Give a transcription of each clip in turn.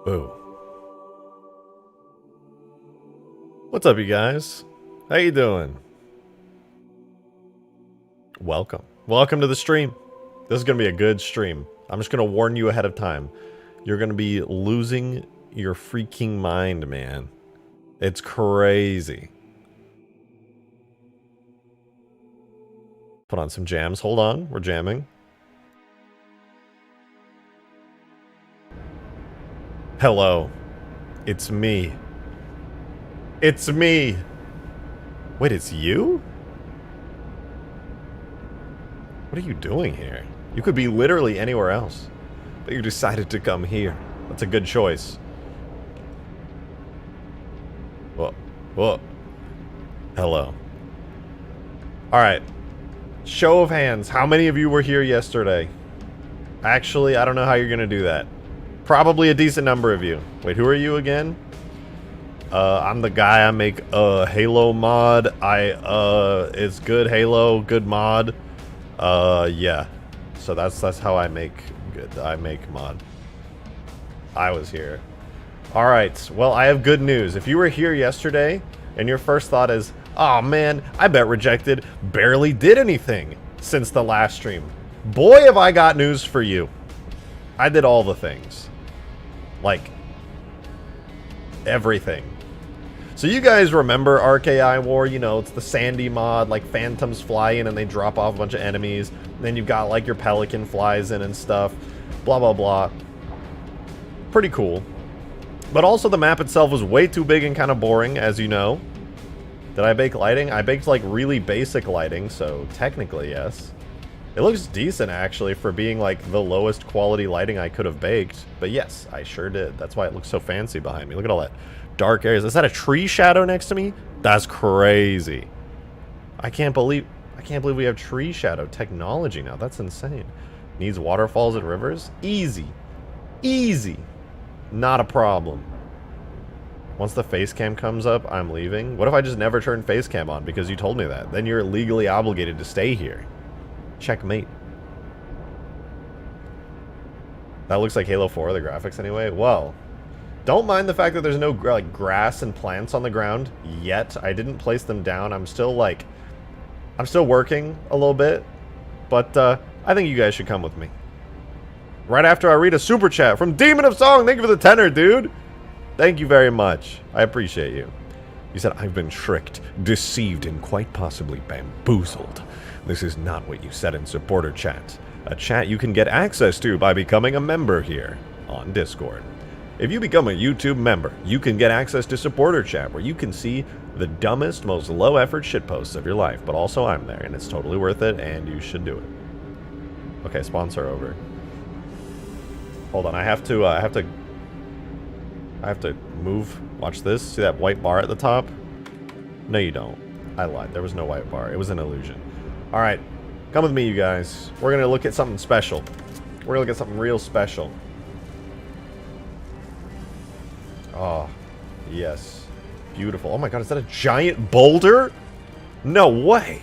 Boo. What's up, you guys? How you doing? Welcome. Welcome to the stream. This is going to be a good stream. I'm just going to warn you ahead of time. You're going to be losing your freaking mind, man. It's crazy. Put on some jams. Hold on. We're jamming. Hello. It's me. It's me. Wait, it's you? What are you doing here? You could be literally anywhere else. But you decided to come here. That's a good choice. Whoa. Whoa. Hello. Alright. Show of hands. How many of you were here yesterday? Actually, I don't know how you're gonna do that. Probably a decent number of you. Wait, who are you again? I'm the guy. I make Halo mod. It's good Halo, good mod. Yeah. So that's how I make good. I make mod. I was here. All right. Well, I have good news. If you were here yesterday and your first thought is, "Oh man, I bet Rejected barely did anything since the last stream." Boy, have I got news for you. I did all the things. Like everything. So you guys remember Ark AI War? You know, it's the sandy mod, like phantoms fly in and they drop off a bunch of enemies. And then you've got like your pelican flies in and stuff. Blah, blah, blah. Pretty cool. But also the map itself was way too big and kind of boring, as you know. Did I bake lighting? I baked like really basic lighting, so technically yes. It looks decent actually for being like the lowest quality lighting I could have baked. But yes, I sure did. That's why it looks so fancy behind me. Look at all that dark areas. Is that a tree shadow next to me? That's crazy. I can't believe we have tree shadow technology now. That's insane. Needs waterfalls and rivers? Easy. Easy. Not a problem. Once the face cam comes up, I'm leaving. What if I just never turn face cam on because you told me that? Then you're legally obligated to stay here. Checkmate. That looks like Halo 4, the graphics anyway. Well, don't mind the fact that there's no like grass and plants on the ground yet. I didn't place them down. I'm still working a little bit, but I think you guys should come with me. Right after I read a super chat from Demon of Song. Thank you for the tenor, dude. Thank you very much. I appreciate you. You said, I've been tricked, deceived, and quite possibly bamboozled. This is not what you said in supporter chat. A chat you can get access to by becoming a member here on Discord. If you become a YouTube member, you can get access to supporter chat where you can see the dumbest, most low-effort shitposts of your life. But also I'm there, and it's totally worth it, and you should do it. Okay, sponsor over. Hold on, I have to move. Watch this. See that white bar at the top? No, you don't. I lied. There was no white bar. It was an illusion. All right, come with me, you guys. We're gonna look at something special. We're gonna look at something real special. Oh, yes. Beautiful. Oh my god, is that a giant boulder? No way.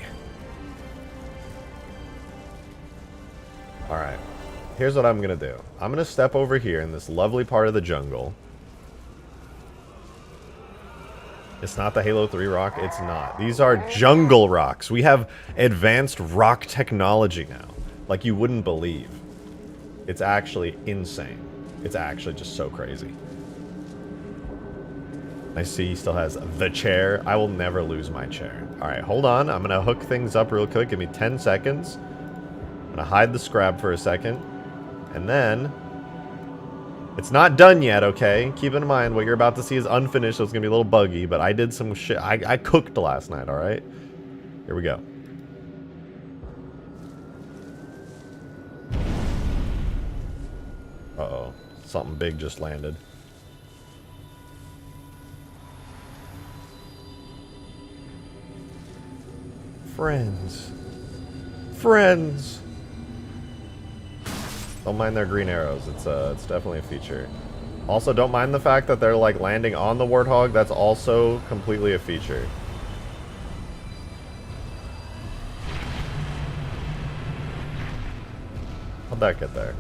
All right, here's what I'm gonna do. I'm gonna step over here in this lovely part of the jungle. It's not the Halo 3 rock. It's not. These are jungle rocks. We have advanced rock technology now. Like you wouldn't believe. It's actually insane. It's actually just so crazy. I see he still has the chair. I will never lose my chair. Alright, hold on. I'm going to hook things up real quick. Give me 10 seconds. I'm going to hide the scrap for a second. And then... It's not done yet, okay? Keep in mind, what you're about to see is unfinished, so it's gonna be a little buggy, but I did some shit. I cooked last night, alright? Here we go. Uh-oh. Something big just landed. Friends. Friends! Don't mind their green arrows. It's definitely a feature. Also, don't mind the fact that they're like landing on the warthog. That's also completely a feature. How'd that get there?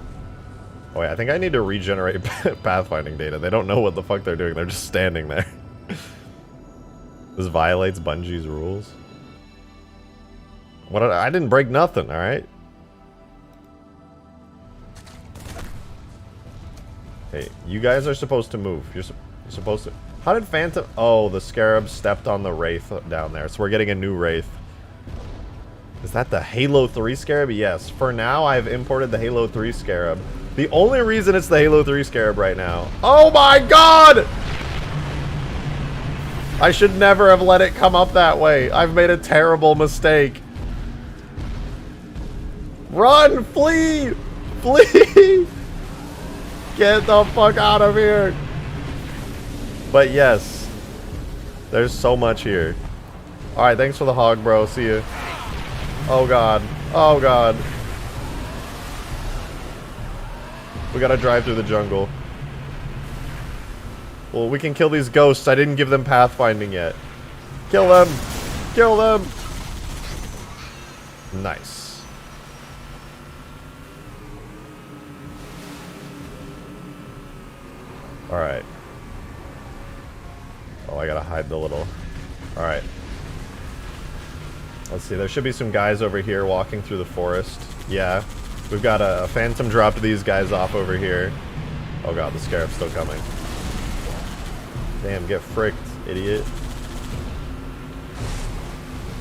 Oh, wait, I think I need to regenerate pathfinding data. They don't know what the fuck they're doing. They're just standing there. This violates Bungie's rules. What? I didn't break nothing, alright? Hey, you guys are supposed to move. You're supposed to... How did Phantom... Oh, the Scarab stepped on the Wraith down there. So we're getting a new Wraith. Is that the Halo 3 Scarab? Yes. For now, I've imported the Halo 3 Scarab. The only reason it's the Halo 3 Scarab right now... Oh my god! I should never have let it come up that way. I've made a terrible mistake. Run! Flee! Flee! Get the fuck out of here! But yes, there's so much here. Alright, thanks for the hog, bro. See ya. Oh god. Oh god. We gotta drive through the jungle. Well, we can kill these ghosts. I didn't give them pathfinding yet. Kill them! Kill them! Nice. Alright. Oh, I gotta hide the little... Alright. Let's see, there should be some guys over here walking through the forest. Yeah. We've got a phantom dropped these guys off over here. Oh god, the Scarab's still coming. Damn, get fricked, idiot.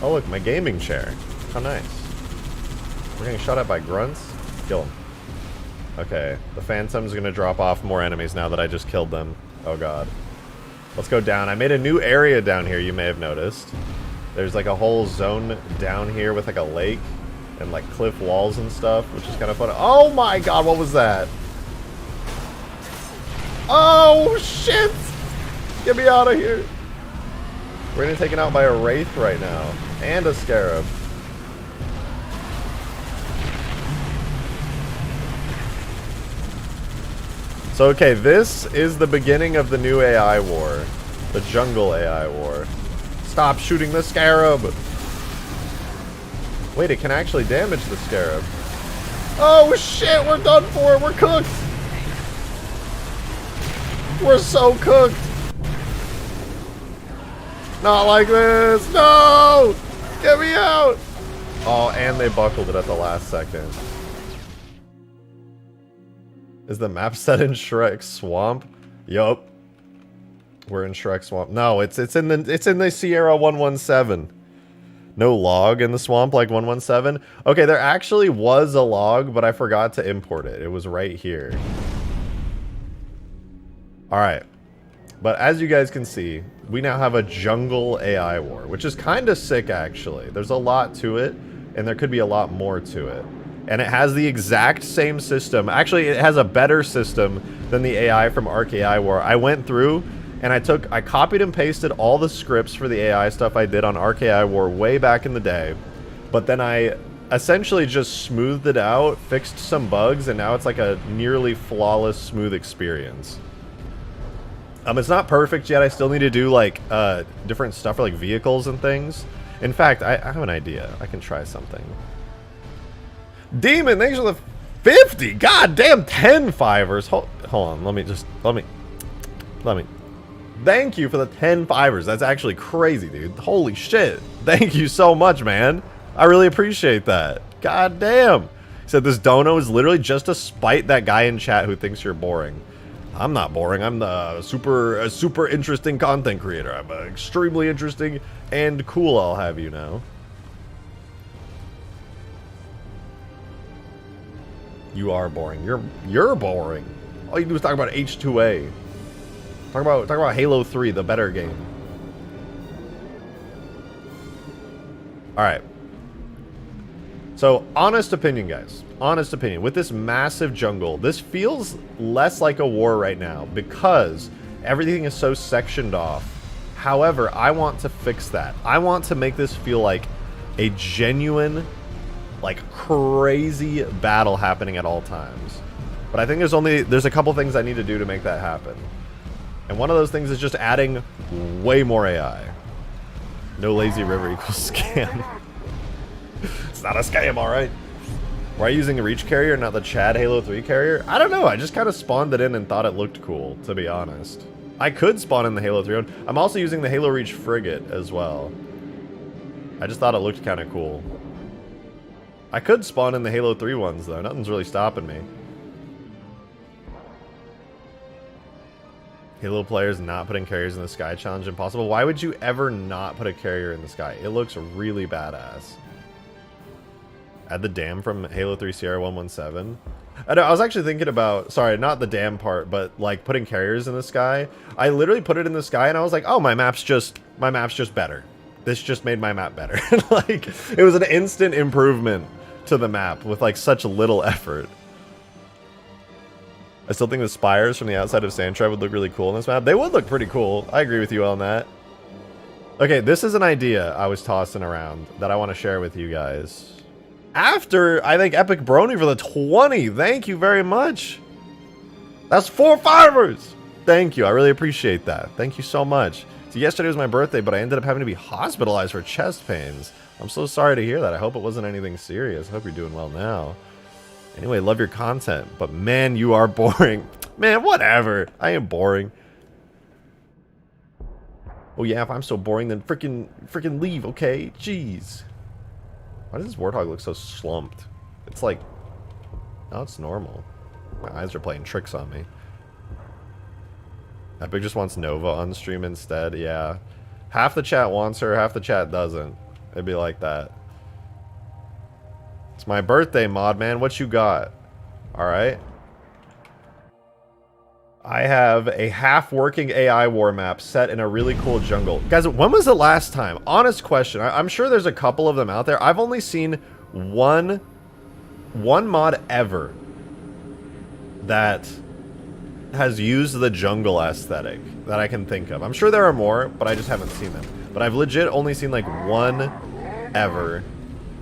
Oh look, my gaming chair. How nice. We're getting shot at by grunts? Kill them. Okay, the Phantom's gonna drop off more enemies now that I just killed them. Oh god. Let's go down. I made a new area down here, you may have noticed. There's like a whole zone down here with like a lake and like cliff walls and stuff, which is kind of fun. Oh my god, what was that? Oh shit! Get me out of here! We're getting taken out by a Wraith right now. And a Scarab. So okay, this is the beginning of the new AI war. The jungle AI war. Stop shooting the Scarab! Wait, it can actually damage the Scarab. Oh shit, we're done for! We're cooked! We're so cooked! Not like this! No! Get me out! Oh, and they buckled it at the last second. Is the map set in Shrek Swamp? Yup. We're in Shrek Swamp. No, it's in the Sierra 117. No log in the swamp like 117. Okay, there actually was a log, but I forgot to import it. It was right here. Alright. But as you guys can see, we now have a jungle AI war, which is kind of sick actually. There's a lot to it, and there could be a lot more to it. And it has the exact same system. Actually, it has a better system than the AI from Ark AI War. I went through and I copied and pasted all the scripts for the AI stuff I did on Ark AI War way back in the day. But then I essentially just smoothed it out, fixed some bugs, and now it's like a nearly flawless, smooth experience. It's not perfect yet. I still need to do like different stuff for like vehicles and things. In fact, I have an idea. I can try something. Demon, thanks for the 50. God damn, 10 fivers. Hold on. Let me. Thank you for the 10 fivers. That's actually crazy, dude. Holy shit. Thank you so much, man. I really appreciate that. God damn. He said this dono is literally just to spite that guy in chat who thinks you're boring. I'm not boring. I'm the super interesting content creator. I'm extremely interesting and cool, I'll have you know. You are boring. You're boring. All you do is talk about H2A. Talk about Halo 3, the better game. Alright. So, honest opinion, guys. Honest opinion. With this massive jungle, this feels less like a war right now because everything is so sectioned off. However, I want to fix that. I want to make this feel like a genuine, like crazy battle happening at all times. But I think there's a couple things I need to do to make that happen. And one of those things is just adding way more AI. No lazy river equals scam. It's not a scam, alright? Why are you using the Reach carrier, not the Chad Halo 3 carrier? I don't know, I just kind of spawned it in and thought it looked cool, to be honest. I could spawn in the Halo 3 one. I'm also using the Halo Reach frigate as well. I just thought it looked kind of cool. I could spawn in the Halo 3 ones, though. Nothing's really stopping me. Halo players not putting carriers in the sky challenge impossible. Why would you ever not put a carrier in the sky? It looks really badass. Add the dam from Halo 3 Sierra 117. I know, I was actually thinking about, sorry, not the dam part, but like putting carriers in the sky. I literally put it in the sky and I was like, oh, my map's just better. This just made my map better. Like, it was an instant improvement to the map with like such little effort. I still think the spires from the outside of Sand Tribe would look really cool in this map. They would look pretty cool. I agree with you on that. Okay, this is an idea I was tossing around that I want to share with you guys. After, I think, Epic Brony for the 20. Thank you very much. That's 4 fivers. Thank you. I really appreciate that. Thank you so much. So yesterday was my birthday, but I ended up having to be hospitalized for chest pains. I'm so sorry to hear that. I hope it wasn't anything serious. I hope you're doing well now. Anyway, love your content, but man, you are boring. Man, whatever. I am boring. Oh yeah, if I'm so boring, then freaking leave, okay? Jeez. Why does this Warthog look so slumped? It's like, oh, it's normal. My eyes are playing tricks on me. Epic just wants Nova on stream instead. Yeah. Half the chat wants her, half the chat doesn't. It'd be like that. It's my birthday, mod man. What you got? Alright. I have a half-working AI war map set in a really cool jungle. Guys, when was the last time? Honest question. I'm sure there's a couple of them out there. I've only seen one mod ever that has used the jungle aesthetic that I can think of. I'm sure there are more, but I just haven't seen them. But I've legit only seen like one ever,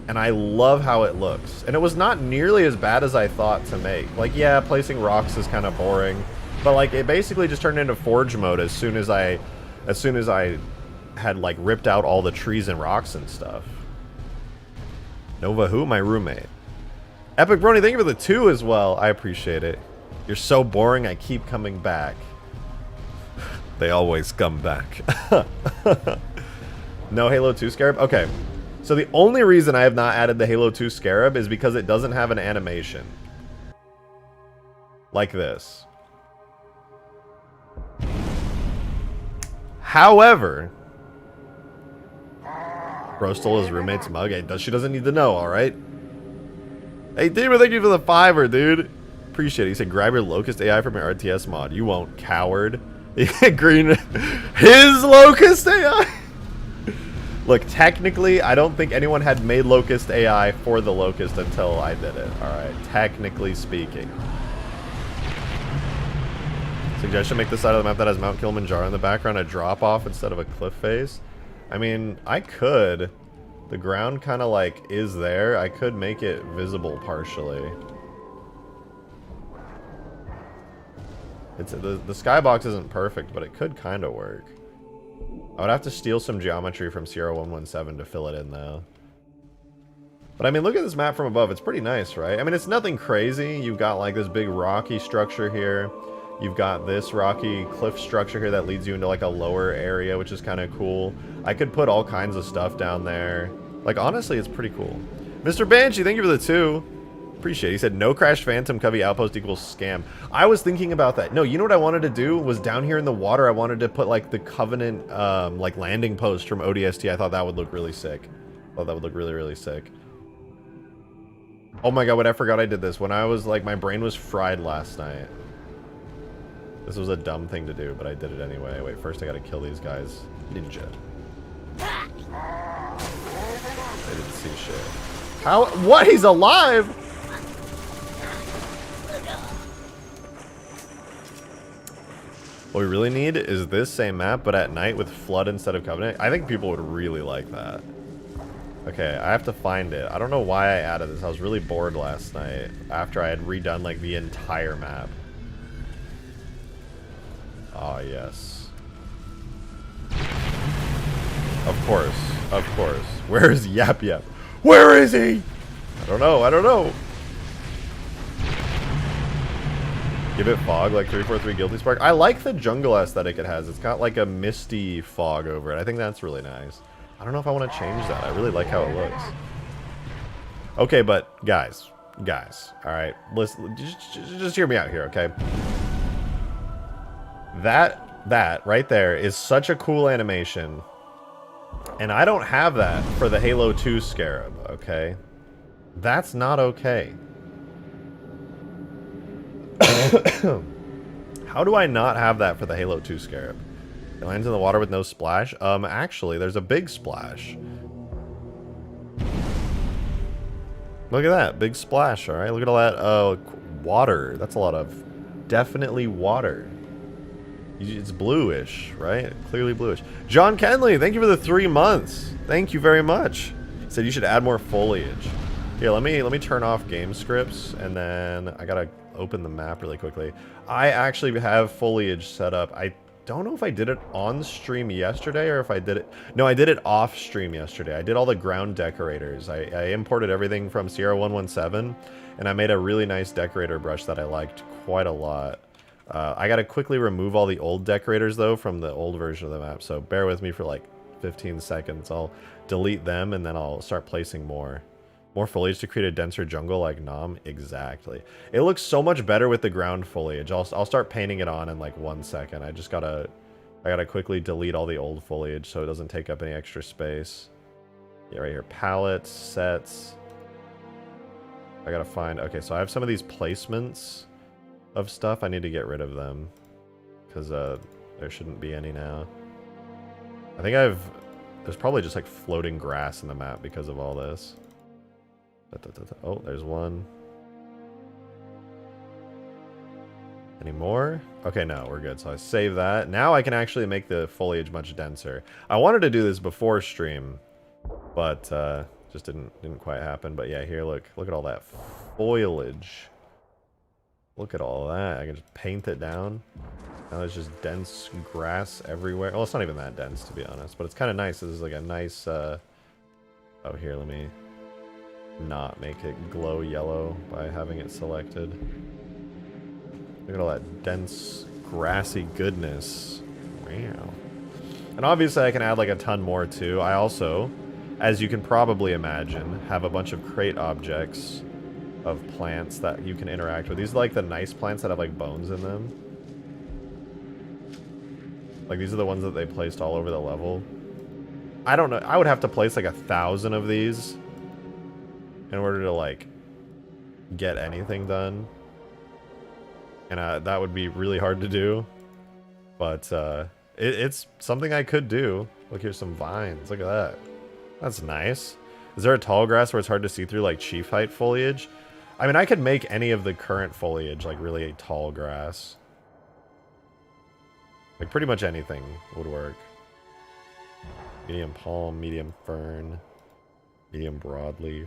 and I love how it looks. And it was not nearly as bad as I thought to make. Like, yeah, placing rocks is kind of boring, but like it basically just turned into Forge mode as soon as I had like ripped out all the trees and rocks and stuff. Nova who? My roommate. Epic Brony, thank you for the 2 as well. I appreciate it. You're so boring, I keep coming back. They always come back. No Halo 2 Scarab? Okay. So the only reason I have not added the Halo 2 Scarab is because it doesn't have an animation. Like this. However, Bro stole his roommate's mug. Hey, she doesn't need to know, alright? Hey, Demon, thank you for the 5er, dude. Appreciate it. He said, grab your Locust AI from your RTS mod. You won't, coward. Green. His Locust AI? Look, technically, I don't think anyone had made Locust AI for the Locust until I did it. Alright, technically speaking. Suggestion, make the side of the map that has Mount Kilimanjaro in the background a drop-off instead of a cliff face. I mean, I could. The ground kind of like is there. I could make it visible partially. It's the skybox isn't perfect, but it could kind of work. I would have to steal some geometry from Sierra 117 to fill it in though. But I mean, look at this map from above. It's pretty nice, right? I mean, it's nothing crazy. You've got like this big rocky structure here. You've got this rocky cliff structure here that leads you into like a lower area, which is kind of cool. I could put all kinds of stuff down there. Like, honestly, it's pretty cool. Mr. Banshee, thank you for the 2. Appreciate it. He said, no crash phantom covey outpost equals scam. I was thinking about that. No, you know what I wanted to do was down here in the water, I wanted to put like the Covenant like landing post from ODST. I thought that would look really sick. I thought that would look really, really sick. Oh my god, what I forgot I did this. When I was like, my brain was fried last night. This was a dumb thing to do, but I did it anyway. Wait, first I gotta kill these guys. Ninja. I didn't see shit. How? What? He's alive? What we really need is this same map, but at night with Flood instead of Covenant. I think people would really like that. Okay, I have to find it. I don't know why I added this. I was really bored last night after I had redone like the entire map. Oh, yes. Of course. Of course. Where is Yap Yap? Where is he? I don't know. I don't know. Give it fog like 343 Guilty Spark. I like the jungle aesthetic it has. It's got like a misty fog over it. I think that's really nice. I don't know if I want to change that. I really like how it looks. Okay, but guys, all right, listen, just hear me out here, okay? That right there is such a cool animation, and I don't have that for the Halo 2 Scarab, okay? That's not okay. How do I not have that for the Halo 2 Scarab? It lands in the water with no splash? Actually, there's a big splash. Look at that, big splash, alright? Look at all that, water. That's a lot of, definitely water. It's bluish, right? Clearly bluish. John Kenley, thank you for the 3 months. Thank you very much. He said you should add more foliage. Here, let me turn off game scripts, and then I gotta open the map really quickly. I actually have foliage set up. I don't know if I did it on stream yesterday or if I did it... No, I did it off stream yesterday. I did all the ground decorators. I imported everything from Sierra 117, and I made a really nice decorator brush that I liked quite a lot. I gotta quickly remove all the old decorators, though, from the old version of the map, so bear with me for like 15 seconds. I'll delete them, and then I'll start placing more. More foliage to create a denser jungle like Nom? Exactly. It looks so much better with the ground foliage. I'll start painting it on in like 1 second. I gotta quickly delete all the old foliage so it doesn't take up any extra space. Yeah, right here. Palettes, sets. I gotta find... Okay, so I have some of these placements of stuff. I need to get rid of them, because there shouldn't be any now. I think there's probably just like floating grass in the map because of all this. Oh, there's one. Any more? Okay, no, we're good. So I save that. Now I can actually make the foliage much denser. I wanted to do this before stream, but just didn't quite happen. But yeah, here, look at all that foliage. Look at all that. I can just paint it down. Now there's just dense grass everywhere. Well, it's not even that dense, to be honest, but it's kind of nice. This is like a nice... Oh, here, let me not make it glow yellow by having it selected. Look at all that dense, grassy goodness. Wow. And obviously I can add like a ton more too. I also, as you can probably imagine, have a bunch of crate objects of plants that you can interact with. These are like the nice plants that have like bones in them. Like these are the ones that they placed all over the level. I don't know. I would have to place like 1,000 of these in order to like get anything done. And that would be really hard to do. But it's something I could do. Look, here's some vines. Look at that. That's nice. Is there a tall grass where it's hard to see through like chief height foliage? I mean, I could make any of the current foliage like really tall grass. Like pretty much anything would work. Medium palm, medium fern, medium broadleaf.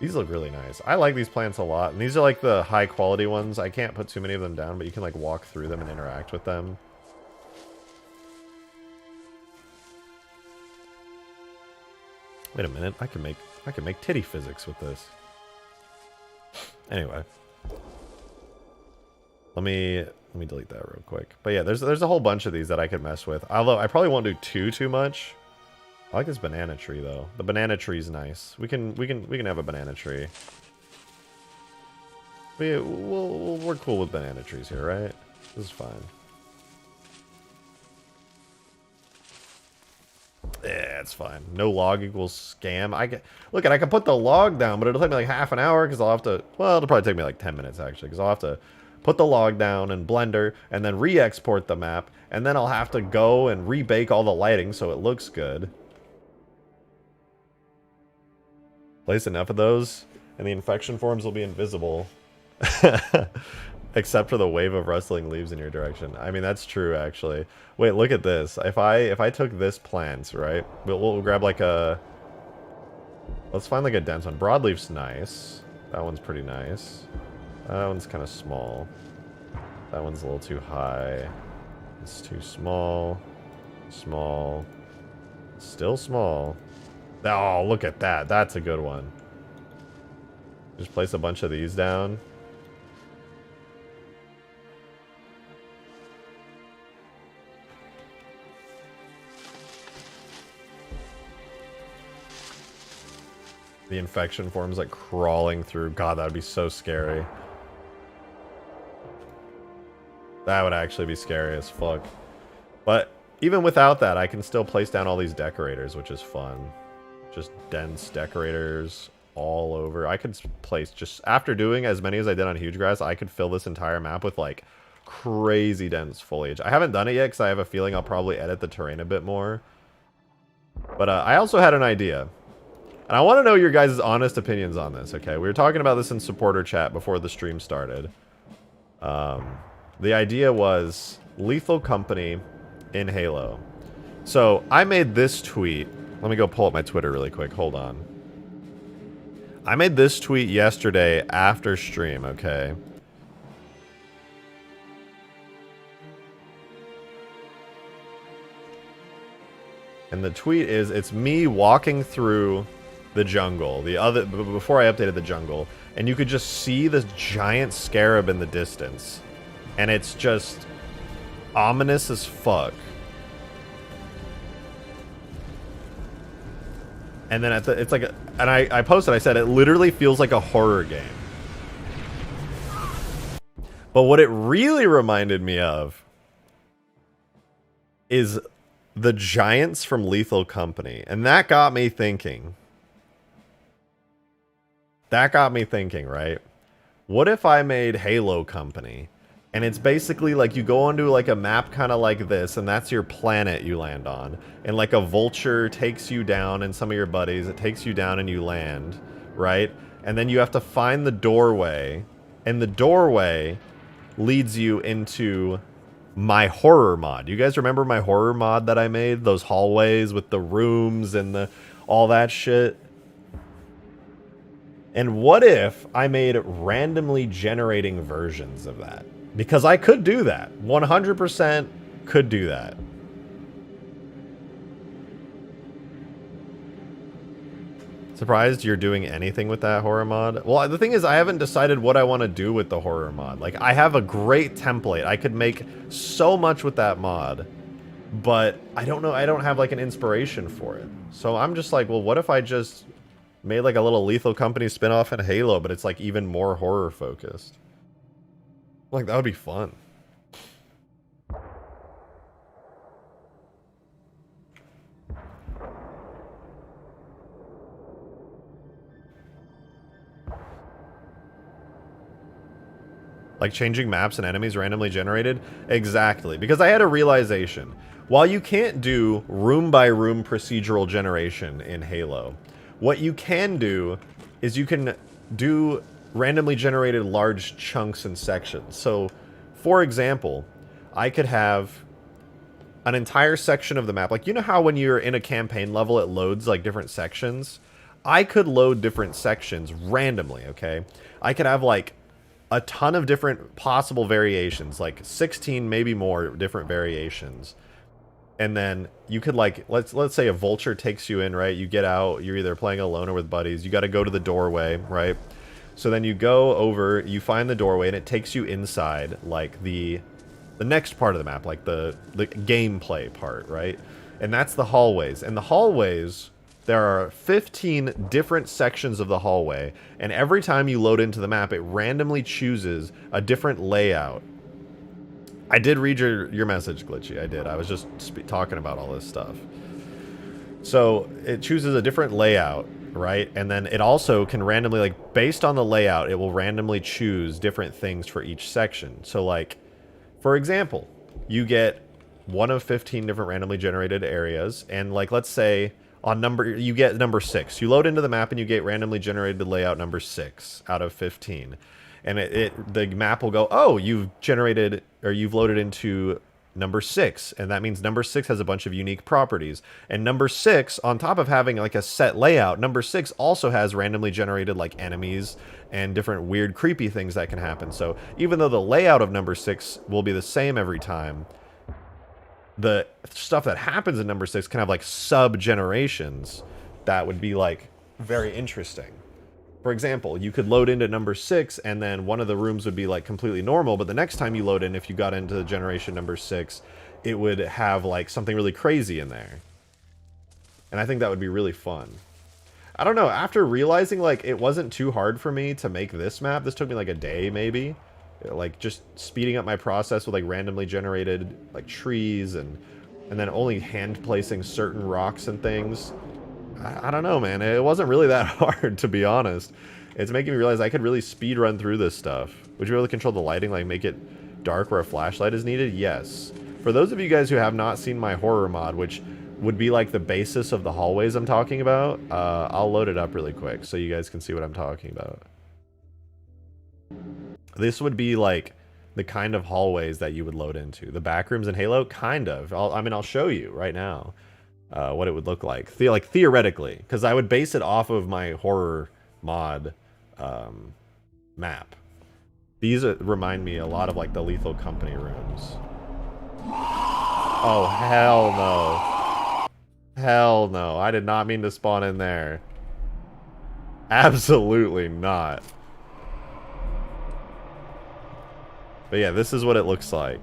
These look really nice. I like these plants a lot, and these are like the high quality ones. I can't put too many of them down, but you can like walk through them and interact with them. Wait a minute, I can make titty physics with this. Anyway. Let me delete that real quick. But yeah, there's a whole bunch of these that I could mess with. Although I probably won't do too much. I like this banana tree though. The banana tree is nice. We can have a banana tree. We're cool with banana trees here, right? This is fine. Yeah, it's fine. No log equals scam. Look, I can put the log down, but it'll take me like half an hour because I'll have to. Well, it'll probably take me like 10 minutes actually, because I'll have to put the log down in Blender and then re-export the map, and then I'll have to go and rebake all the lighting so it looks good. Place enough of those, and the infection forms will be invisible. Except for the wave of rustling leaves in your direction. I mean, that's true, actually. Wait, look at this. If I took this plant, right? We'll grab like a... Let's find like a dense one. Broadleaf's nice. That one's pretty nice. That one's kind of small. That one's a little too high. It's too small. Small. Still small. Oh, look at that. That's a good one. Just place a bunch of these down. The infection forms like crawling through. God, that would be so scary. That would actually be scary as fuck. But even without that, I can still place down all these decorators, which is fun. Just dense decorators all over. I could place, just after doing as many as I did on Huge Grass, I could fill this entire map with like crazy dense foliage. I haven't done it yet because I have a feeling I'll probably edit the terrain a bit more. But I also had an idea. And I want to know your guys' honest opinions on this, okay? We were talking about this in supporter chat before the stream started. The idea was Lethal Company in Halo. So I made this tweet. Let me go pull up my Twitter really quick. Hold on. I made this tweet yesterday after stream, okay? And the tweet is, it's me walking through the jungle, before I updated the jungle, and you could just see this giant scarab in the distance. And it's just ominous as fuck. And then it's like, and I posted, I said, it literally feels like a horror game. But what it really reminded me of is the giants from Lethal Company. And that got me thinking. That got me thinking, right? What if I made Halo Company? And it's basically like you go onto like a map kind of like this, and that's your planet you land on. And like a vulture takes you down, and some of your buddies, it takes you down and you land, right? And then you have to find the doorway, and the doorway leads you into my horror mod. You guys remember my horror mod that I made? Those hallways with the rooms and the all that shit? And what if I made randomly generating versions of that? Because I could do that. 100% could do that. Surprised you're doing anything with that horror mod? Well, the thing is, I haven't decided what I want to do with the horror mod. Like, I have a great template. I could make so much with that mod. But I don't know. I don't have, like, an inspiration for it. So I'm just like, well, what if I just made, like, a little Lethal Company spinoff in Halo, but it's, like, even more horror-focused? Like, that would be fun. Like changing maps and enemies randomly generated? Exactly. Because I had a realization. While you can't do room-by-room procedural generation in Halo, what you can do is you can do randomly generated large chunks and sections. So, for example, I could have an entire section of the map. Like, you know how when you're in a campaign level, it loads, like, different sections? I could load different sections randomly, okay? I could have, like, a ton of different possible variations, like 16, maybe more different variations. And then you could, like, let's say a vulture takes you in, right? You get out, you're either playing alone or with buddies. You got to go to the doorway, right? So then you go over, you find the doorway, and it takes you inside, like, the next part of the map, like the gameplay part, right? And that's the hallways. And the hallways, there are 15 different sections of the hallway, and every time you load into the map, it randomly chooses a different layout. I did read your message, Glitchy. I did. I was just talking about all this stuff. So it chooses a different layout, right? And then it also can randomly, like, based on the layout, it will randomly choose different things for each section. So, like, for example, you get one of 15 different randomly generated areas, and, like, let's say on you get number 6. You load into the map and you get randomly generated layout number 6 out of 15. And the map will go, oh, you've generated, or you've loaded into number 6, and that means number 6 has a bunch of unique properties. And number 6, on top of having like a set layout, number 6 also has randomly generated like enemies and different weird creepy things that can happen. So even though the layout of number 6 will be the same every time, the stuff that happens in number 6 can have like sub-generations that would be like very interesting. For example, you could load into number 6 and then one of the rooms would be like completely normal, but the next time you load in, if you got into generation number 6, it would have like something really crazy in there. And I think that would be really fun. I don't know, after realizing, like, it wasn't too hard for me to make this map, this took me, like, a day, maybe. Like, just speeding up my process with, like, randomly generated, like, trees and then only hand placing certain rocks and things. I don't know, man. It wasn't really that hard, to be honest. It's making me realize I could really speed run through this stuff. Would you be able to control the lighting, like make it dark where a flashlight is needed? Yes. For those of you guys who have not seen my horror mod, which would be like the basis of the hallways I'm talking about, I'll load it up really quick so you guys can see what I'm talking about. This would be like the kind of hallways that you would load into. The back rooms in Halo, kind of. I'll show you right now what it would look like. Theoretically, because I would base it off of my horror mod map. These remind me a lot of like the Lethal Company rooms. Oh, hell no. Hell no. I did not mean to spawn in there. Absolutely not. But yeah, this is what it looks like.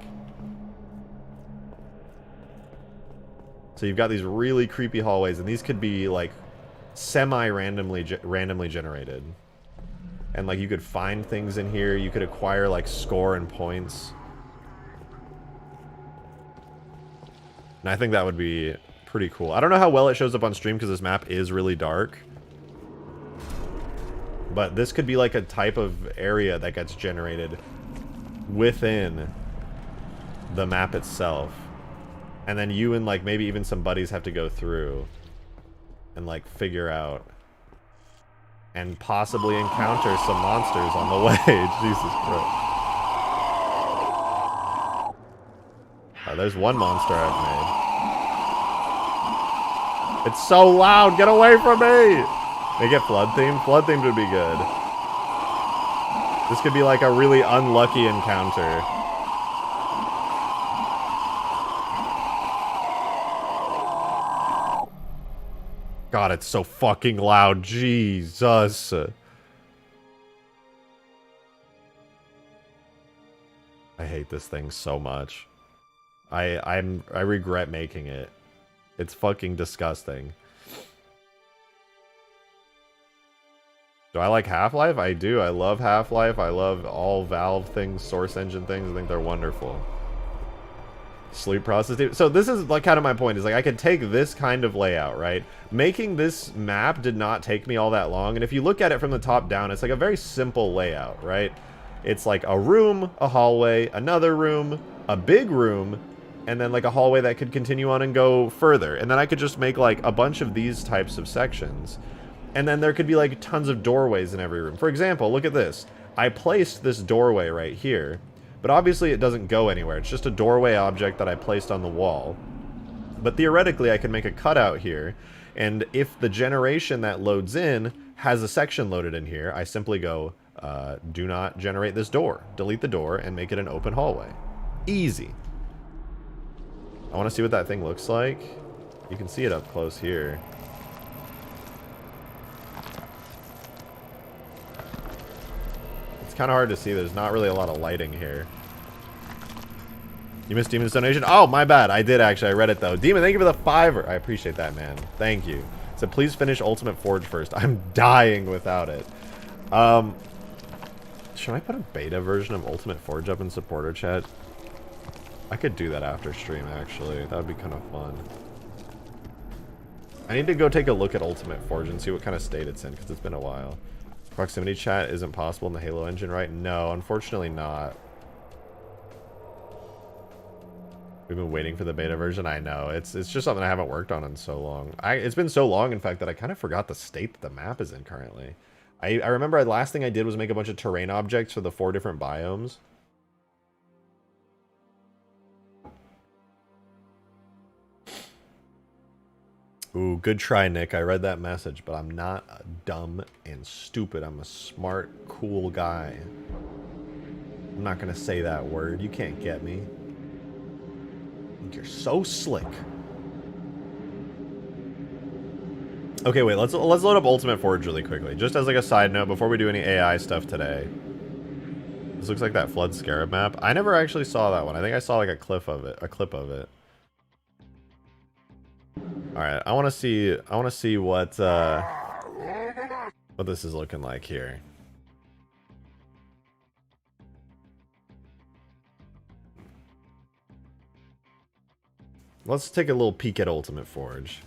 So you've got these really creepy hallways, and these could be like semi-randomly generated. And like you could find things in here, you could acquire like score and points. And I think that would be pretty cool. I don't know how well it shows up on stream because this map is really dark. But this could be like a type of area that gets generated within the map itself. And then you and like maybe even some buddies have to go through and like figure out and possibly encounter some monsters on the way. Jesus Christ. There's one monster I've made. It's so loud! Get away from me! Make it flood themed? Flood themed would be good. This could be like a really unlucky encounter. God, it's so fucking loud. Jesus. I hate this thing so much. I regret making it. It's fucking disgusting. Do I like Half-Life? I do. I love Half-Life. I love all Valve things, Source Engine things. I think they're wonderful. Sleep process. So this is like kind of my point, is like I could take this kind of layout, right? Making this map did not take me all that long, and if you look at it from the top down, it's like a very simple layout, right? It's like a room, a hallway, another room, a big room, and then like a hallway that could continue on and go further. And then I could just make like a bunch of these types of sections. And then there could be like tons of doorways in every room. For example, look at this. I placed this doorway right here. But obviously it doesn't go anywhere. It's just a doorway object that I placed on the wall. But theoretically I can make a cutout here. And if the generation that loads in has a section loaded in here, I simply go, do not generate this door. Delete the door and make it an open hallway. Easy. I want to see what that thing looks like. You can see it up close here. Kind of hard to see. There's not really a lot of lighting here. You missed Demon's donation? Oh, my bad. I did actually. I read it though. Demon, thank you for the $5. I appreciate that, man. Thank you. So please finish Ultimate Forge first. I'm dying without it. Should I put a beta version of Ultimate Forge up in supporter chat? I could do that after stream, actually. That would be kind of fun. I need to go take a look at Ultimate Forge and see what kind of state it's in, because it's been a while. Proximity chat isn't possible in the Halo engine, right? No, unfortunately not. We've been waiting for the beta version. I know. It's just something I haven't worked on in so long. It's been so long, in fact, that I kind of forgot the state that the map is in currently. I remember the last thing I did was make a bunch of terrain objects for the 4 different biomes. Ooh, good try, Nick. I read that message, but I'm not dumb and stupid. I'm a smart, cool guy. I'm not gonna say that word. You can't get me. I think you're so slick. Okay, wait. Let's load up Ultimate Forge really quickly, just as like a side note before we do any AI stuff today. This looks like that Flood Scarab map. I never actually saw that one. I think I saw like a clip of it. All right, I want to see what what this is looking like here. Let's take a little peek at Ultimate Forge.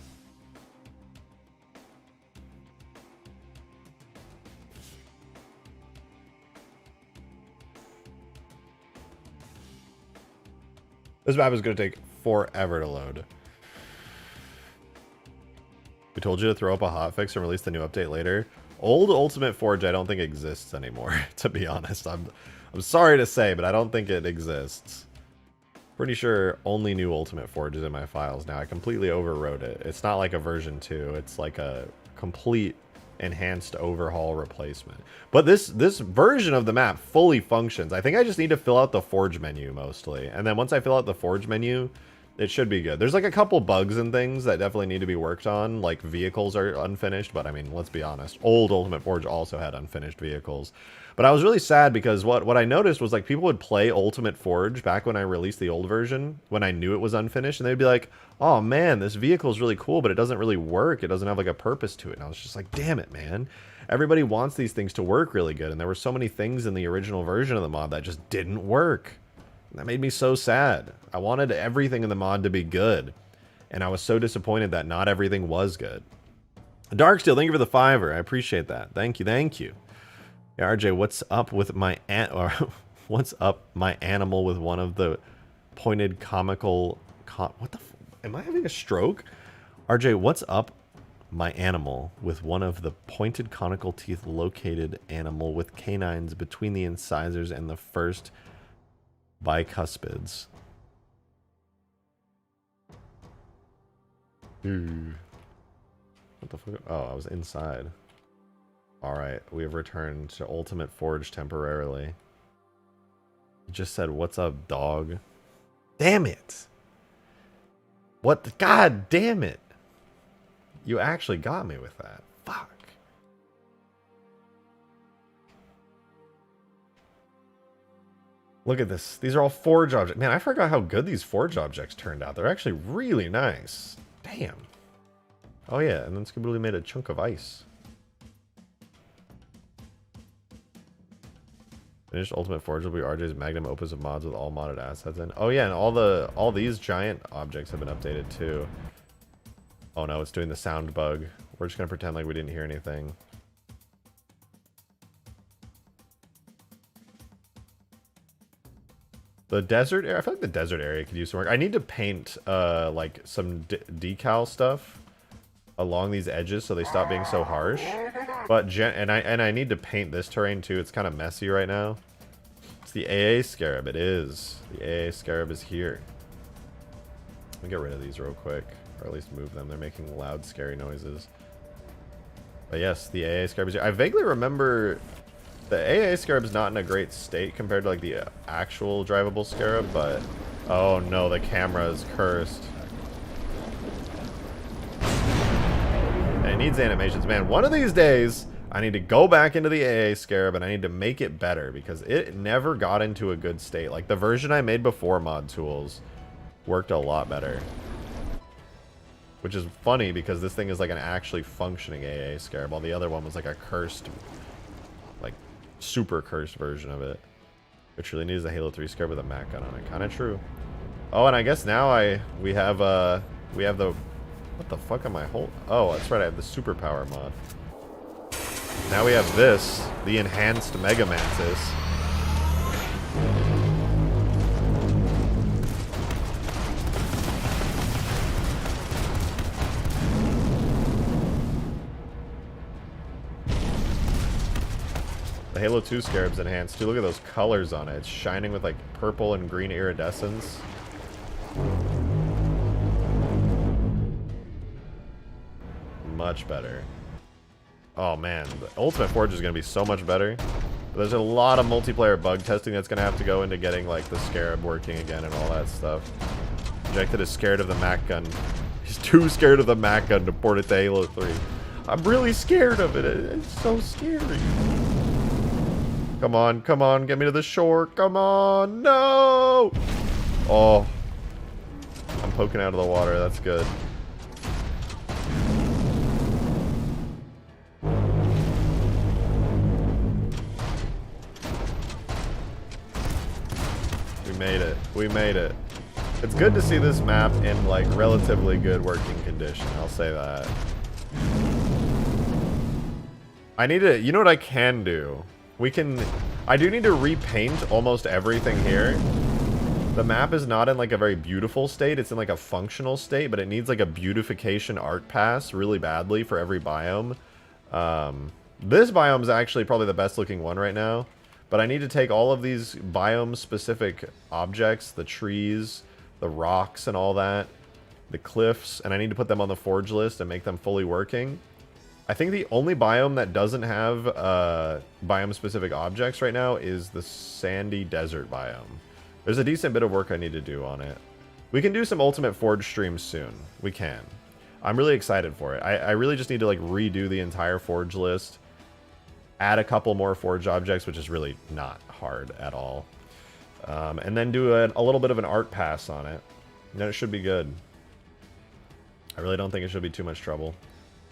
This map is going to take forever to load. We told you to throw up a hotfix and release the new update later. Old Ultimate Forge I don't think exists anymore, to be honest. I'm sorry to say, but I don't think it exists. Pretty sure only new Ultimate Forge is in my files now. I completely overwrote it. It's not like a version 2. It's like a complete enhanced overhaul replacement. But this version of the map fully functions. I think I just need to fill out the Forge menu mostly. And then once I fill out the Forge menu, it should be good. There's like a couple bugs and things that definitely need to be worked on. Like vehicles are unfinished, but I mean, let's be honest. Old Ultimate Forge also had unfinished vehicles. But I was really sad because what I noticed was like people would play Ultimate Forge back when I released the old version, when I knew it was unfinished, and they'd be like, oh man, this vehicle is really cool, but it doesn't really work. It doesn't have like a purpose to it. And I was just like, damn it, man. Everybody wants these things to work really good. And there were so many things in the original version of the mod that just didn't work. And that made me so sad. I wanted everything in the mod to be good. And I was so disappointed that not everything was good. Darksteel, thank you for the $5. I appreciate that. Thank you, thank you. Yeah, RJ, what's up with my what's up my animal with one of the pointed comical what the am I having a stroke? RJ, what's up my animal with one of the pointed conical teeth located animal with canines between the incisors and the first bicuspids? Ooh. What the fuck? Oh, I was inside. Alright, we have returned to Ultimate Forge temporarily. You just said, what's up, dog? Damn it! What the, god damn it! You actually got me with that. Fuck. Look at this. These are all Forge objects. Man, I forgot how good these Forge objects turned out. They're actually really nice. Damn. Oh yeah, and then Skaboodly made a chunk of ice. Finished Ultimate Forge will be RJ's magnum opus of mods with all modded assets in. Oh yeah, and all these giant objects have been updated too. Oh no, it's doing the sound bug. We're just gonna pretend like we didn't hear anything. The desert area, I feel like the desert area could use some work. I need to paint like some decal stuff along these edges so they stop being so harsh. But I need to paint this terrain too. It's kind of messy right now. It's the AA Scarab. It is. The AA Scarab is here. Let me get rid of these real quick, or at least move them. They're making loud, scary noises. But yes, the AA Scarab is here. I vaguely remember the AA Scarab is not in a great state compared to like the actual drivable Scarab, but oh no, the camera is cursed. It needs animations, man. One of these days, I need to go back into the AA Scarab and I need to make it better because it never got into a good state. Like the version I made before mod tools worked a lot better. Which is funny because this thing is like an actually functioning AA Scarab, while the other one was like a cursed, like super cursed version of it. Which really needs a Halo 3 Scarab with a Mac gun on it. Kind of true. Oh, and I guess now we have the, what the fuck am I holding? Oh, that's right, I have the superpower mod. Now we have this, the enhanced Mega Mantis. The Halo 2 Scarab's enhanced too. Look at those colors on it. It's shining with like purple and green iridescence. Much better. Oh man, the Ultimate Forge is going to be so much better. But there's a lot of multiplayer bug testing that's going to have to go into getting like the Scarab working again and all that stuff. Projected is scared of the Mac gun. He's too scared of the Mac gun to port it to Halo 3. I'm really scared of it. It's so scary. Come on, come on, get me to the shore. Come on, no! Oh. I'm poking out of the water, that's good. We made it. It's good to see this map in, like, relatively good working condition. I'll say that. I need to... You know what I can do? We can... I do need to repaint almost everything here. The map is not in, like, a very beautiful state. It's in, like, a functional state, but it needs, like, a beautification art pass really badly for every biome. This biome is actually probably the best looking one right now. But I need to take all of these biome-specific objects, the trees, the rocks and all that, the cliffs, and I need to put them on the forge list and make them fully working. I think the only biome that doesn't have biome-specific objects right now is the sandy desert biome. There's a decent bit of work I need to do on it. We can do some Ultimate Forge streams soon. We can. I'm really excited for it. I really just need to like redo the entire forge list. Add a couple more forge objects, which is really not hard at all. And then do a little bit of an art pass on it. And then it should be good. I really don't think it should be too much trouble.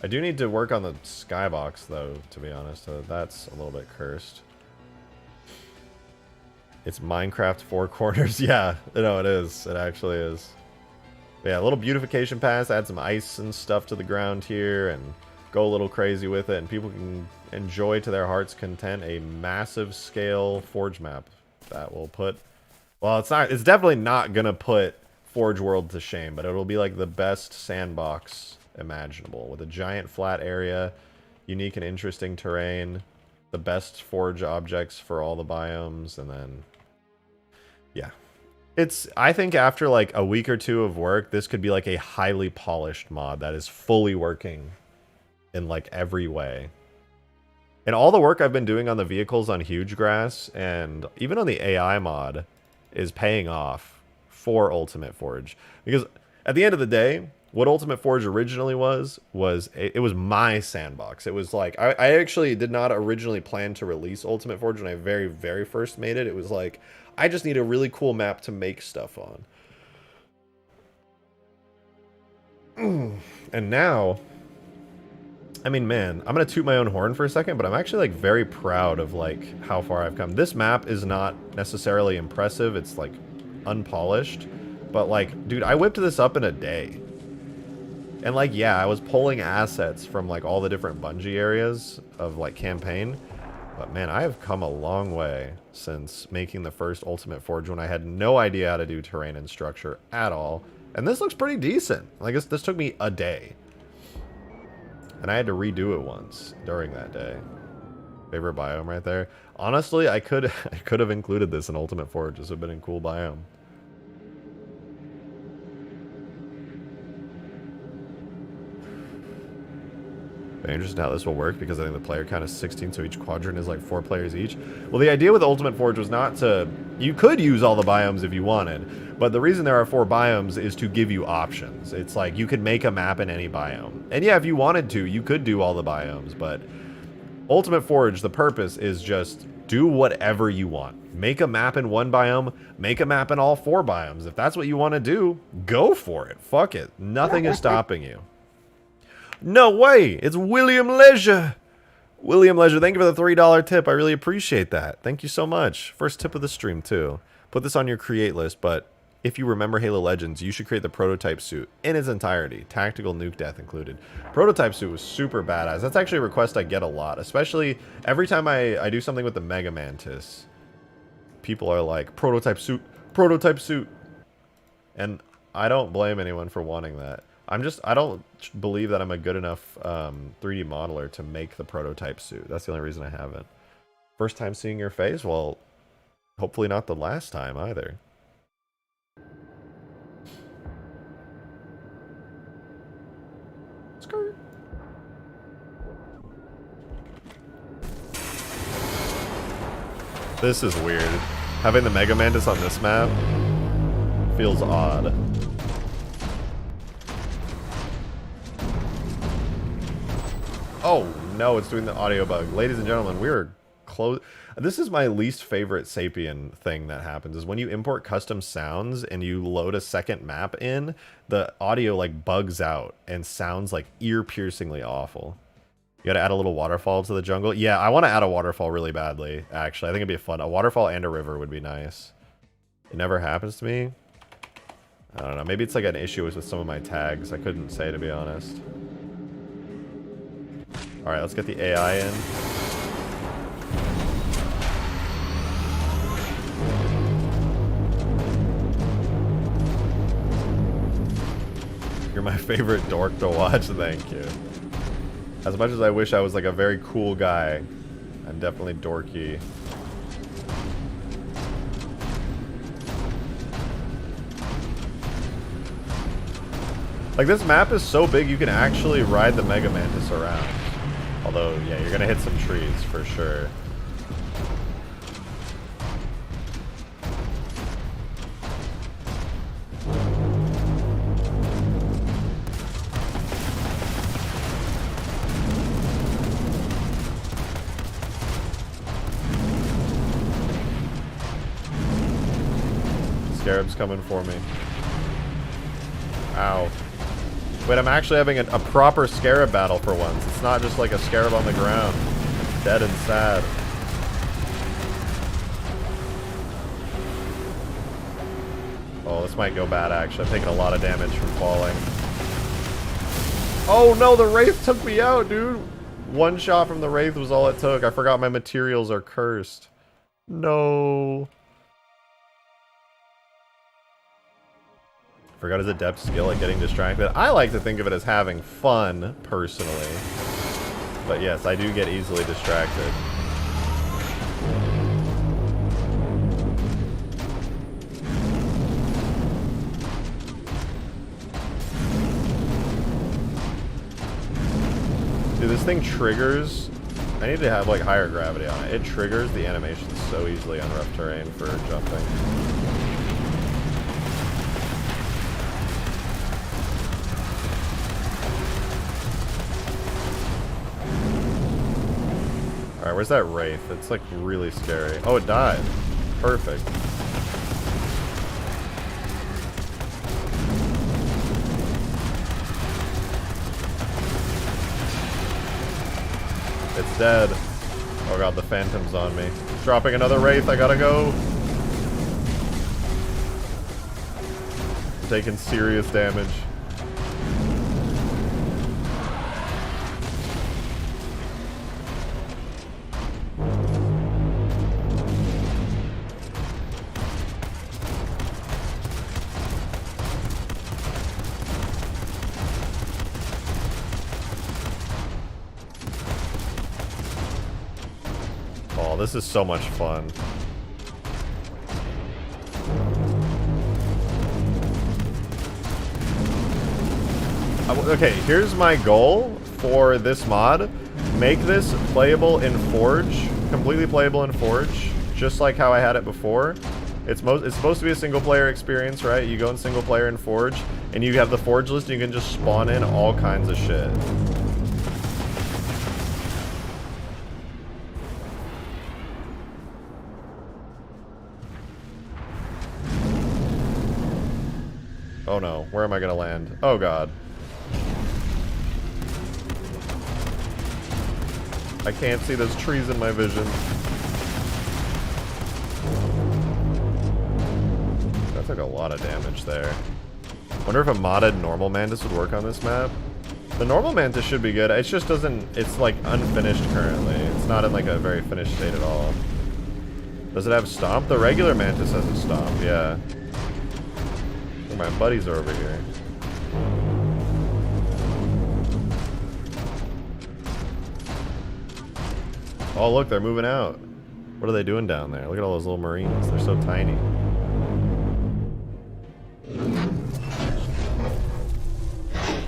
I do need to work on the skybox, though, to be honest. That's a little bit cursed. It's Minecraft Four Corners. Yeah, no, it is. It actually is. But yeah, a little beautification pass. Add some ice and stuff to the ground here and go a little crazy with it. And people can enjoy to their heart's content a massive scale forge map that will put... Well, it's definitely not going to put Forge World to shame, but it'll be like the best sandbox imaginable with a giant flat area, unique and interesting terrain, the best forge objects for all the biomes, and then yeah, I think after like a week or two of work, this could be like a highly polished mod that is fully working in like every way. And all the work I've been doing on the vehicles on Huge Grass and even on the AI mod is paying off for Ultimate Forge, because at the end of the day, what Ultimate Forge originally was it was my sandbox. It was like, I actually did not originally plan to release Ultimate Forge when I very first made it. It was like, I just need a really cool map to make stuff on. And now, I mean, man, I'm going to toot my own horn for a second, but I'm actually like very proud of like how far I've come. This map is not necessarily impressive. It's like unpolished, but like, dude, I whipped this up in a day. And like, yeah, I was pulling assets from like all the different Bungie areas of like campaign, but man, I have come a long way since making the first Ultimate Forge when I had no idea how to do terrain and structure at all. And this looks pretty decent. Like this took me a day. And I had to redo it once during that day. Favorite biome right there. Honestly, I could have included this in Ultimate Forge. This would have been a cool biome. Very interesting how this will work, because I think the player count is 16, so each quadrant is like 4 players each. Well, the idea with Ultimate Forge was not to... You could use all the biomes if you wanted, but the reason there are 4 biomes is to give you options. It's like, you could make a map in any biome. And yeah, if you wanted to, you could do all the biomes, but Ultimate Forge, the purpose is just do whatever you want. Make a map in one biome, make a map in all 4 biomes. If that's what you want to do, go for it. Fuck it. Nothing is stopping you. No way! It's William Leisure! William Leisure, thank you for the $3 tip. I really appreciate that. Thank you so much. First tip of the stream, too. Put this on your create list, but if you remember Halo Legends, you should create the prototype suit in its entirety. Tactical nuke death included. Prototype suit was super badass. That's actually a request I get a lot, especially every time I do something with the Mega Mantis. People are like, prototype suit, prototype suit. And I don't blame anyone for wanting that. I don't believe that I'm a good enough 3D modeler to make the prototype suit. That's the only reason I haven't. First time seeing your face? Well, hopefully not the last time either. Skirt. This is weird. Having the Mega Mantis on this map feels odd. Oh, no, it's doing the audio bug. Ladies and gentlemen, we're close. This is my least favorite Sapien thing that happens, is when you import custom sounds and you load a second map in, the audio like bugs out and sounds like ear-piercingly awful. You gotta add a little waterfall to the jungle. Yeah, I want to add a waterfall really badly, actually. I think it'd be fun. A waterfall and a river would be nice. It never happens to me. I don't know. Maybe it's like an issue with some of my tags. I couldn't say, to be honest. Alright, let's get the AI in. You're my favorite dork to watch. Thank you. As much as I wish I was like a very cool guy, I'm definitely dorky. Like, this map is so big you can actually ride the Mega Mantis around. Although, yeah, you're gonna hit some trees for sure. Scarab's coming for me. Ow. Wait, I'm actually having a proper scarab battle for once. It's not just like a scarab on the ground. Dead and sad. Oh, this might go bad, actually. I'm taking a lot of damage from falling. Oh no, the Wraith took me out, dude! One shot from the Wraith was all it took. I forgot my materials are cursed. No. Forgot his adept skill at getting distracted. I like to think of it as having fun, personally. But yes, I do get easily distracted. Dude, this thing triggers... I need to have, like, higher gravity on it. It triggers the animation so easily on rough terrain for jumping. Alright, where's that Wraith? It's like really scary. Oh, it died. Perfect. It's dead. Oh god, the Phantom's on me. Dropping another Wraith, I gotta go. I'm taking serious damage. This is so much fun. Okay, here's my goal for this mod. Make this playable in Forge. Completely playable in Forge. Just like how I had it before. It's supposed to be a single player experience, right? You go in single player in Forge, and you have the Forge list, and you can just spawn in all kinds of shit. Oh no, where am I gonna land? Oh god. I can't see those trees in my vision. That took a lot of damage there. Wonder if a modded normal Mantis would work on this map. The normal Mantis should be good, it just doesn't, it's like unfinished currently. It's not in like a very finished state at all. Does it have Stomp? The regular Mantis has a Stomp, yeah. My buddies are over here. Oh look, they're moving out. What are they doing down there? Look at all those little Marines. They're so tiny.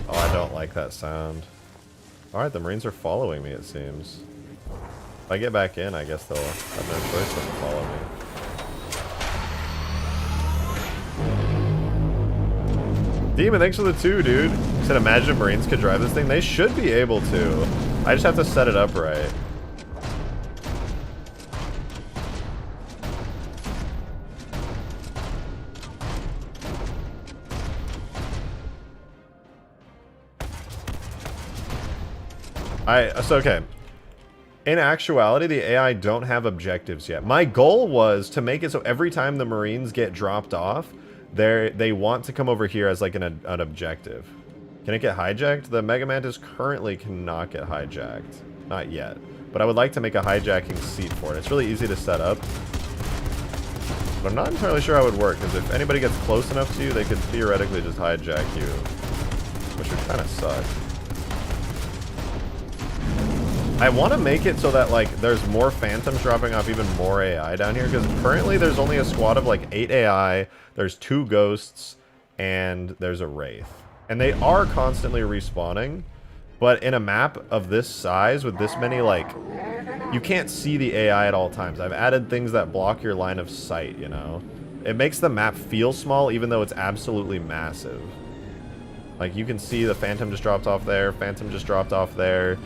Oh, I don't like that sound. Alright, the Marines are following me, it seems. If I get back in, I guess they'll have no choice but to follow me. Demon, thanks for the 2, dude. You said imagine if Marines could drive this thing. They should be able to. I just have to set it up right. So okay. In actuality, the AI don't have objectives yet. My goal was to make it so every time the Marines get dropped off, they want to come over here as like an objective. Can it get hijacked? The Mega Mantis currently cannot get hijacked. Not yet. But I would like to make a hijacking seat for it. It's really easy to set up. But I'm not entirely sure how it would work, because if anybody gets close enough to you, they could theoretically just hijack you. Which would kind of suck. I want to make it so that, like, there's more Phantoms dropping off even more AI down here, because currently there's only a squad of, like, 8 AI, there's 2 Ghosts, and there's a Wraith. And they are constantly respawning, but in a map of this size, with this many, like, you can't see the AI at all times. I've added things that block your line of sight, you know? It makes the map feel small, even though it's absolutely massive. Like, you can see the Phantom just dropped off there, Phantom just dropped off there,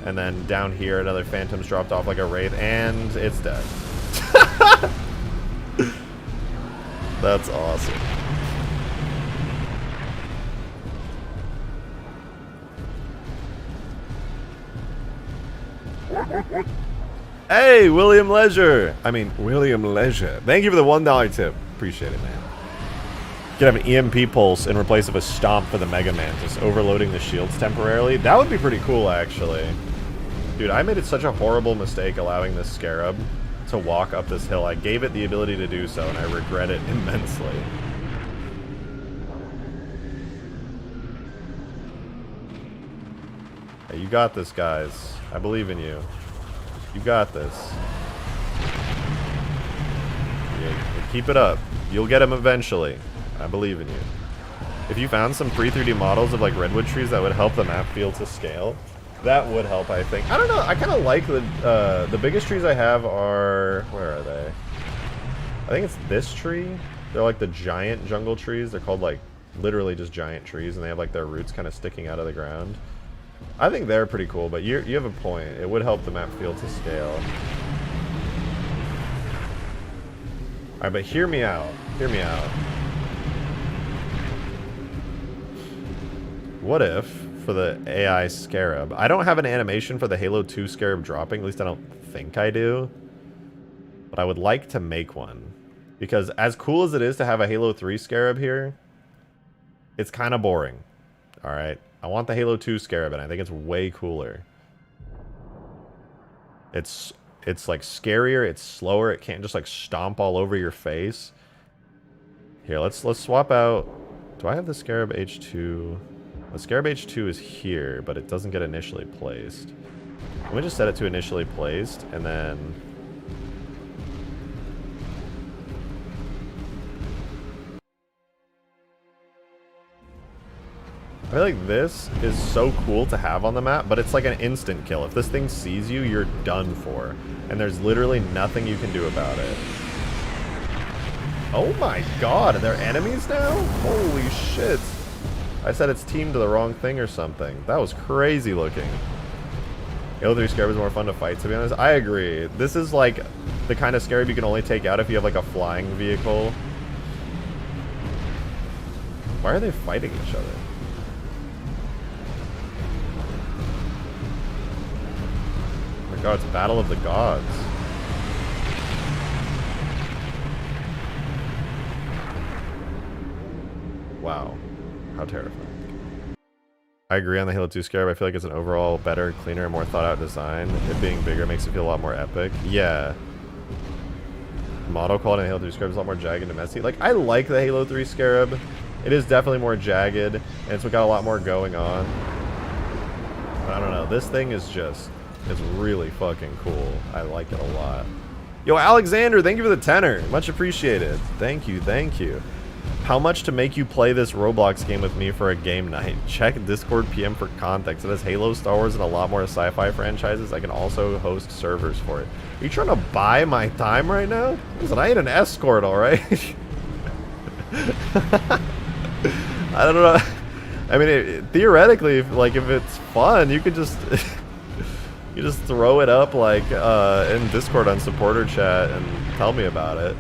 and then down here, another Phantom's dropped off like a Wraith, and it's dead. That's awesome. Hey, William Leisure. William Leisure. Thank you for the $1 tip. Appreciate it, man. You could have an EMP pulse in replace of a stomp for the Mega Mantis, overloading the shields temporarily. That would be pretty cool, actually. Dude, I made it such a horrible mistake allowing this Scarab to walk up this hill. I gave it the ability to do so, and I regret it immensely. Hey, you got this, guys. I believe in you. You got this. Yeah, keep it up. You'll get him eventually. I believe in you. If you found some free 3D models of like redwood trees that would help the map feel to scale, that would help, I think. I don't know. I kind of like the biggest trees I have are... Where are they? I think it's this tree. They're like the giant jungle trees. They're called like literally just giant trees, and they have like their roots kind of sticking out of the ground. I think they're pretty cool, but you have a point. It would help the map feel to scale. Alright, but hear me out. Hear me out. What if, for the AI Scarab, I don't have an animation for the Halo 2 Scarab dropping, at least I don't think I do. But I would like to make one. Because as cool as it is to have a Halo 3 Scarab here, it's kind of boring. Alright? I want the Halo 2 Scarab, and I think it's way cooler. It's like scarier, it's slower, it can't just like stomp all over your face. Here, let's swap out. Do I have the Scarab H2? The Scarab H2 is here, but it doesn't get initially placed. Let me just set it to initially placed, and then... I feel like this is so cool to have on the map, but it's like an instant kill. If this thing sees you, you're done for. And there's literally nothing you can do about it. Oh my god, are there enemies now? Holy shit. I said it's teamed to the wrong thing or something. That was crazy looking. Halo 3 Scarab is more fun to fight, to be honest. I agree. This is like the kind of Scarab you can only take out if you have like a flying vehicle. Why are they fighting each other? Oh my god, it's Battle of the Gods. Wow. How terrifying. I agree on the Halo 2 Scarab. I feel like it's an overall better, cleaner, and more thought out design. It being bigger makes it feel a lot more epic. Yeah. Model quality in the Halo 3 Scarab is a lot more jagged and messy. Like, I like the Halo 3 Scarab. It is definitely more jagged, and it's got a lot more going on. But I don't know. This thing is just... it's really fucking cool. I like it a lot. Yo, Alexander, thank you for the tenor. Much appreciated. Thank you, thank you. How much to make you play this Roblox game with me for a game night? Check Discord PM for context. It has Halo, Star Wars, and a lot more sci-fi franchises. I can also host servers for it. Are you trying to buy my time right now? Listen, I ain't an escort, alright? I don't know. I mean, theoretically, if it's fun, you could just... you just throw it up, like, in Discord on supporter chat and tell me about it.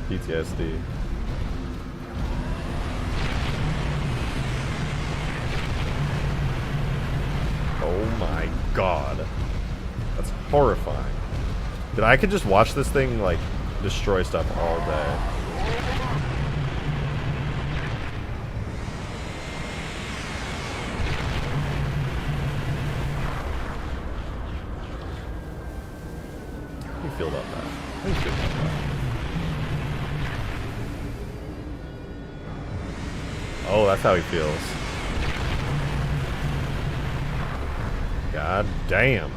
PTSD. Oh my god. That's horrifying. Dude, I could just watch this thing, like, destroy stuff all day. How do you feel about that? How do you feel about that? Oh, that's how he feels. God damn.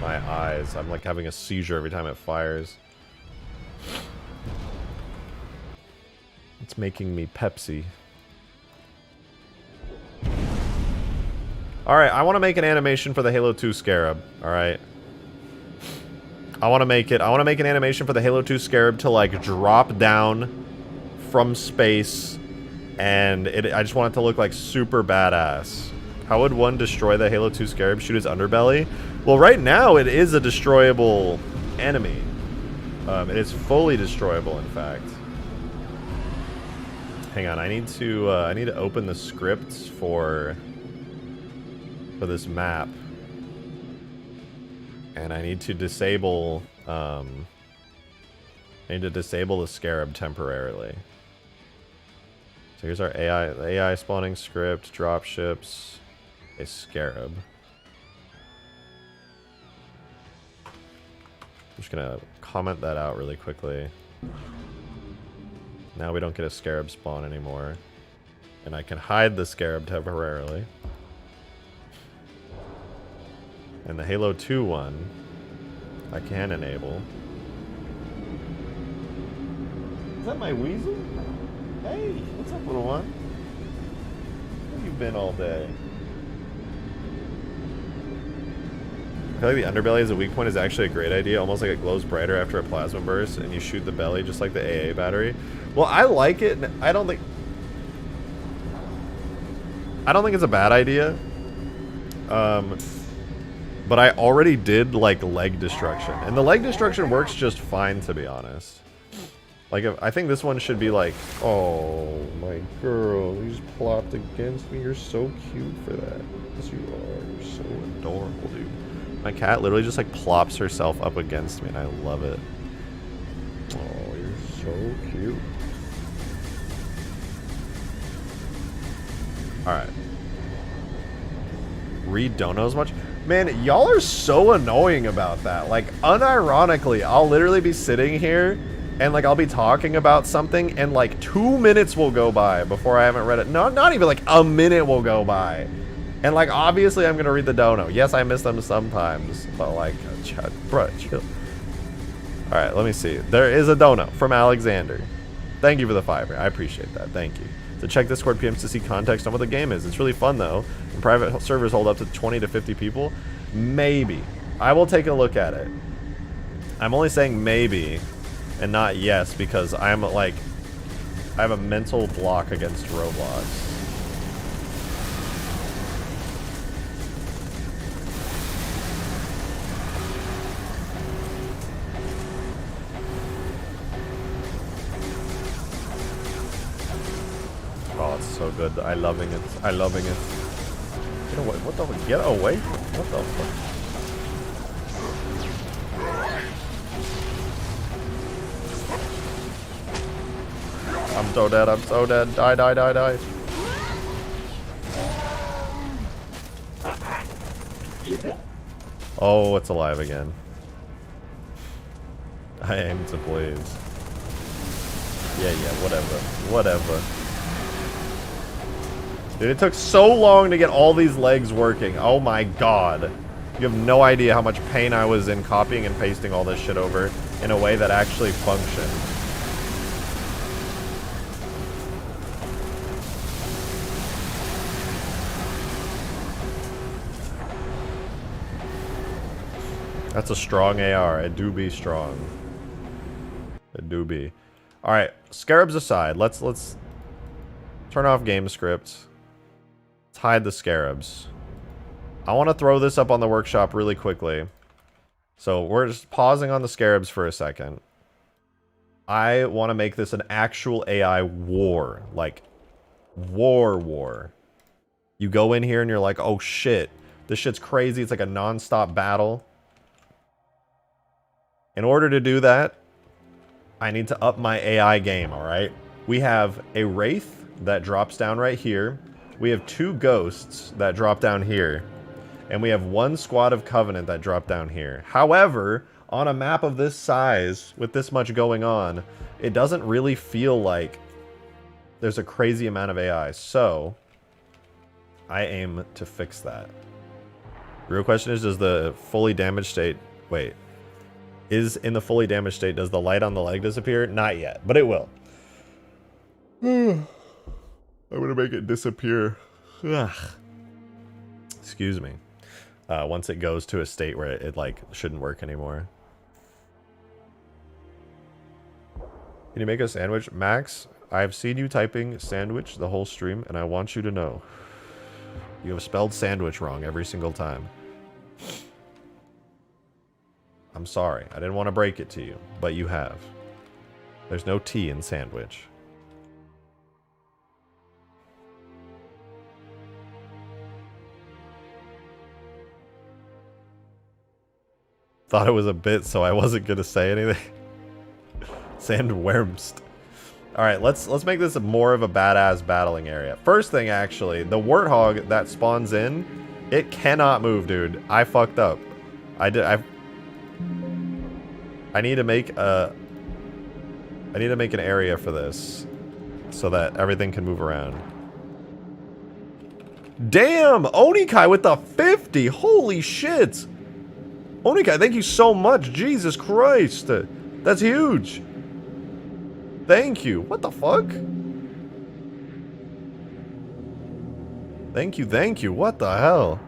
My eyes. I'm like having a seizure every time it fires. It's making me Pepsi. Alright, I want to make an animation for the Halo 2 Scarab. Alright. I want to make an animation for the Halo 2 Scarab to like drop down from space, and I just want it to look like super badass. How would one destroy the Halo 2 Scarab? Shoot his underbelly? Well, right now it is a destroyable enemy. It is fully destroyable, in fact. Hang on, I need to open the scripts for this map. And I need to disable, the Scarab temporarily. So here's our AI spawning script, dropships, a Scarab. I'm just gonna comment that out really quickly. Now we don't get a Scarab spawn anymore. And I can hide the Scarab temporarily. And the Halo 2 one, I can enable. Is that my weasel? Hey, what's up, little one? Where have you been all day? I feel like the underbelly as a weak point is actually a great idea. Almost like it glows brighter after a plasma burst, and you shoot the belly just like the AA battery. Well, I like it. I don't think it's a bad idea. But I already did, like, leg destruction. And the leg destruction works just fine, to be honest. Like, I think this one should be like, oh, my girl, you just plopped against me. You're so cute for that. Yes, you are. You're so adorable, dude. My cat literally just, like, plops herself up against me, and I love it. Oh, you're so cute. Alright. Read don't know as much? Man, y'all are so annoying about that. Like, unironically, I'll literally be sitting here and, like, I'll be talking about something and, like, 2 minutes will go by before I haven't read it. No, not even, like, a minute will go by. And, like, obviously I'm gonna read the dono. Yes, I miss them sometimes, but, like, bruh, chill. Alright, let me see. There is a dono from Alexander. Thank you for the $5. I appreciate that. Thank you. So check Discord PMs to see context on what the game is. It's really fun, though. And private servers hold up to 20 to 50 people. Maybe. I will take a look at it. I'm only saying maybe and not yes because I'm, like, I have a mental block against Roblox. Oh, it's so good. I loving it. I loving it. Get away. What the fuck? Get away from me. What the fuck? I'm so dead. I'm so dead. Die, die, die, die. Oh, it's alive again. I aim to please. Yeah, whatever. Whatever. Dude, it took so long to get all these legs working. Oh my god. You have no idea how much pain I was in copying and pasting all this shit over in a way that actually functioned. That's a strong AR. It do be strong. It do be. Alright, Scarabs aside, let's turn off game script. Let's hide the Scarabs. I want to throw this up on the workshop really quickly. So we're just pausing on the scarabs for a second. I want to make this an actual AI war. Like, war. You go in here and you're like, oh shit, this shit's crazy. It's like a non-stop battle. In order to do that, I need to up my AI game, alright? We have a Wraith that drops down right here. We have 2 Ghosts that drop down here. And we have 1 squad of Covenant that drop down here. However, on a map of this size, with this much going on, it doesn't really feel like there's a crazy amount of AI. So, I aim to fix that. The real question is, does the fully damaged state... Wait. Is in the fully damaged state, does the light on the leg disappear? Not yet, but it will. I'm gonna make it disappear. Ugh. Excuse me. Once it goes to a state where it like shouldn't work anymore. Can you make a sandwich? Max, I've seen you typing sandwich the whole stream, and I want you to know. You have spelled sandwich wrong every single time. I'm sorry. I didn't want to break it to you, but you have. There's no T in sandwich. Thought it was a bit, so I wasn't gonna say anything. Sandwormst. Alright, let's make this more of a badass battling area. First thing, actually, the warthog that spawns in, it cannot move, dude. I fucked up. I need to make an area for this so that everything can move around. Damn! Onikai with the 50! Holy shit! Onikai, thank you so much! Jesus Christ! That's huge! Thank you! What the fuck? Thank you, what the hell?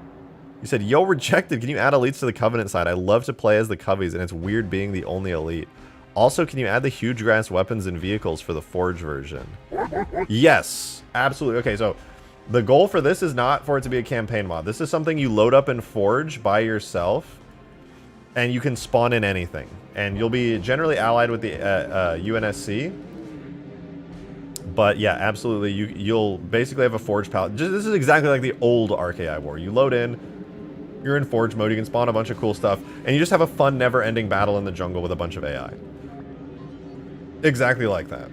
You said, yo, rejected. Can you add elites to the Covenant side? I love to play as the Coveys, and it's weird being the only elite. Also, can you add the huge grass weapons and vehicles for the Forge version? Yes, absolutely. Okay, so the goal for this is not for it to be a campaign mod. This is something you load up in Forge by yourself, and you can spawn in anything. And you'll be generally allied with the UNSC. But yeah, absolutely, you'll basically have a Forge palette. This is exactly like the old Ark AI War. You load in, you're in Forge mode, you can spawn a bunch of cool stuff, and you just have a fun, never-ending battle in the jungle with a bunch of AI. Exactly like that.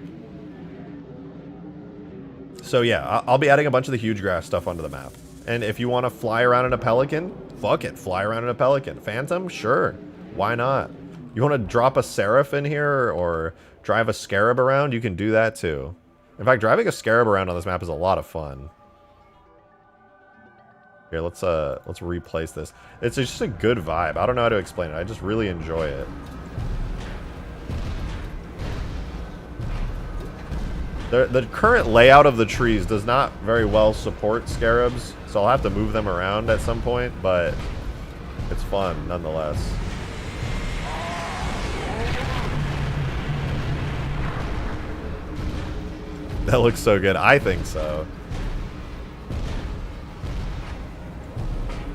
So yeah, I'll be adding a bunch of the huge grass stuff onto the map. And if you want to fly around in a Pelican, fuck it, fly around in a Pelican. Phantom? Sure. Why not? You want to drop a Seraph in here, or drive a Scarab around? You can do that too. In fact, driving a Scarab around on this map is a lot of fun. Here, let's replace this. It's just a good vibe. I don't know how to explain it. I just really enjoy it. The current layout of the trees does not very well support Scarabs, so I'll have to move them around at some point, but it's fun nonetheless. That looks so good. I think so.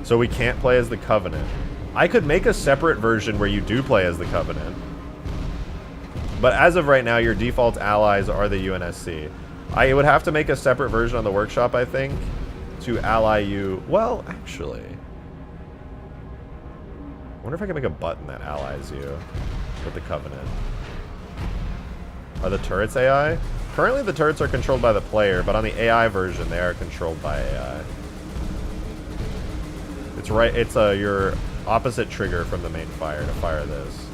So we can't play as the Covenant. I could make a separate version where you do play as the Covenant. But as of right now, your default allies are the UNSC. I would have to make a separate version on the workshop, I think, to ally you. Well, actually, I wonder if I can make a button that allies you with the Covenant. Are the turrets AI? Currently, the turrets are controlled by the player, but on the AI version, they are controlled by AI. It's right. It's your opposite trigger from the main fire to fire this.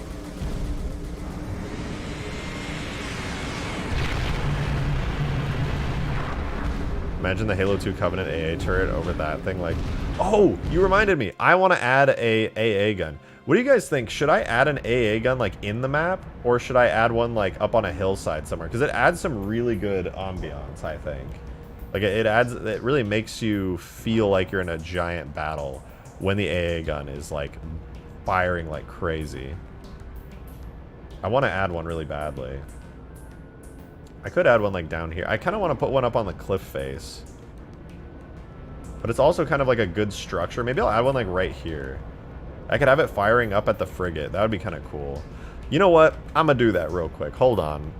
Imagine the Halo 2 Covenant AA turret over that thing. Like, oh, you reminded me. I want to add a AA gun. What do you guys think? Should I add an AA gun like in the map, or should I add one like up on a hillside somewhere? Because it adds some really good ambiance, I think. Like it really makes you feel like you're in a giant battle when the AA gun is like firing like crazy. I want to add one really badly. I could add one like down here. I kind of want to put one up on the cliff face. But it's also kind of like a good structure. Maybe I'll add one like right here. I could have it firing up at the frigate. That would be kind of cool. You know what? I'm going to do that real quick. Hold on.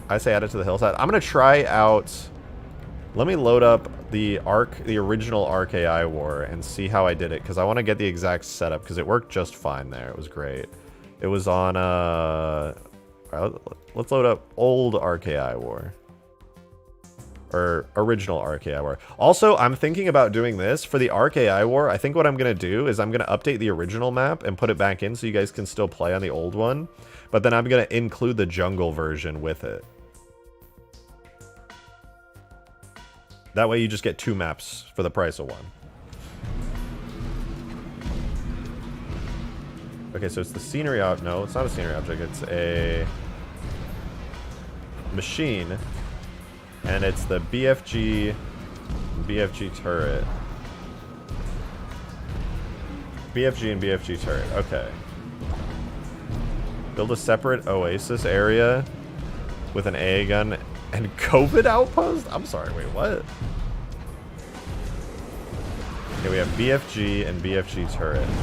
I say add it to the hillside. I'm going to try out... Let me load up the original Ark AI War and see how I did it, because I want to get the exact setup, because it worked just fine there. It was great. It was on, let's load up old Ark AI War. Or original Ark AI War. Also, I'm thinking about doing this for the Ark AI War. I think what I'm going to do is I'm going to update the original map and put it back in so you guys can still play on the old one. But then I'm going to include the jungle version with it. That way you just get 2 maps for the price of 1. Okay, so it's the scenery out. No, it's not a scenery object. It's a machine. And it's the BFG turret. BFG and BFG turret. Okay. Build a separate oasis area with an AA gun and COVID outpost? I'm sorry, wait, what? Okay, we have BFG and BFG turret in here.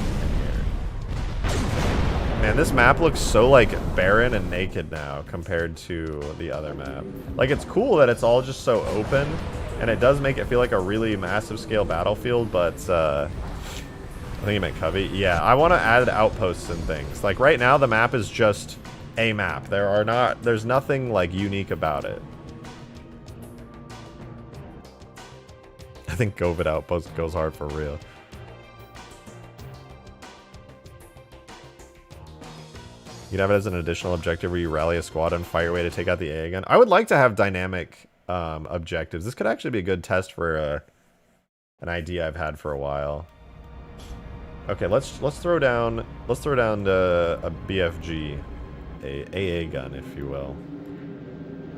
Man, this map looks so, like, barren and naked now compared to the other map. Like, it's cool that it's all just so open, and it does make it feel like a really massive scale battlefield, but, I think you meant Covey. Yeah, I want to add outposts and things. Like, right now, the map is just a map. There's nothing, like, unique about it. I think COVID outpost goes hard for real. You'd have it as an additional objective where you rally a squad and fire away to take out the AA gun. I would like to have dynamic objectives. This could actually be a good test for an idea I've had for a while. Okay, let's throw down a BFG, a AA gun, if you will.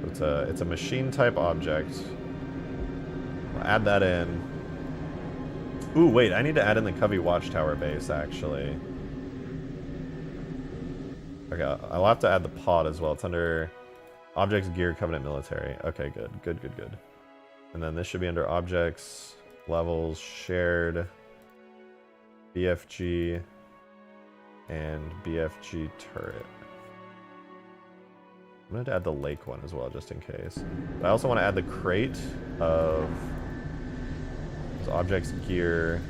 It's a machine type object. I'll add that in. Ooh, wait, I need to add in the Covey Watchtower base actually. Okay, I'll have to add the pod as well. It's under Objects, Gear, Covenant, Military. Okay, good. And then this should be under Objects, Levels, Shared, BFG, and BFG Turret. I'm going to add the lake one as well, just in case. But I also want to add the crate of Objects, Gear,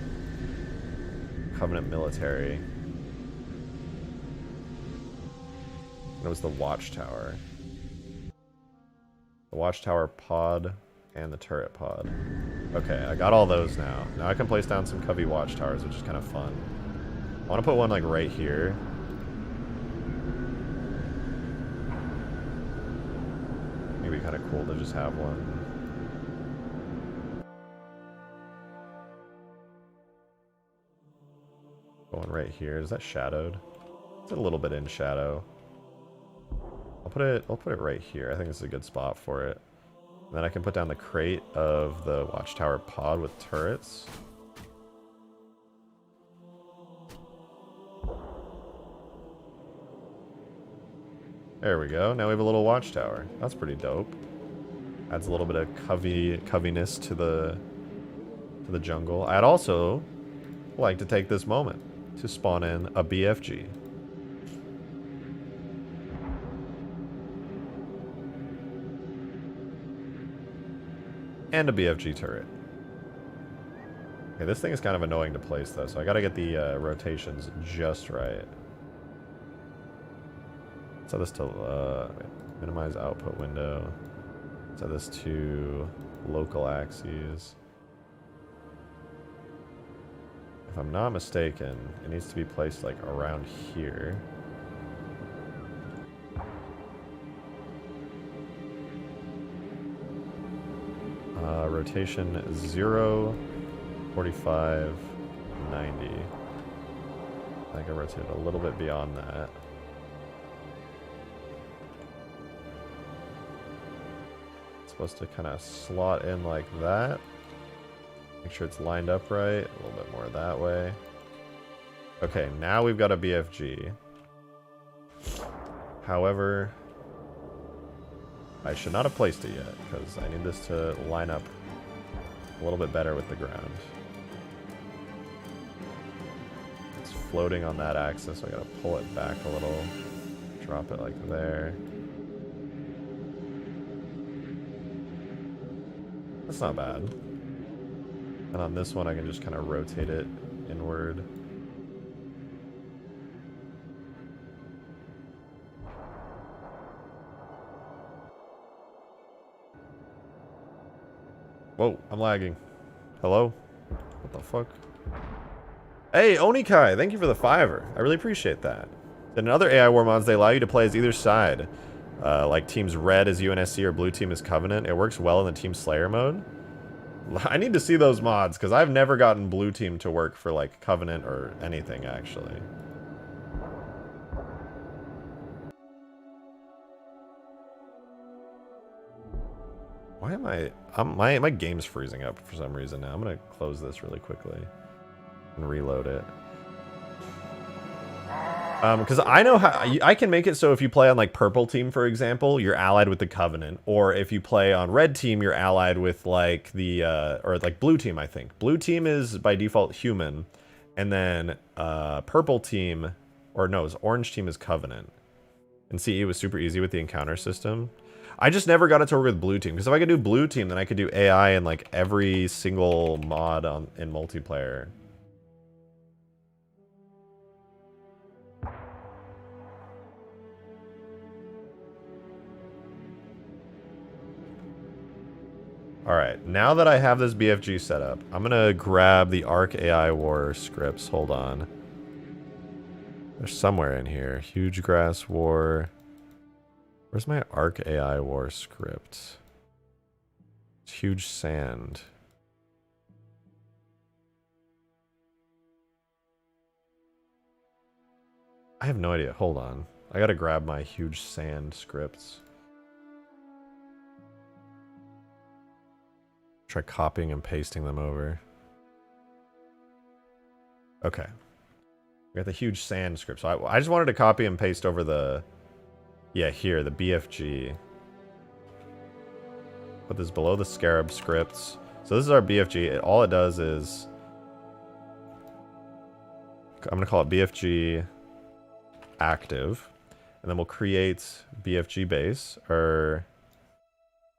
Covenant, Military. It was the Watchtower. The Watchtower pod and the turret pod. Okay, I got all those now. Now I can place down some Covey Watchtowers, which is kind of fun. I want to put one like right here. Maybe kind of cool to just have one. One right here. Is that shadowed? It's a little bit in shadow. I'll put it right here. I think this is a good spot for it. And then I can put down the crate of the Watchtower pod with turrets. There we go. Now we have a little Watchtower. That's pretty dope. Adds a little bit of coviness to the jungle. I'd also like to take this moment to spawn in a BFG. And a BFG turret. Okay, this thing is kind of annoying to place though, so I gotta get the rotations just right. Set this to minimize output window. Set this to local axes. If I'm not mistaken, it needs to be placed like around here. Rotation 0, 45, 90. I think I rotated a little bit beyond that. It's supposed to kind of slot in like that. Make sure it's lined up right. A little bit more that way. Okay, now we've got a BFG. However, I should not have placed it yet, because I need this to line up a little bit better with the ground. floating on that axis, so I gotta pull it back a little, drop it like there. That's not bad. And on this one, I can just kind of rotate it inward. Whoa, I'm lagging. Hello? What the fuck? Hey, Onikai, thank you for the $5. I really appreciate that. In other AI War mods, they allow you to play as either side. Like teams red as UNSC or blue team as Covenant. It works well in the Team Slayer mode. I need to see those mods, because I've never gotten blue team to work for like Covenant or anything, actually. Why am my game's freezing up for some reason now. I'm gonna close this really quickly and reload it. Because I know how I can make it so if you play on like purple team, for example, you're allied with the Covenant, or if you play on red team, you're allied with like the or like blue team. I think blue team is by default human, and then purple team, or no, it's orange team is Covenant. And see, it was super easy with the encounter system. I just never got it to work with blue team, because if I could do blue team, then I could do AI in like every single mod in multiplayer. Alright, now that I have this BFG set up, I'm gonna grab the Ark AI War scripts. Hold on. They're somewhere in here. Huge Grass War. Where's my Ark AI War script? It's Huge Sand. I have no idea. Hold on. I gotta grab my Huge Sand scripts. Try copying and pasting them over. Okay. We got the Huge Sand script. So I just wanted to copy and paste over the... Yeah, here, the BFG. Put this below the Scarab scripts. So this is our BFG. All it does is... I'm going to call it BFG active. And then we'll create BFG base. Or...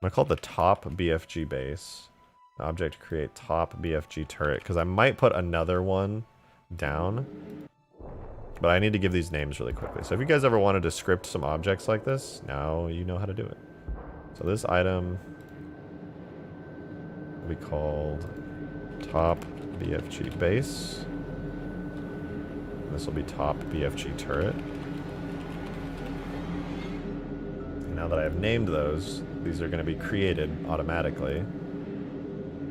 I'm going to call it the top BFG base. Object create top BFG turret. Because I might put another one down. But I need to give these names really quickly. So if you guys ever wanted to script some objects like this, now you know how to do it. So this item will be called top BFG base. This will be top BFG turret. And now that I have named those, these are going to be created automatically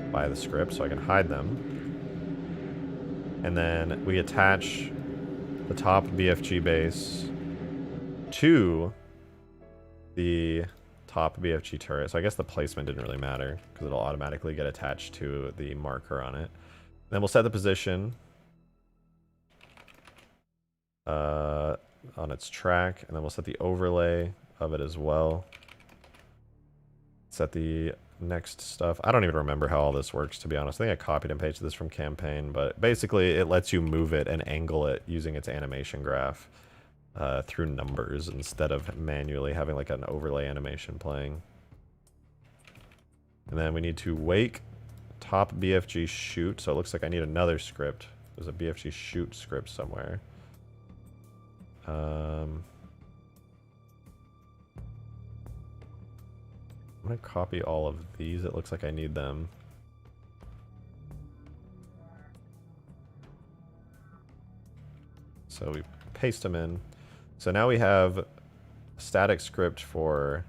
by the script, so I can hide them. And then we attach the top BFG base to the top BFG turret. So I guess the placement didn't really matter because it'll automatically get attached to the marker on it. Then we'll set the position on its track, and then we'll set the overlay of it as well. Set the next stuff. I don't even remember how all this works, to be honest. I think I copied and pasted this from campaign, but basically it lets you move it and angle it using its animation graph through numbers instead of manually having like an overlay animation playing. And then we need to wake top BFG shoot. So it looks like I need another script. There's a BFG shoot script somewhere. I'm going to copy all of these. It looks like I need them. So we paste them in. So now we have a static script for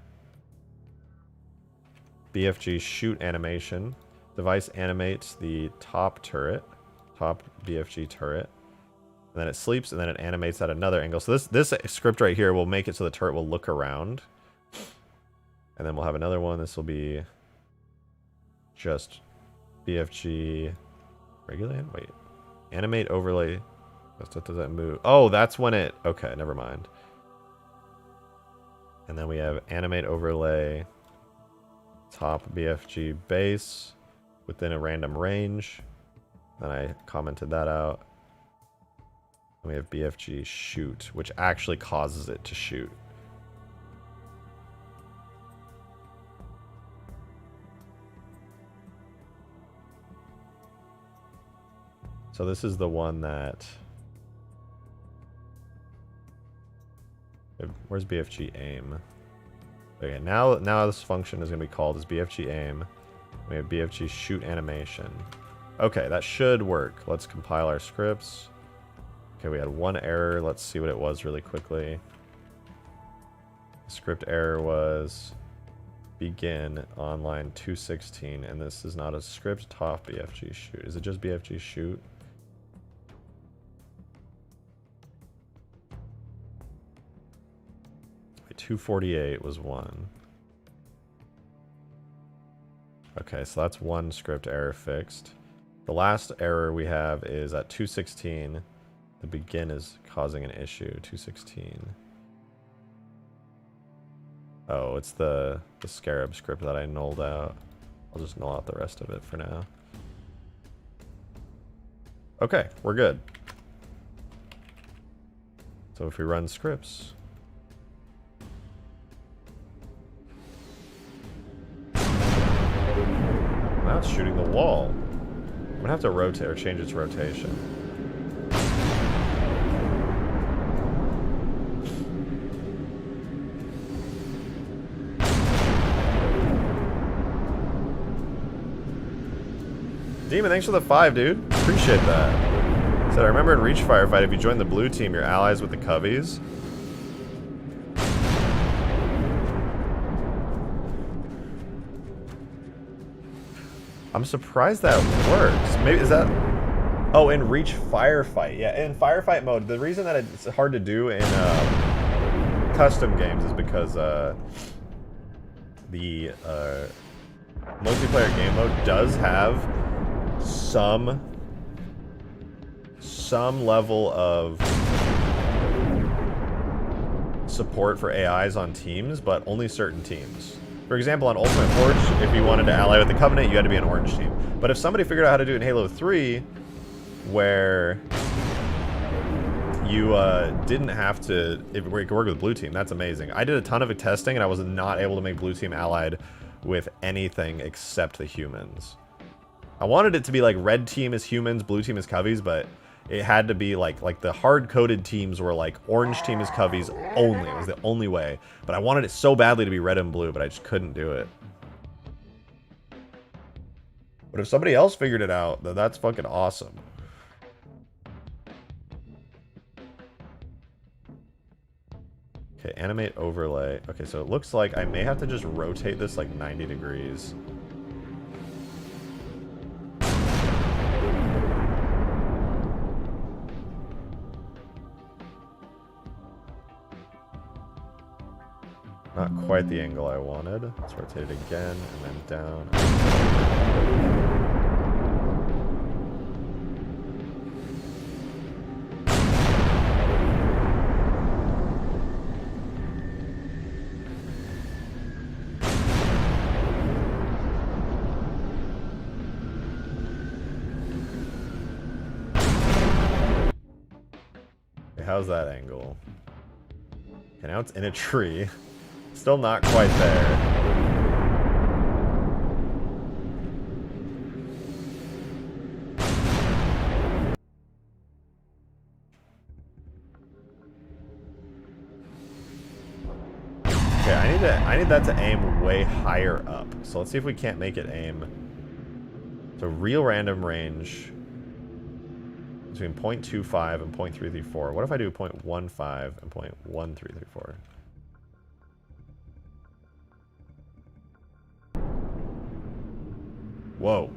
BFG shoot animation. Device animates the top turret, top BFG turret. And then it sleeps, and then it animates at another angle. So this script right here will make it so the turret will look around. And then we'll have another one. This will be just BFG regulate. Wait, animate overlay. Does that move? Oh, that's when it. Okay, never mind. And then we have animate overlay top BFG base within a random range. Then I commented that out. We have BFG shoot, which actually causes it to shoot. So this is the one that... Where's BFG aim? Okay, now this function is going to be called as BFG aim. We have BFG shoot animation. Okay, that should work. Let's compile our scripts. Okay, we had one error. Let's see what it was really quickly. The script error was begin on line 216, and this is not a script top BFG shoot. Is it just BFG shoot? Wait, 248 was one. Okay, so that's one script error fixed. The last error we have is at 216. The begin is causing an issue. 216. Oh, it's the Scarab script that I nulled out. I'll just null out the rest of it for now. Okay, we're good. So if we run scripts... Now it's shooting the wall. I'm gonna have to rotate or change its rotation. Demon, thanks for the 5, dude. Appreciate that. Said, I remember in Reach Firefight, if you join the blue team, you're allies with the Coveys. I'm surprised that works. Maybe is that... Oh, in Reach Firefight. Yeah, in Firefight mode, the reason that it's hard to do in custom games is because the multiplayer game mode does have some level of support for AIs on teams, but only certain teams. For example, on Ultimate Forge, if you wanted to ally with the Covenant, you had to be an orange team. But if somebody figured out how to do it in Halo 3, where you didn't have to, where you could work with blue team, that's amazing. I did a ton of testing, and I was not able to make blue team allied with anything except the humans. I wanted it to be like red team is humans, blue team is Coveys, but it had to be like the hard-coded teams were like orange team is Coveys only. It was the only way. But I wanted it so badly to be red and blue, but I just couldn't do it. But if somebody else figured it out, then that's fucking awesome. Okay, animate overlay. Okay, so it looks like I may have to just rotate this like 90 degrees. Not quite the angle I wanted. Let's rotate it again, and then down. Okay, how's that angle? Okay, now it's in a tree. Still not quite there. Okay, I need that to aim way higher up. So let's see if we can't make it aim. So real random range between 0.25 and 0.334. What if I do 0.15 and 0.1334? Whoa.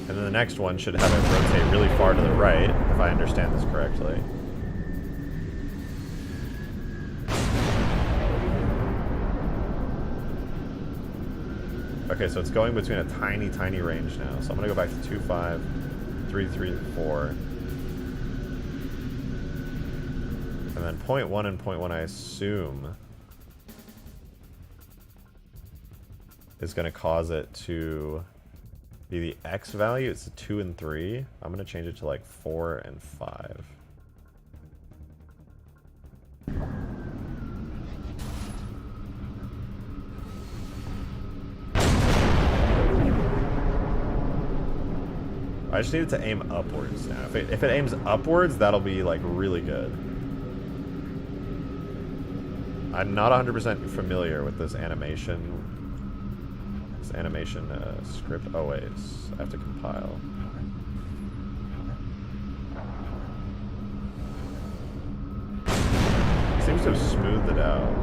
And then the next one should have it rotate really far to the right, if I understand this correctly. Okay, so it's going between a tiny, tiny range now. So I'm gonna go back to 2.5, 3.3, 4. And then 0.1 and 0.1, I assume. is going to cause it to be the X value. It's a 2 and 3. I'm going to change it to like 4 and 5. I just need it to aim upwards now. If it aims upwards, that'll be like really good. I'm not 100% familiar with this animation. This animation script. Oh wait, I have to compile. It seems to have smoothed it out.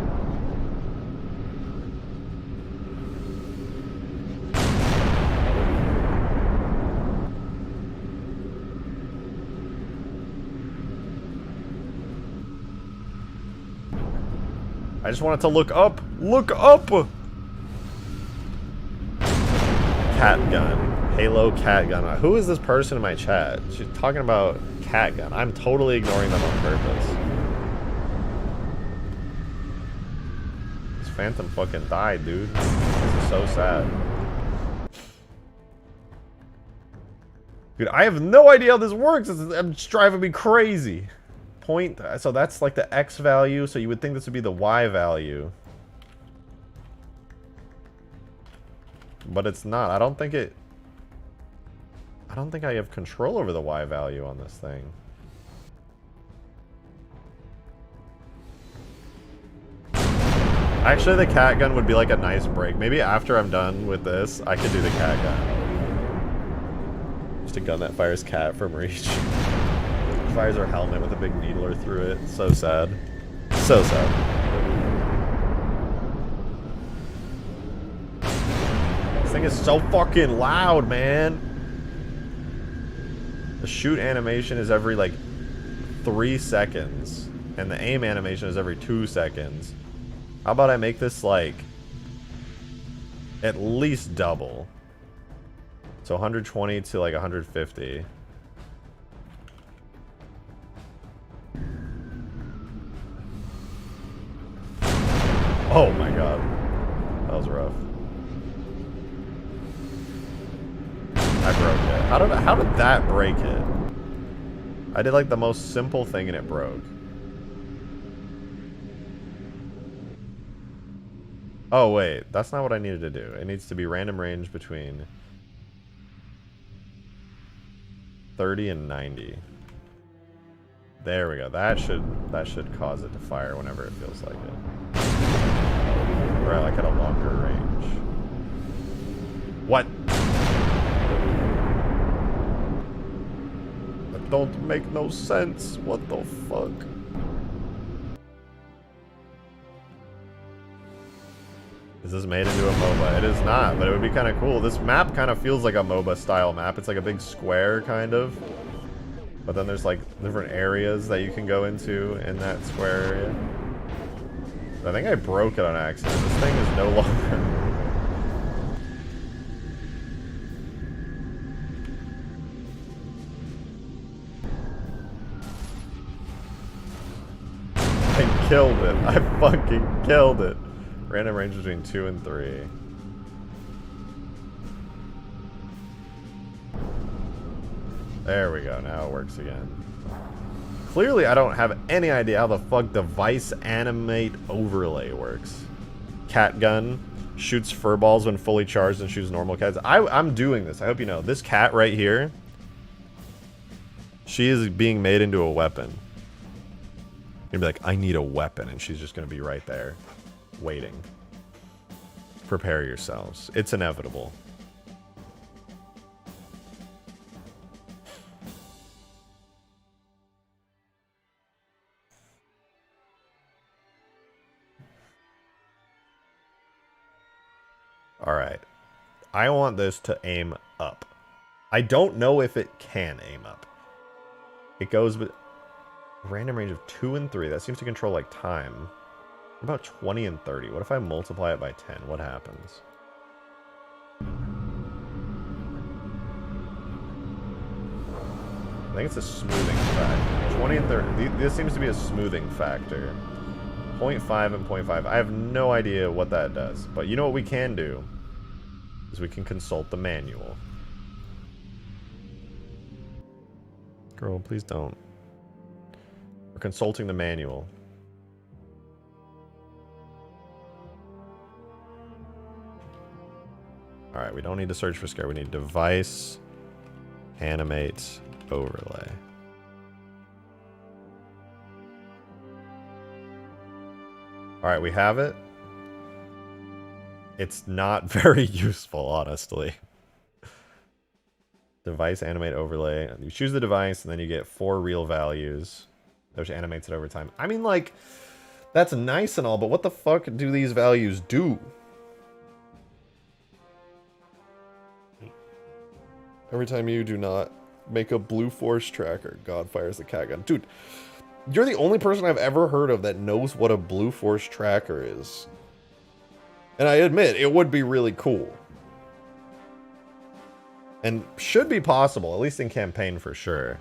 I just want it to look up. Look up! Cat gun. Halo cat gun. Who is this person in my chat? She's talking about cat gun. I'm totally ignoring them on purpose. This Phantom fucking died, dude. This is so sad. Dude, I have no idea how this works. It's driving me crazy. So that's like the X value, so you would think this would be the Y value. But it's not. I don't think I have control over the Y value on this thing. Actually, the cat gun would be like a nice break. Maybe after I'm done with this, I could do the cat gun. Just a gun that fires cat from reach. Fires her helmet with a big needler through it. So sad. So sad. This thing is so fucking loud, man. The shoot animation is every like 3 seconds. And the aim animation is every 2 seconds. How about I make this like at least double? So 120 to like 150. Oh my god. That was rough. I broke it. How did that break it? I did like the most simple thing and it broke. Oh wait, that's not what I needed to do. It needs to be random range between 30 and 90. There we go. That should cause it to fire whenever it feels like it. Or like at a longer range. What? That don't make no sense. What the fuck? Is this made into a MOBA? It is not, but it would be kind of cool. This map kind of feels like a MOBA style map. It's like a big square kind of. But then there's like different areas that you can go into in that square area. I think I broke it on accident. This thing is no longer... I killed it. I fucking killed it. Random range between 2 and 3. There we go. Now it works again. Clearly, I don't have any idea how the fuck device animate overlay works. Cat gun shoots fur balls when fully charged and shoots normal cats. I'm doing this. I hope you know. This cat right here, she is being made into a weapon. You'd be like, I need a weapon, and she's just going to be right there, waiting. Prepare yourselves. It's inevitable. Alright. I want this to aim up. I don't know if it can aim up. It goes with random range of 2 and 3. That seems to control like time. What about 20 and 30? What if I multiply it by 10? What happens? I think it's a smoothing factor. 20 and 30. This seems to be a smoothing factor. 0.5 and 0.5. I have no idea what that does. But you know what we can do? is we can consult the manual. Girl, please don't. We're consulting the manual. Alright, we don't need to search for scare. We need device, animate, overlay. Alright, we have it. It's not very useful, honestly. Device, animate, overlay. You choose the device, and then you get 4 real values, which animates it over time. I mean, like, that's nice and all, but what the fuck do these values do? Every time you do not make a blue force tracker, God fires the cat gun. Dude, you're the only person I've ever heard of that knows what a blue force tracker is. And I admit, it would be really cool. And should be possible, at least in campaign for sure.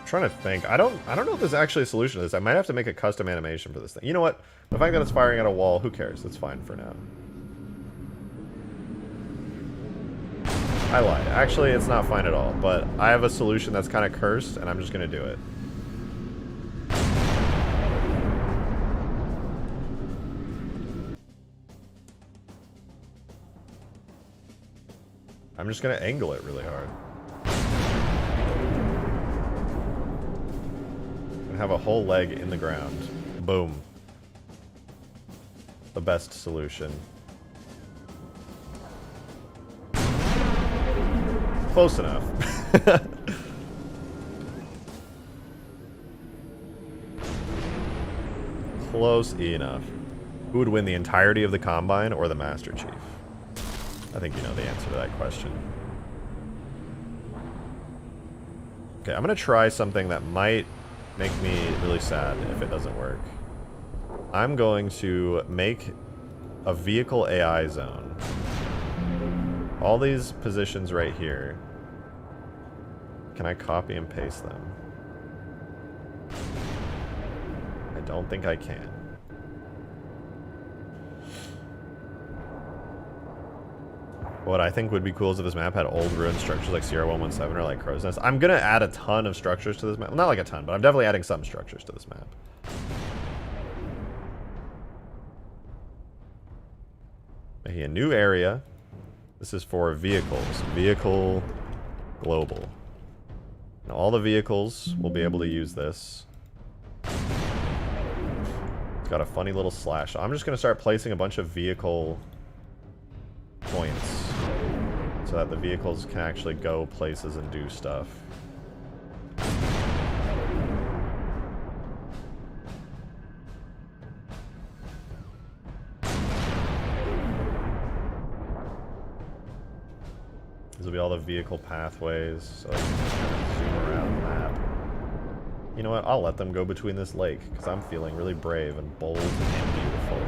Trying to think. I don't know if there's actually a solution to this. I might have to make a custom animation for this thing. You know what? The fact that it's firing at a wall, who cares? It's fine for now. I lied. Actually, it's not fine at all, but I have a solution that's kind of cursed, and I'm just going to do it. I'm just going to angle it really hard. Have a whole leg in the ground. Boom. The best solution. Close enough. Close enough. Who would win, the entirety of the Combine or the Master Chief? I think you know the answer to that question. Okay, I'm gonna try something that might make me really sad if it doesn't work. I'm going to make a vehicle AI zone. All these positions right here. Can I copy and paste them? I don't think I can. What I think would be cool is if this map had old ruined structures like Sierra 117 or like Crow's Nest. I'm gonna add a ton of structures to this map. Well, not like a ton, but I'm definitely adding some structures to this map. Making a new area. This is for vehicles. Vehicle global. And all the vehicles will be able to use this. It's got a funny little slash. I'm just gonna start placing a bunch of vehicle points so that the vehicles can actually go places and do stuff. These will be all the vehicle pathways, so I can kind of zoom around the map. You know what? I'll let them go between this lake, because I'm feeling really brave and bold and beautiful.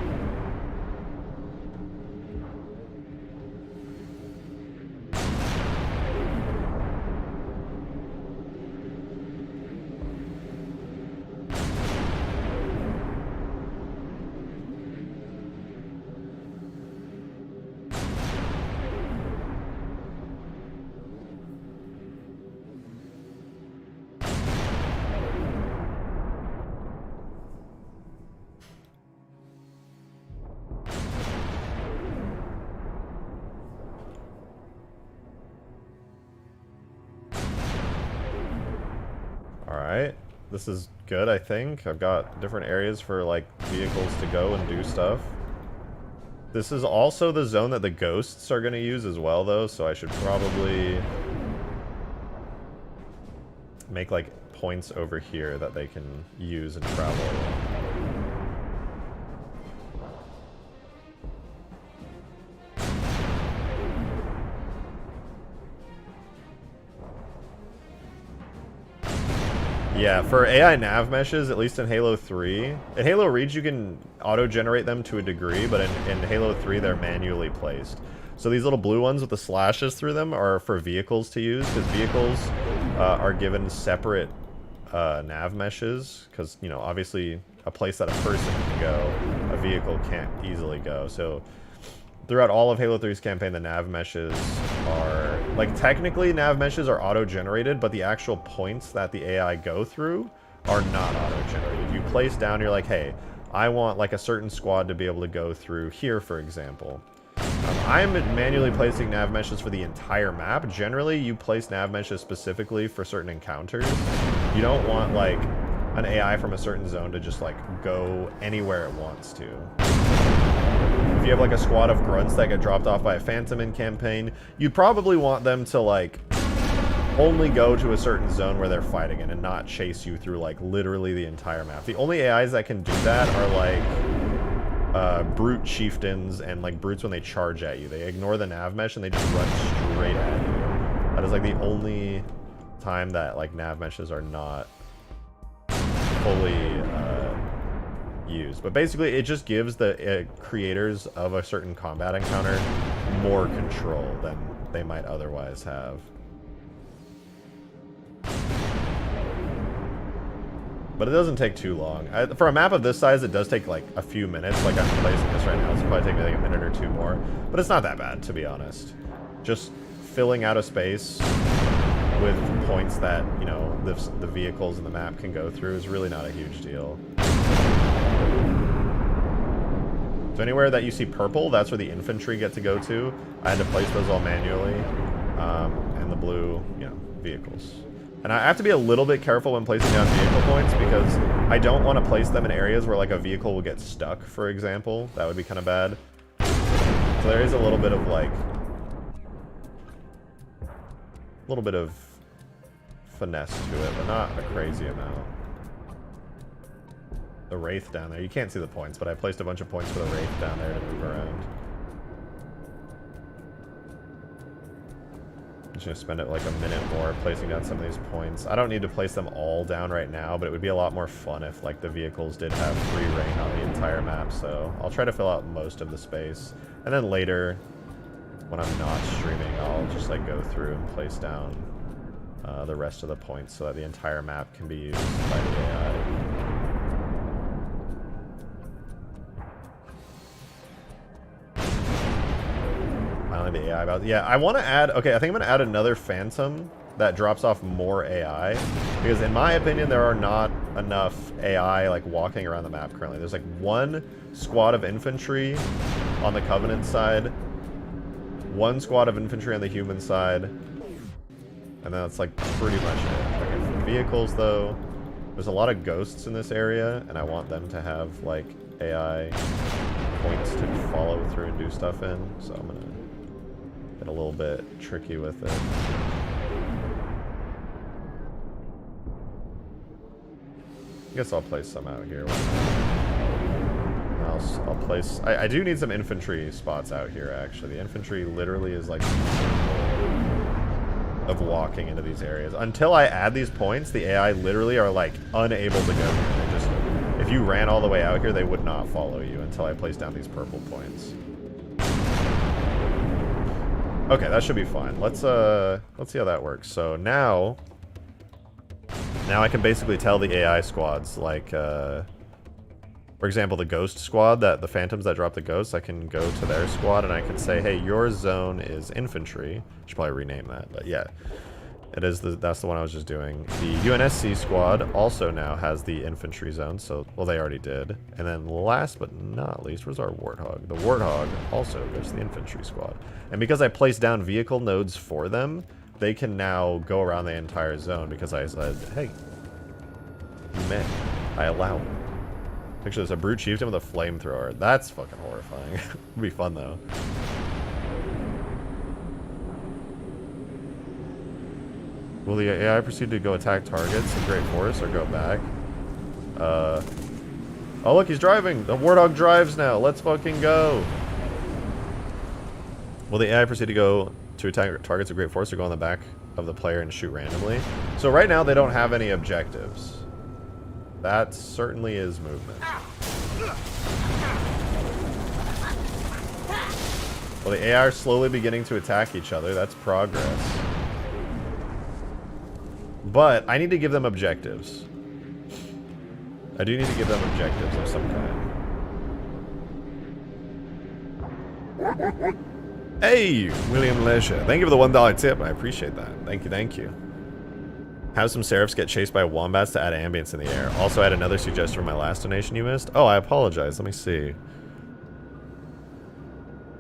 Alright, this is good, I think. I've got different areas for, like, vehicles to go and do stuff. This is also the zone that the ghosts are going to use as well, though, so I should probably make, like, points over here that they can use and travel along. Yeah, for AI nav meshes, at least in Halo 3, in Halo Reach you can auto-generate them to a degree, but in Halo 3 they're manually placed. So these little blue ones with the slashes through them are for vehicles to use, because vehicles are given separate nav meshes, because, you know, obviously a place that a person can go, a vehicle can't easily go. So throughout all of Halo 3's campaign, the nav meshes are, like, technically nav meshes are auto-generated, but the actual points that the AI go through are not auto-generated. You place down, you're like, hey, I want, like, a certain squad to be able to go through here, for example. I'm manually placing nav meshes for the entire map. Generally, you place nav meshes specifically for certain encounters. You don't want, like, an AI from a certain zone to just, like, go anywhere it wants to. If you have, like, a squad of grunts that get dropped off by a phantom in campaign, you'd probably want them to, like, only go to a certain zone where they're fighting in and not chase you through, like, literally the entire map. The only AIs that can do that are, like, brute chieftains and, like, brutes when they charge at you. They ignore the nav mesh and they just run straight at you. That is, like, the only time that, like, nav meshes are not fully used. But basically, it just gives the creators of a certain combat encounter more control than they might otherwise have. But it doesn't take too long. For a map of this size, it does take, like, a few minutes. Like, I'm placing this right now. It's probably take me, like, a minute or two more. But it's not that bad, to be honest. Just filling out a space with points that, you know, the vehicles in the map can go through is really not a huge deal. So anywhere that you see purple, that's where the infantry get to go to. I had to place those all manually. And the blue, you know, vehicles. And I have to be a little bit careful when placing down vehicle points because I don't want to place them in areas where, like, a vehicle will get stuck, for example. That would be kind of bad. So there is a little bit of, like, a little bit of finesse to it, but not a crazy amount. The Wraith down there. You can't see the points, but I placed a bunch of points for the Wraith down there to move around. I'm just gonna spend it like a minute more placing down some of these points. I don't need to place them all down right now, but it would be a lot more fun if, like, the vehicles did have free reign on the entire map, so I'll try to fill out most of the space. And then later, when I'm not streaming, I'll just, like, go through and place down the rest of the points so that the entire map can be used by the AI. The AI about, yeah, I want to add, okay, I think I'm going to add another phantom that drops off more AI, because in my opinion there are not enough AI, like, walking around the map currently. There's, like, one squad of infantry on the Covenant side, one squad of infantry on the human side, and that's, like, pretty much it. Okay, for vehicles though, there's a lot of ghosts in this area, and I want them to have, like, AI points to follow through and do stuff in, so I'm gonna get a little bit tricky with it. I guess I'll place some out here. I'll place... I do need some infantry spots out here, actually. The infantry literally is, like, of walking into these areas. Until I add these points, the AI literally are, like, unable to go here. They just... If you ran all the way out here, they would not follow you until I place down these purple points. Okay, that should be fine. Let's see how that works. So now I can basically tell the AI squads, like, for example, the ghost squad, that the phantoms that drop the ghosts, I can go to their squad and I can say, hey, your zone is infantry. I should probably rename that, but yeah. It is that's the one I was just doing. The UNSC squad also now has the infantry zone, so, well, they already did. And then last but not least, where's our Warthog? The Warthog also goes to the infantry squad. And because I placed down vehicle nodes for them, they can now go around the entire zone because I said, hey, you may. I allow it. Picture this, a brute chieftain with a flamethrower. That's fucking horrifying. It'd be fun, though. Will the AI proceed to go attack targets in Great Forest or go back? Oh, look, he's driving. The Warthog drives now. Let's fucking go. Will the AI proceed to go to attack targets of Great Forest or go on the back of the player and shoot randomly? So right now they don't have any objectives. That certainly is movement. Well, the AI are slowly beginning to attack each other. That's progress. But I need to give them objectives. I do need to give them objectives of some kind. Hey, William Leisure. Thank you for the $1 tip. I appreciate that. Thank you, thank you. Have some seraphs get chased by wombats to add ambience in the air. Also, I had another suggestion from my last donation you missed. Oh, I apologize. Let me see.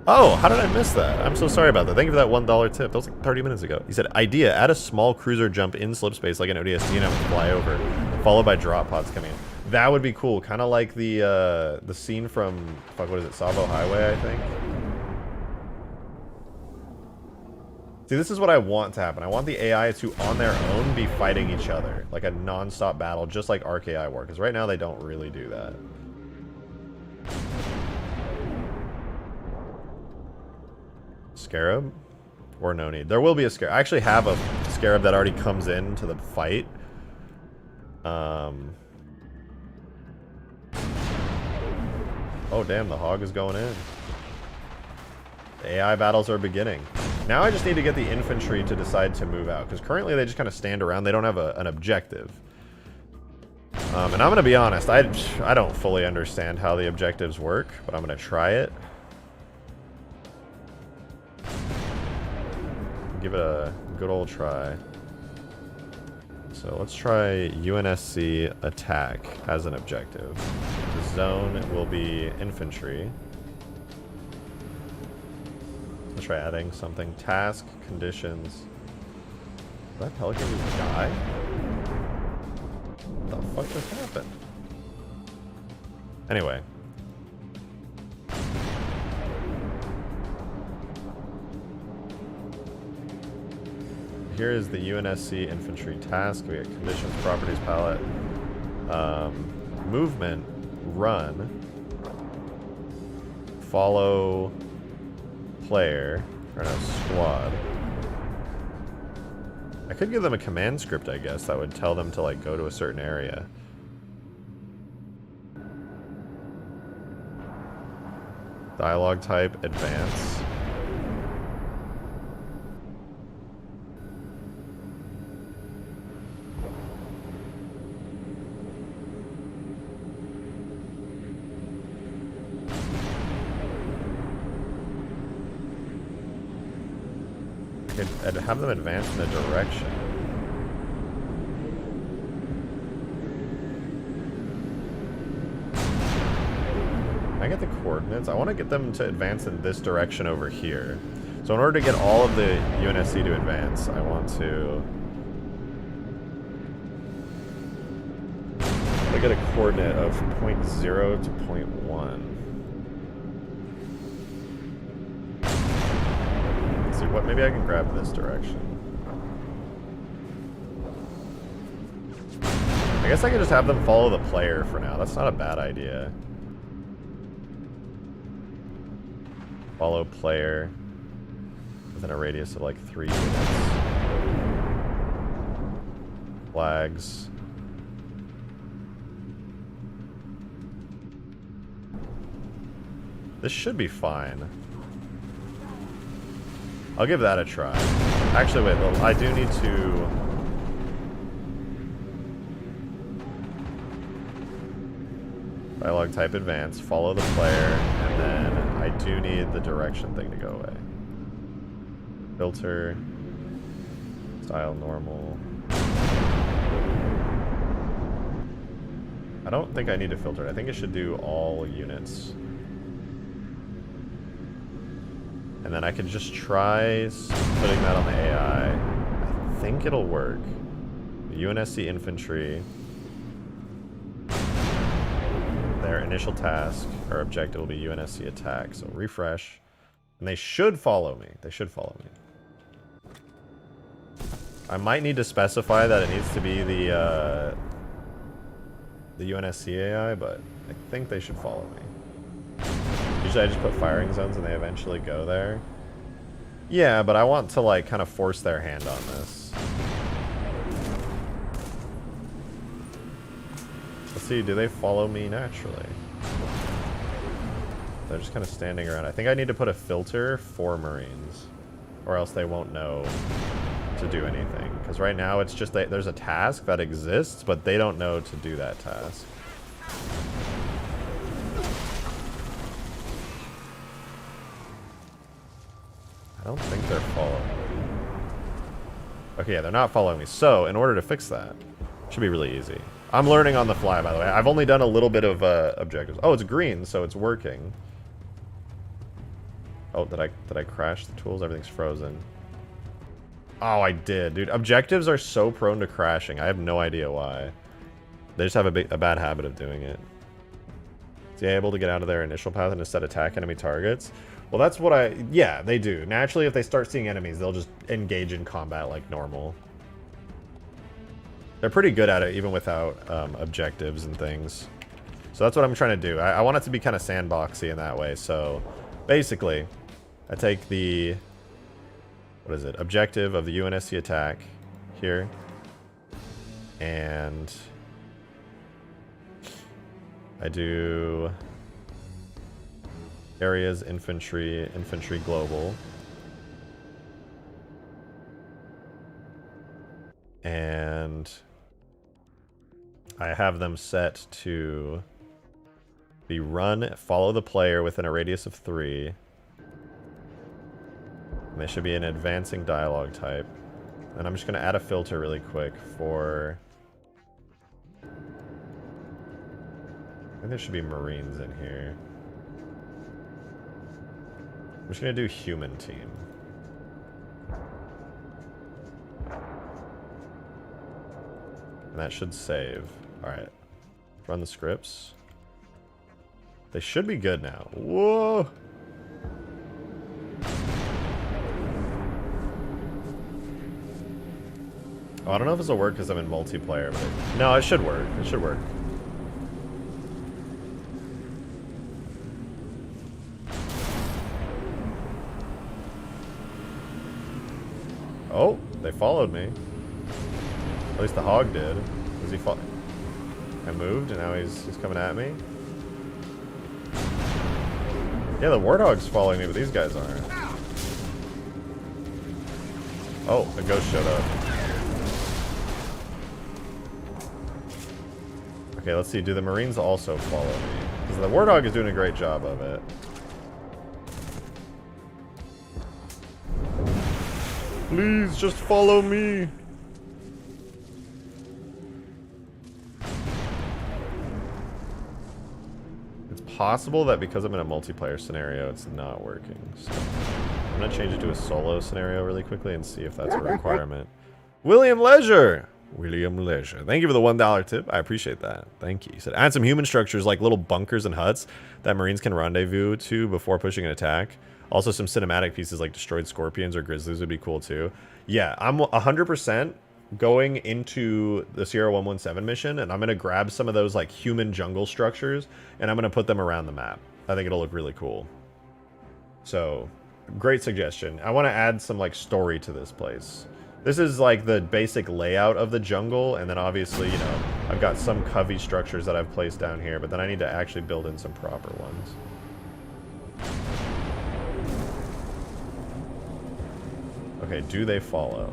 Oh, how did I miss that? I'm so sorry about that. Thank you for that $1 tip. That was like 30 minutes ago. He said, idea, add a small cruiser jump in slip space like an ODST and have it fly over, followed by drop pods coming in. That would be cool. Kind of like the scene from, fuck, what is it, Savo Highway, I think? See, this is what I want to happen. I want the AI to, on their own, be fighting each other. Like a non-stop battle, just like Ark AI War. Because right now, they don't really do that. Scarab? Or no need. There will be a Scarab. I actually have a Scarab that already comes into the fight. Oh, damn. The hog is going in. The AI battles are beginning. Now I just need to get the infantry to decide to move out, because currently they just kind of stand around. They don't have an objective. And I'm going to be honest, I don't fully understand how the objectives work, but I'm going to try it. Give it a good old try. So let's try UNSC attack as an objective. The zone will be infantry. Let's try adding something. Task, conditions. Did that pelican just die? What the fuck just happened? Anyway. Here is the UNSC infantry task. We get conditions, properties, palette. Movement, run. Follow player, or no, squad. I could give them a command script, I guess, that would tell them to like go to a certain area. Dialogue type, advance. I'd have them advance in a direction. I get the coordinates. I want to get them to advance in this direction over here. So in order to get all of the UNSC to advance, I want to get a coordinate of 0 to 0.1. What, maybe I can grab this direction. I guess I could just have them follow the player for now. That's not a bad idea. Follow player within a radius of like 3 units. Flags. This should be fine. I'll give that a try. Actually, wait, I do need to... Dialogue type advance, follow the player, and then I do need the direction thing to go away. Filter, style normal. I don't think I need to filter it. I think it should do all units. And then I can just try putting that on the AI. I think it'll work. UNSC infantry. Their initial task or objective will be UNSC attack. So refresh. And they should follow me. They should follow me. I might need to specify that it needs to be the UNSC AI, but I think they should follow me. Usually I just put firing zones and they eventually go there. Yeah, but I want to like kind of force their hand on this. Let's see, do they follow me naturally? They're just kind of standing around. I think I need to put a filter for Marines, or else they won't know to do anything. Because right now it's just that there's a task that exists, but they don't know to do that task. I don't think they're following me. Okay, yeah, they're not following me. So, in order to fix that, should be really easy. I'm learning on the fly, by the way. I've only done a little bit of objectives. Oh, it's green, so it's working. Oh, did I crash the tools? Everything's frozen. Oh, I did, dude. Objectives are so prone to crashing. I have no idea why. They just have a bad habit of doing it. Is he able to get out of their initial path and instead attack enemy targets? Well, that's what yeah, they do. Naturally, if they start seeing enemies, they'll just engage in combat like normal. They're pretty good at it, even without objectives and things. So that's what I'm trying to do. I want it to be kind of sandboxy in that way. So basically, I take the, what is it, objective of the UNSC attack here. And I do areas, infantry global. And I have them set to be run, follow the player within a radius of 3. And they should be an advancing dialogue type. And I'm just going to add a filter really quick for... I think there should be Marines in here. I'm just going to do human team. And that should save. Alright. Run the scripts. They should be good now. Whoa! Oh, I don't know if this will work because I'm in multiplayer, but no, it should work. It should work. Oh, they followed me. At least the hog did. Was he I moved and now he's coming at me. Yeah, the warthog's following me, but these guys aren't. Oh, the ghost showed up. Okay, let's see. Do the Marines also follow me? Because the warthog is doing a great job of it. Please, just follow me. It's possible that because I'm in a multiplayer scenario, it's not working. So I'm going to change it to a solo scenario really quickly and see if that's a requirement. William Leisure. William Leisure. Thank you for the $1 tip. I appreciate that. Thank you. He said, add some human structures like little bunkers and huts that Marines can rendezvous to before pushing an attack. Also, some cinematic pieces like destroyed scorpions or grizzlies would be cool too. Yeah, I'm 100% going into the Sierra 117 mission, and I'm going to grab some of those like human jungle structures, and I'm going to put them around the map. I think it'll look really cool. So, great suggestion. I want to add some like story to this place. This is like the basic layout of the jungle, and then obviously, you know, I've got some covey structures that I've placed down here, but then I need to actually build in some proper ones. Okay, do they follow?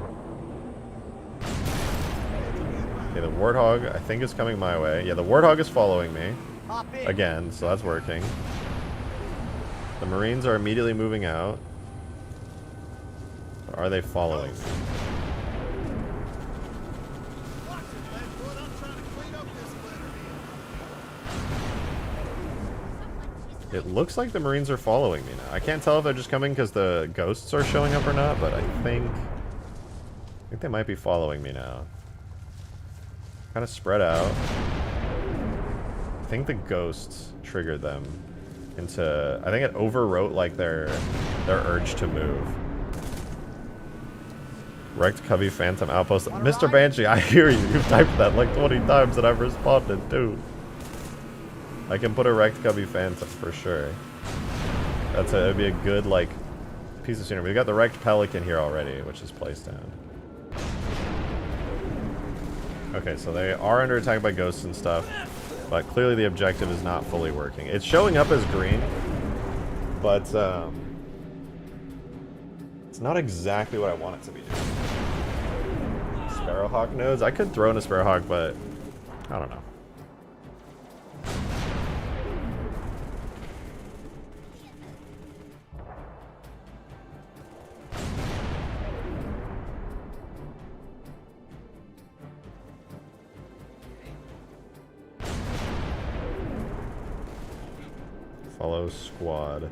Okay, the warthog, I think, is coming my way. Yeah, the warthog is following me. Again, so that's working. The Marines are immediately moving out. Are they following me? It looks like the Marines are following me now. I can't tell if they're just coming because the ghosts are showing up or not, but I think they might be following me now. Kind of spread out. I think the ghosts triggered them into... I think it overwrote like their urge to move. Wrecked Covey Phantom Outpost. Mr. Banshee, I hear you. You've typed that like 20 times and I've responded too. I can put a wrecked Cubby Phantom for sure. It'd be a good like piece of scenery. We got the wrecked Pelican here already, which is placed down. Okay, so they are under attack by ghosts and stuff. But clearly the objective is not fully working. It's showing up as green, but it's not exactly what I want it to be doing. Sparrowhawk nodes? I could throw in a Sparrowhawk, but I don't know. Follow squad.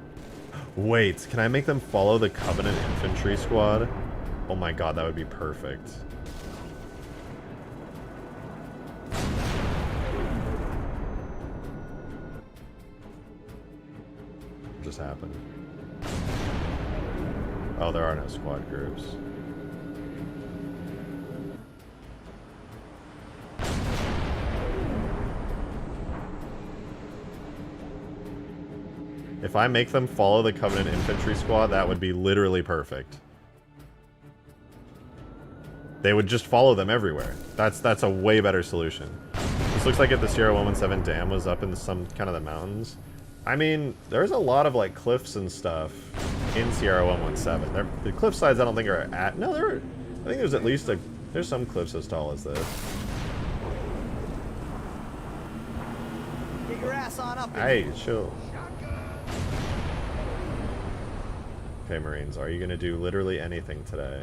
Wait, can I make them follow the Covenant Infantry squad? Oh my god, that would be perfect. What just happened? Oh, there are no squad groups. If I make them follow the Covenant Infantry squad, that would be literally perfect. They would just follow them everywhere. That's a way better solution. This looks like if the Sierra 117 dam was up in some kind of the mountains. I mean, there's a lot of like cliffs and stuff in Sierra 117. The cliff sides I don't think are at. No, I think there's at least there's some cliffs as tall as this. Get your ass on up. Hey, chill. Okay, Marines, are you gonna do literally anything today?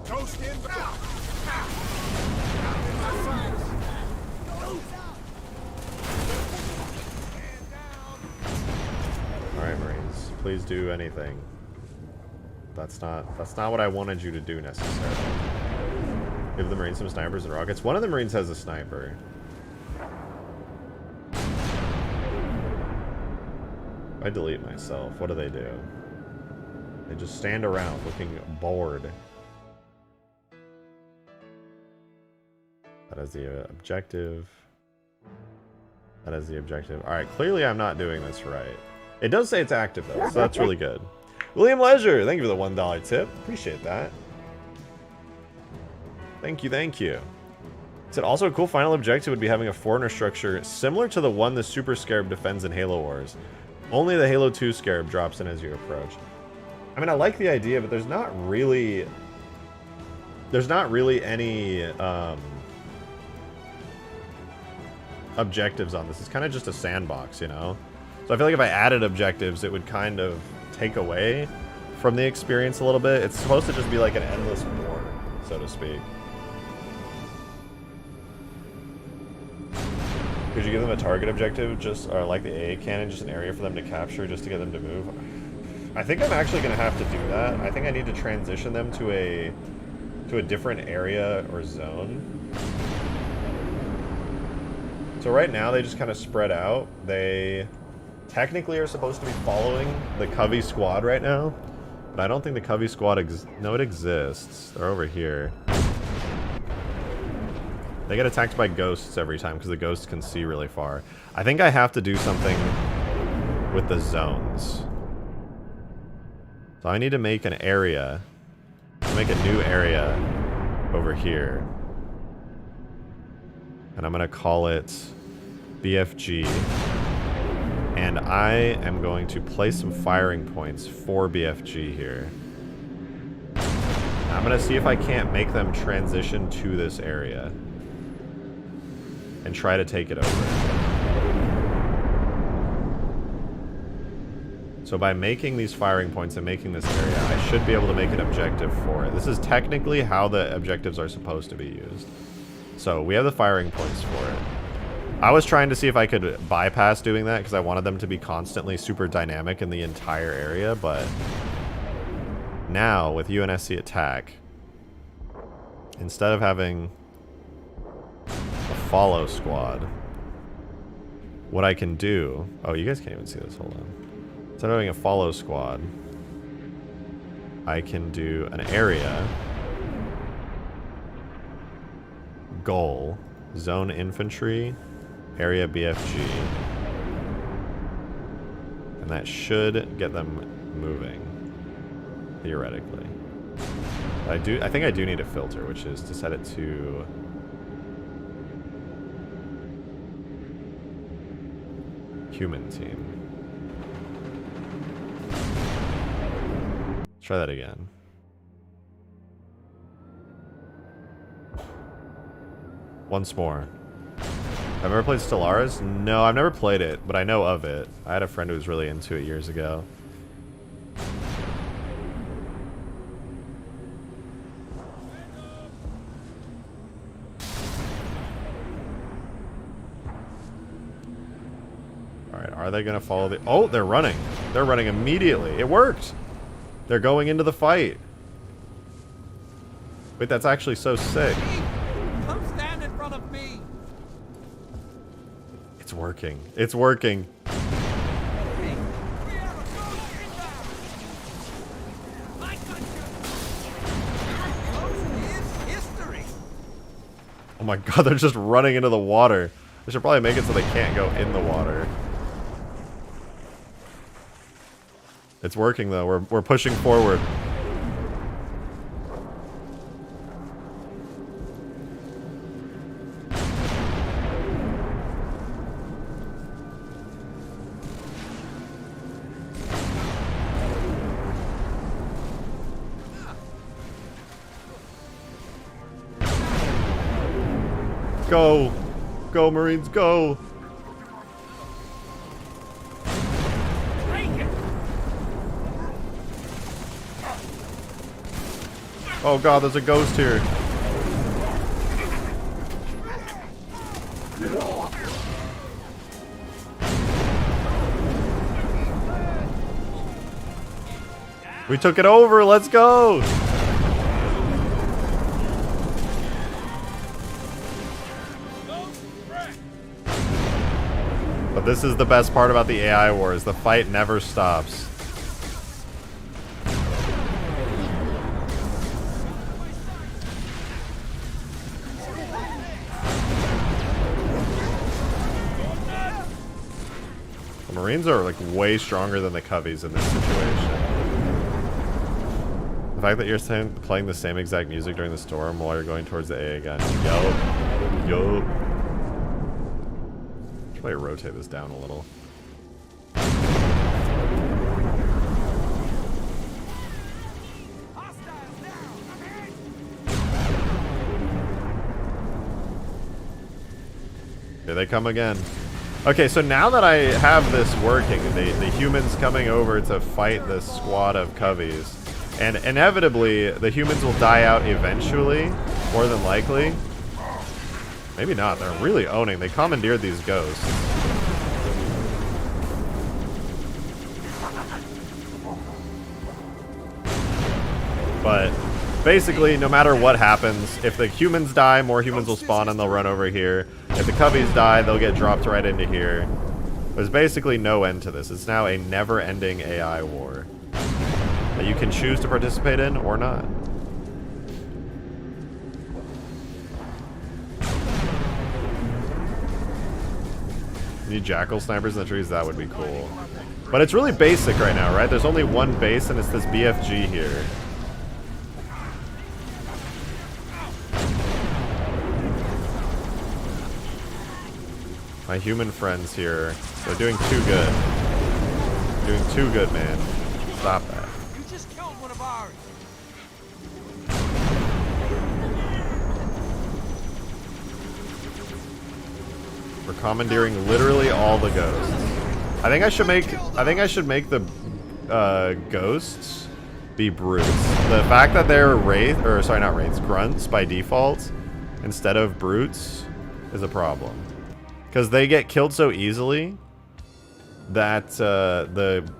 Toast in. Alright, Marines, please do anything. That's not what I wanted you to do necessarily. Give the Marines some snipers and rockets. One of the Marines has a sniper. If I delete myself, what do? They just stand around looking bored. That is the objective. That is the objective. Alright, clearly I'm not doing this right. It does say it's active though, so that's really good. William Leisure, thank you for the $1 tip. Appreciate that. Thank you, thank you. It said also a cool final objective would be having a foreigner structure similar to the one the Super Scarab defends in Halo Wars. Only the Halo 2 Scarab drops in as you approach. I mean, I like the idea, but there's not really any objectives on this. It's kind of just a sandbox, you know? So I feel like if I added objectives, it would kind of take away from the experience a little bit. It's supposed to just be like an endless war, so to speak. Could you give them a target objective, or like the AA cannon, just an area for them to capture, just to get them to move? I think I'm actually going to have to do that. I think I need to transition them to a different area or zone. So right now they just kind of spread out. They technically are supposed to be following the Covey squad right now, but I don't think the Covey squad no, it exists. They're over here. They get attacked by ghosts every time because the ghosts can see really far. I think I have to do something with the zones. So I need to make an area. Make a new area over here. And I'm going to call it BFG. And I am going to place some firing points for BFG here. I'm going to see if I can't make them transition to this area. And try to take it over. So by making these firing points and making this area, I should be able to make an objective for it. This is technically how the objectives are supposed to be used. So we have the firing points for it. I was trying to see if I could bypass doing that because I wanted them to be constantly super dynamic in the entire area, but now with UNSC attack, instead of having a follow squad, what I can do... Oh, you guys can't even see this, hold on. Instead of having a follow squad, I can do an area, goal, zone infantry, area BFG, and that should get them moving, theoretically. I think I do need a filter, which is to set it to human team. Let's try that again. Once more. Have I ever played Stellaris? No, I've never played it, but I know of it. I had a friend who was really into it years ago. Alright, are they gonna follow the... Oh, they're running. They're running immediately. It worked! They're going into the fight. Wait, that's actually so sick. Come stand in front of me. It's working. It's working. Oh my god, they're just running into the water. They should probably make it so they can't go in the water. It's working though. We're pushing forward. Go! Go, Marines, go! Oh god, there's a ghost here. We took it over, let's go! But this is the best part about the AI wars. The fight never stops. The Marines are like way stronger than the Coveys in this situation. The fact that you're playing the same exact music during the storm while you're going towards the AA gun. Yo. Probably rotate this down a little. Here they come again. Okay, so now that I have this working, the humans coming over to fight this squad of Coveys, and inevitably the humans will die out eventually, more than likely. Maybe not, they're really owning. They commandeered these ghosts. But basically, no matter what happens, if the humans die, more humans will spawn and they'll run over here. If the Coveys die, they'll get dropped right into here. There's basically no end to this. It's now a never-ending AI war that you can choose to participate in or not. Need jackal snipers in the trees? That would be cool. But it's really basic right now, right? There's only one base and it's this BFG here. My human friends here, they're doing too good. Doing too good, man. Stop that. You just killed one of ours. We're commandeering literally all the ghosts. I think I should make the ghosts be brutes. The fact that they're grunts by default instead of brutes is a problem. Because they get killed so easily that the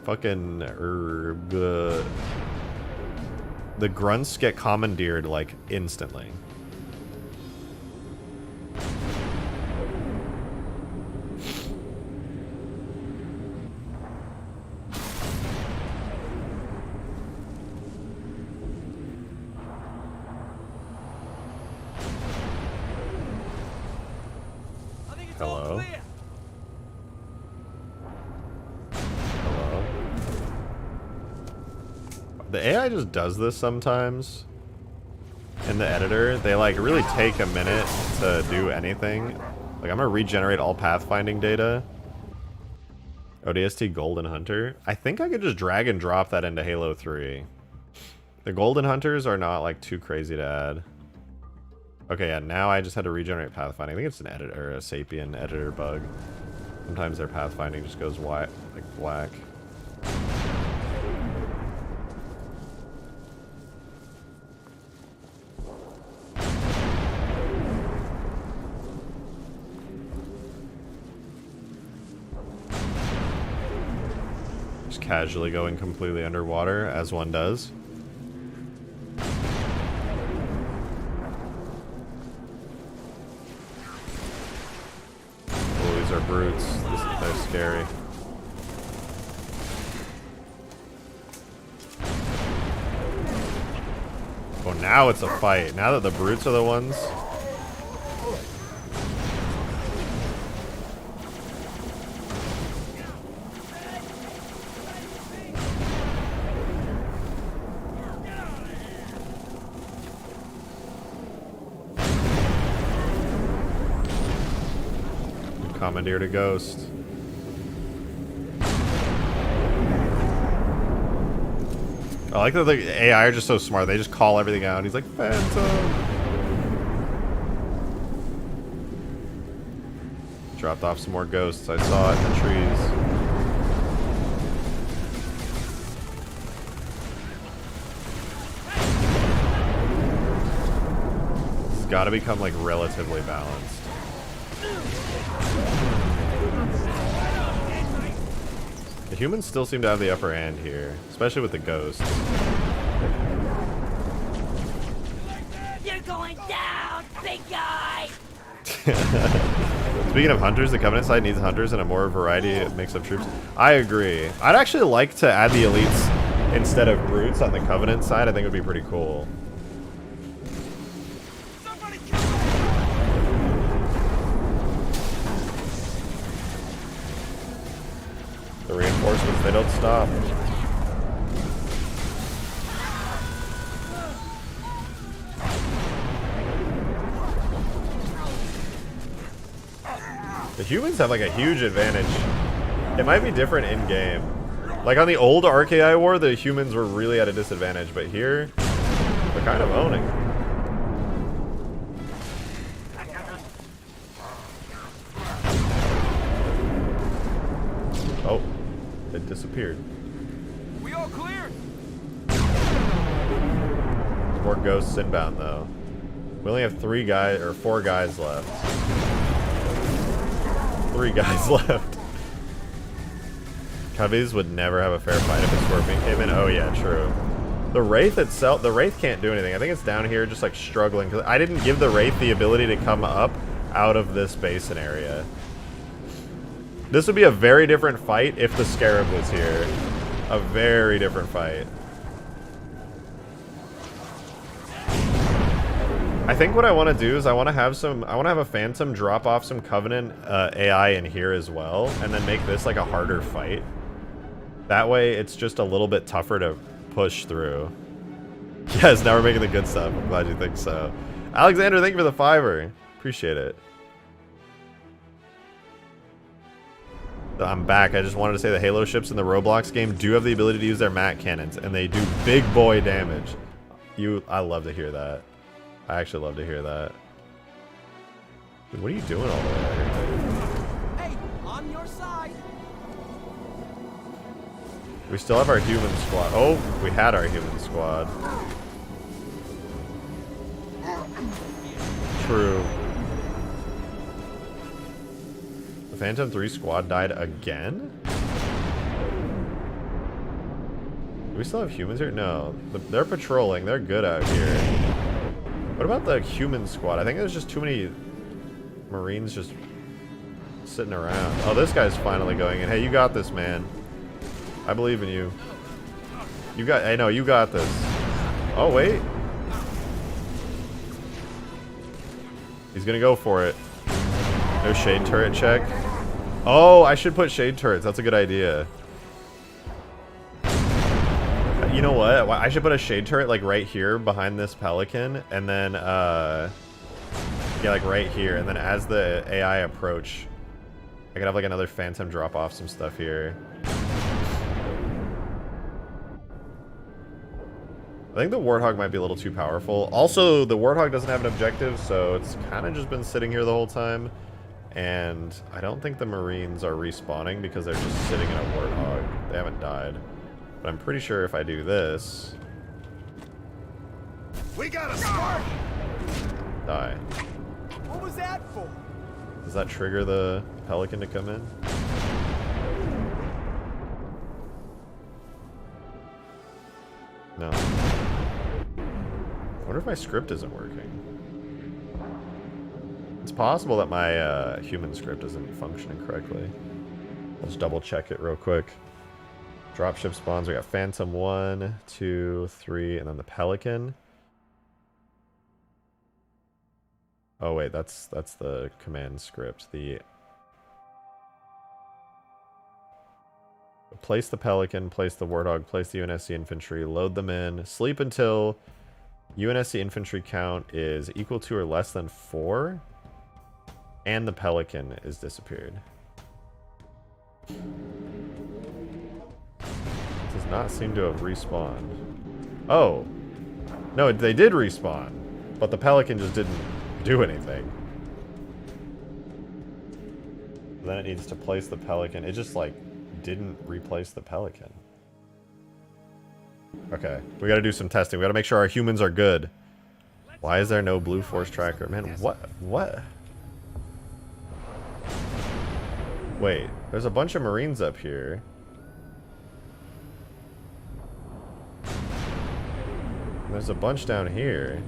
fucking the grunts get commandeered like instantly. Hello? Hello? The AI just does this sometimes. in the editor, they like really take a minute to do anything. Like I'm gonna regenerate all pathfinding data. ODST Golden Hunter. I think I could just drag and drop that into Halo 3. The Golden Hunters are not like too crazy to add. Okay, yeah, now I just had to regenerate pathfinding. I think it's an editor, a Sapien editor bug. Sometimes their pathfinding just goes white, like black. Just casually going completely underwater, as one does. These are brutes. They're scary. Oh, now it's a fight. Now that the brutes are the ones. Commandeered a ghost. I like that the AI are just so smart. They just call everything out. He's like, Phantom! Dropped off some more ghosts. I saw it in the trees. It's gotta become like relatively balanced. The humans still seem to have the upper hand here, especially with the ghosts. You're going down, big guy! Speaking of hunters, the Covenant side needs hunters and a more variety of mix of troops. I agree. I'd actually like to add the elites instead of brutes on the Covenant side. I think it would be pretty cool. The reinforcements, they don't stop. The humans have like a huge advantage. It might be different in game. Like on the old Ark AI War, the humans were really at a disadvantage, but here, they're kind of owning. Oh. It disappeared. We all clear? More ghosts inbound though. We only have 4 guys left. 3 guys left. Coveys would never have a fair fight if a Scorpion came in. Oh yeah, true. The Wraith itself, the Wraith can't do anything. I think it's down here just like struggling because I didn't give the Wraith the ability to come up out of this basin area. This would be a very different fight if the Scarab was here. A very different fight. I think what I want to do is I want to have a Phantom drop off some Covenant AI in here as well, and then make this like a harder fight. That way it's just a little bit tougher to push through. Yes, now we're making the good stuff. I'm glad you think so. Alexander, thank you for the $5. Appreciate it. I'm back. I just wanted to say the Halo ships in the Roblox game do have the ability to use their MAC cannons, and they do big boy damage. I love to hear that. I actually love to hear that. Dude, what are you doing all the way out here? Hey, on your side. We still have our human squad. Oh, we had our human squad. True. The Phantom 3 squad died again? Do we still have humans here? No. They're patrolling. They're good out here. What about the human squad? I think there's just too many Marines just sitting around. Oh, this guy's finally going in. Hey, you got this, man. I believe in you. I know, you got this. Oh, wait. He's gonna go for it. No shade turret check. Oh, I should put shade turrets. That's a good idea. You know what? I should put a shade turret like right here behind this pelican, and then yeah, like right here, and then as the AI approach, I could have like another phantom drop off some stuff here. I think the Warthog might be a little too powerful. Also, the Warthog doesn't have an objective, so it's kind of just been sitting here the whole time. And I don't think the Marines are respawning because they're just sitting in a Warthog. They haven't died. But I'm pretty sure if I do this... We got a spark! Die. What was that for? Does that trigger the Pelican to come in? No. I wonder if my script isn't working. It's possible that my human script isn't functioning correctly. I'll just double check it real quick. Dropship spawns. We got Phantom 1, 2, 3, and then the Pelican. Oh wait, that's the command script. The place the Pelican, place the Warthog, place the UNSC infantry, load them in, sleep until UNSC infantry count is equal to or less than 4, and the Pelican is disappeared. Does not seem to have respawned. Oh, no, they did respawn, but the Pelican just didn't do anything. Then it needs to place the Pelican. It just like didn't replace the Pelican. Okay, we gotta do some testing. We gotta make sure our humans are good. Why is there no blue force tracker? Man, what? Wait, there's a bunch of Marines up here. There's a bunch down here.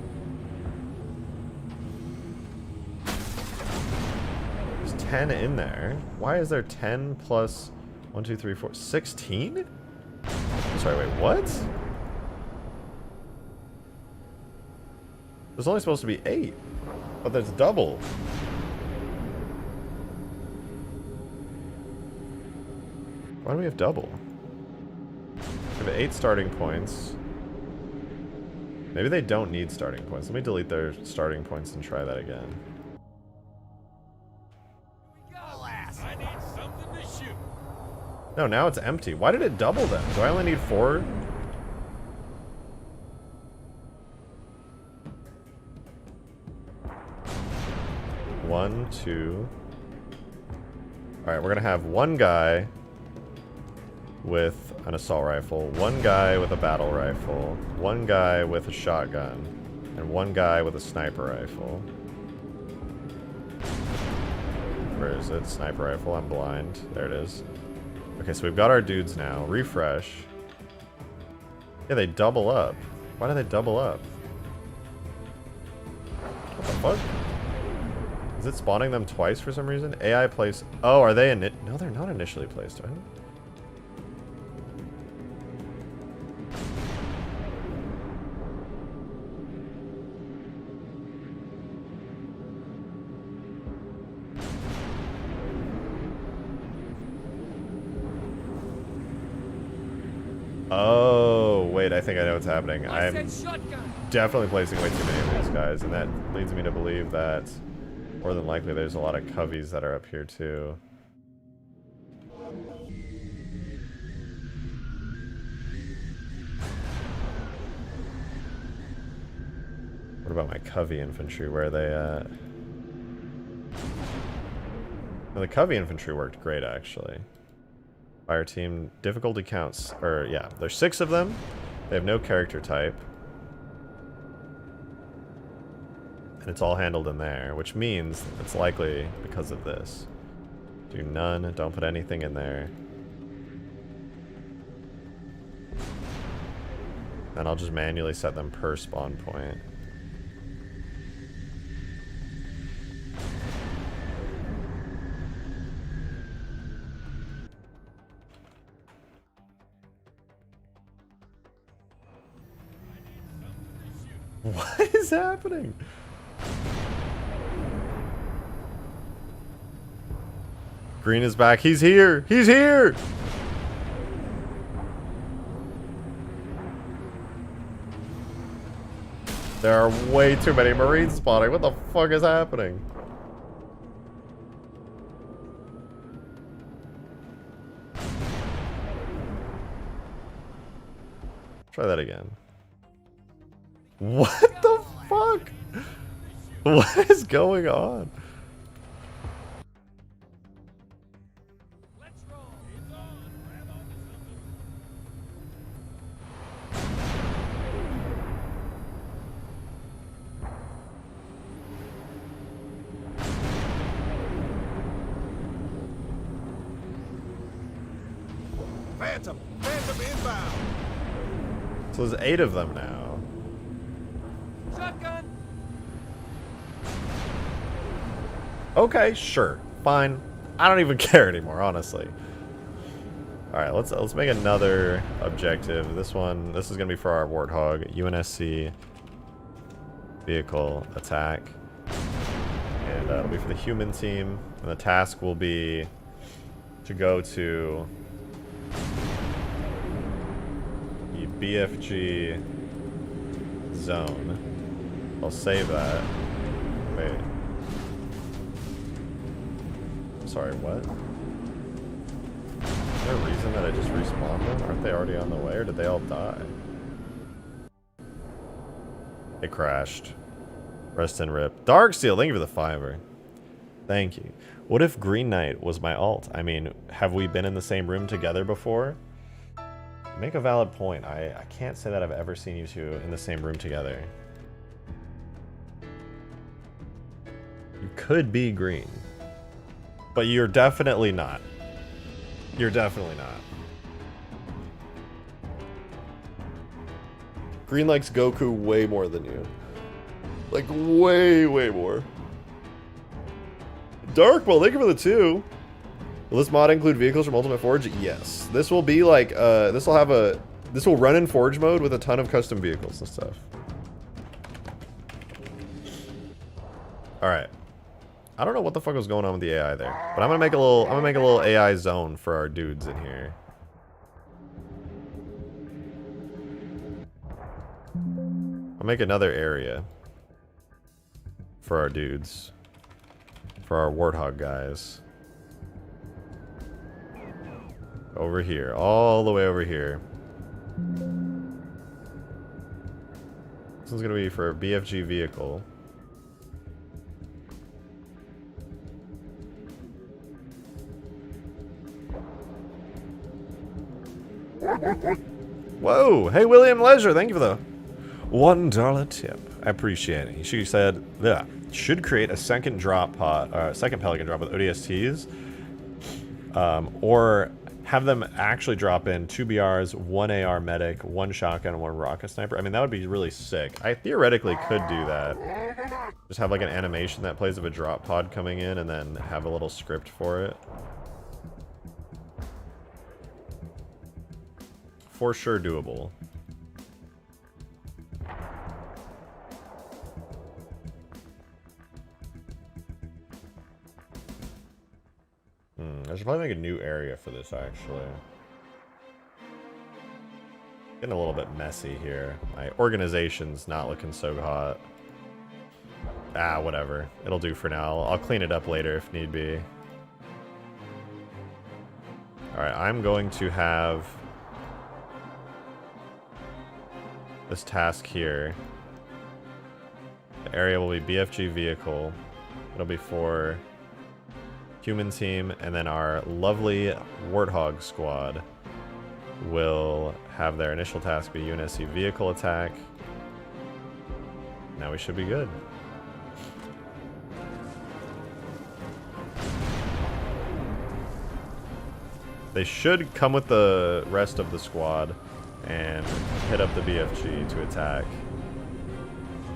There's 10 in there. Why is there 10 plus 1, 2, 3, 4, 16? Sorry, wait, what? There's only supposed to be 8, but there's double. Why do we have double? We have 8 starting points. Maybe they don't need starting points. Let me delete their starting points and try that again. I need something to shoot. No, now it's empty. Why did it double them? Do I only need 4? One, 2. Alright, we're gonna have one guy with an assault rifle, one guy with a battle rifle, one guy with a shotgun, and one guy with a sniper rifle. Where is it? Sniper rifle. I'm blind. There it is. Okay, so we've got our dudes now. Refresh. Yeah, they double up. Why do they double up? What the fuck? Is it spawning them twice for some reason? AI place. Oh, are they in it? No, they're not initially placed, right? Oh, wait, I think I know what's happening. I'm definitely placing way too many of these guys, and that leads me to believe that more than likely there's a lot of coveys that are up here too. What about my covey infantry? Where are they at? Well, the covey infantry worked great, actually. Fire team difficulty counts, or yeah, there's 6 of them. They have no character type. And it's all handled in there, which means it's likely because of this. Do none, don't put anything in there. And I'll just manually set them per spawn point. What is happening? Green is back. He's here. He's here. There are way too many Marines spawning. What the fuck is happening? Try that again. What the fuck? What is going on? Let's roll. It's on. Grab onto something. Phantom! Phantom inbound! So there's 8 of them now. Shotgun! Okay, sure. Fine. I don't even care anymore, honestly. Alright, let's make another objective. This is gonna be for our Warthog. UNSC vehicle attack. And it'll be for the human team. And the task will be to go to the BFG zone. I'll save that. Wait. Sorry, what? Is there a reason that I just respawned them? Aren't they already on the way, or did they all die? It crashed. Rest and rip. Darksteel, thank you for the $5. Thank you. What if Green Knight was my alt? I mean, have we been in the same room together before? You make a valid point. I can't say that I've ever seen you two in the same room together. You could be green. But you're definitely not. You're definitely not. Green likes Goku way more than you. Like, way, way more. Dark, well, thank you for the 2. Will this mod include vehicles from Ultimate Forge? Yes. This will be like, this will run in Forge mode with a ton of custom vehicles and stuff. Alright. I don't know what the fuck was going on with the AI there, but I'm gonna make a little AI zone for our dudes in here. I'll make another area for our dudes, for our Warthog guys. Over here, all the way over here. This one's gonna be for a BFG vehicle. Whoa! Hey, William Leisure, thank you for the $1 tip. I appreciate it. She said, yeah, should create a second drop pod, second Pelican drop with ODSTs, or have them actually drop in 2 BRs, 1 AR medic, 1 shotgun, and 1 rocket sniper. I mean, that would be really sick. I theoretically could do that. Just have like an animation that plays of a drop pod coming in, and then have a little script for it. For sure doable. I should probably make a new area for this, actually. Getting a little bit messy here. My organization's not looking so hot. Ah, whatever. It'll do for now. I'll clean it up later if need be. Alright, I'm going to have this task here. The area will be BFG vehicle. It'll be for human team, and then our lovely Warthog squad will have their initial task be UNSC vehicle attack. Now we should be good. They should come with the rest of the squad and hit up the BFG to attack.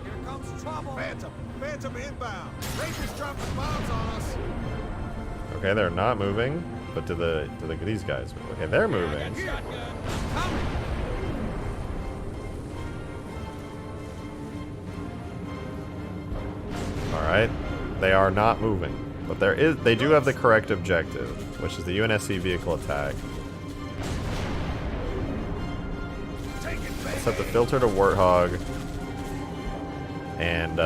Here comes trouble! Phantom! Phantom inbound! Rangers dropping bombs on us! Okay, they're not moving, but do these guys move? Okay, they're moving. Shotgun! Coming! Alright. They are not moving. But they do have the correct objective, which is the UNSC vehicle attack. Set the filter to Warthog. And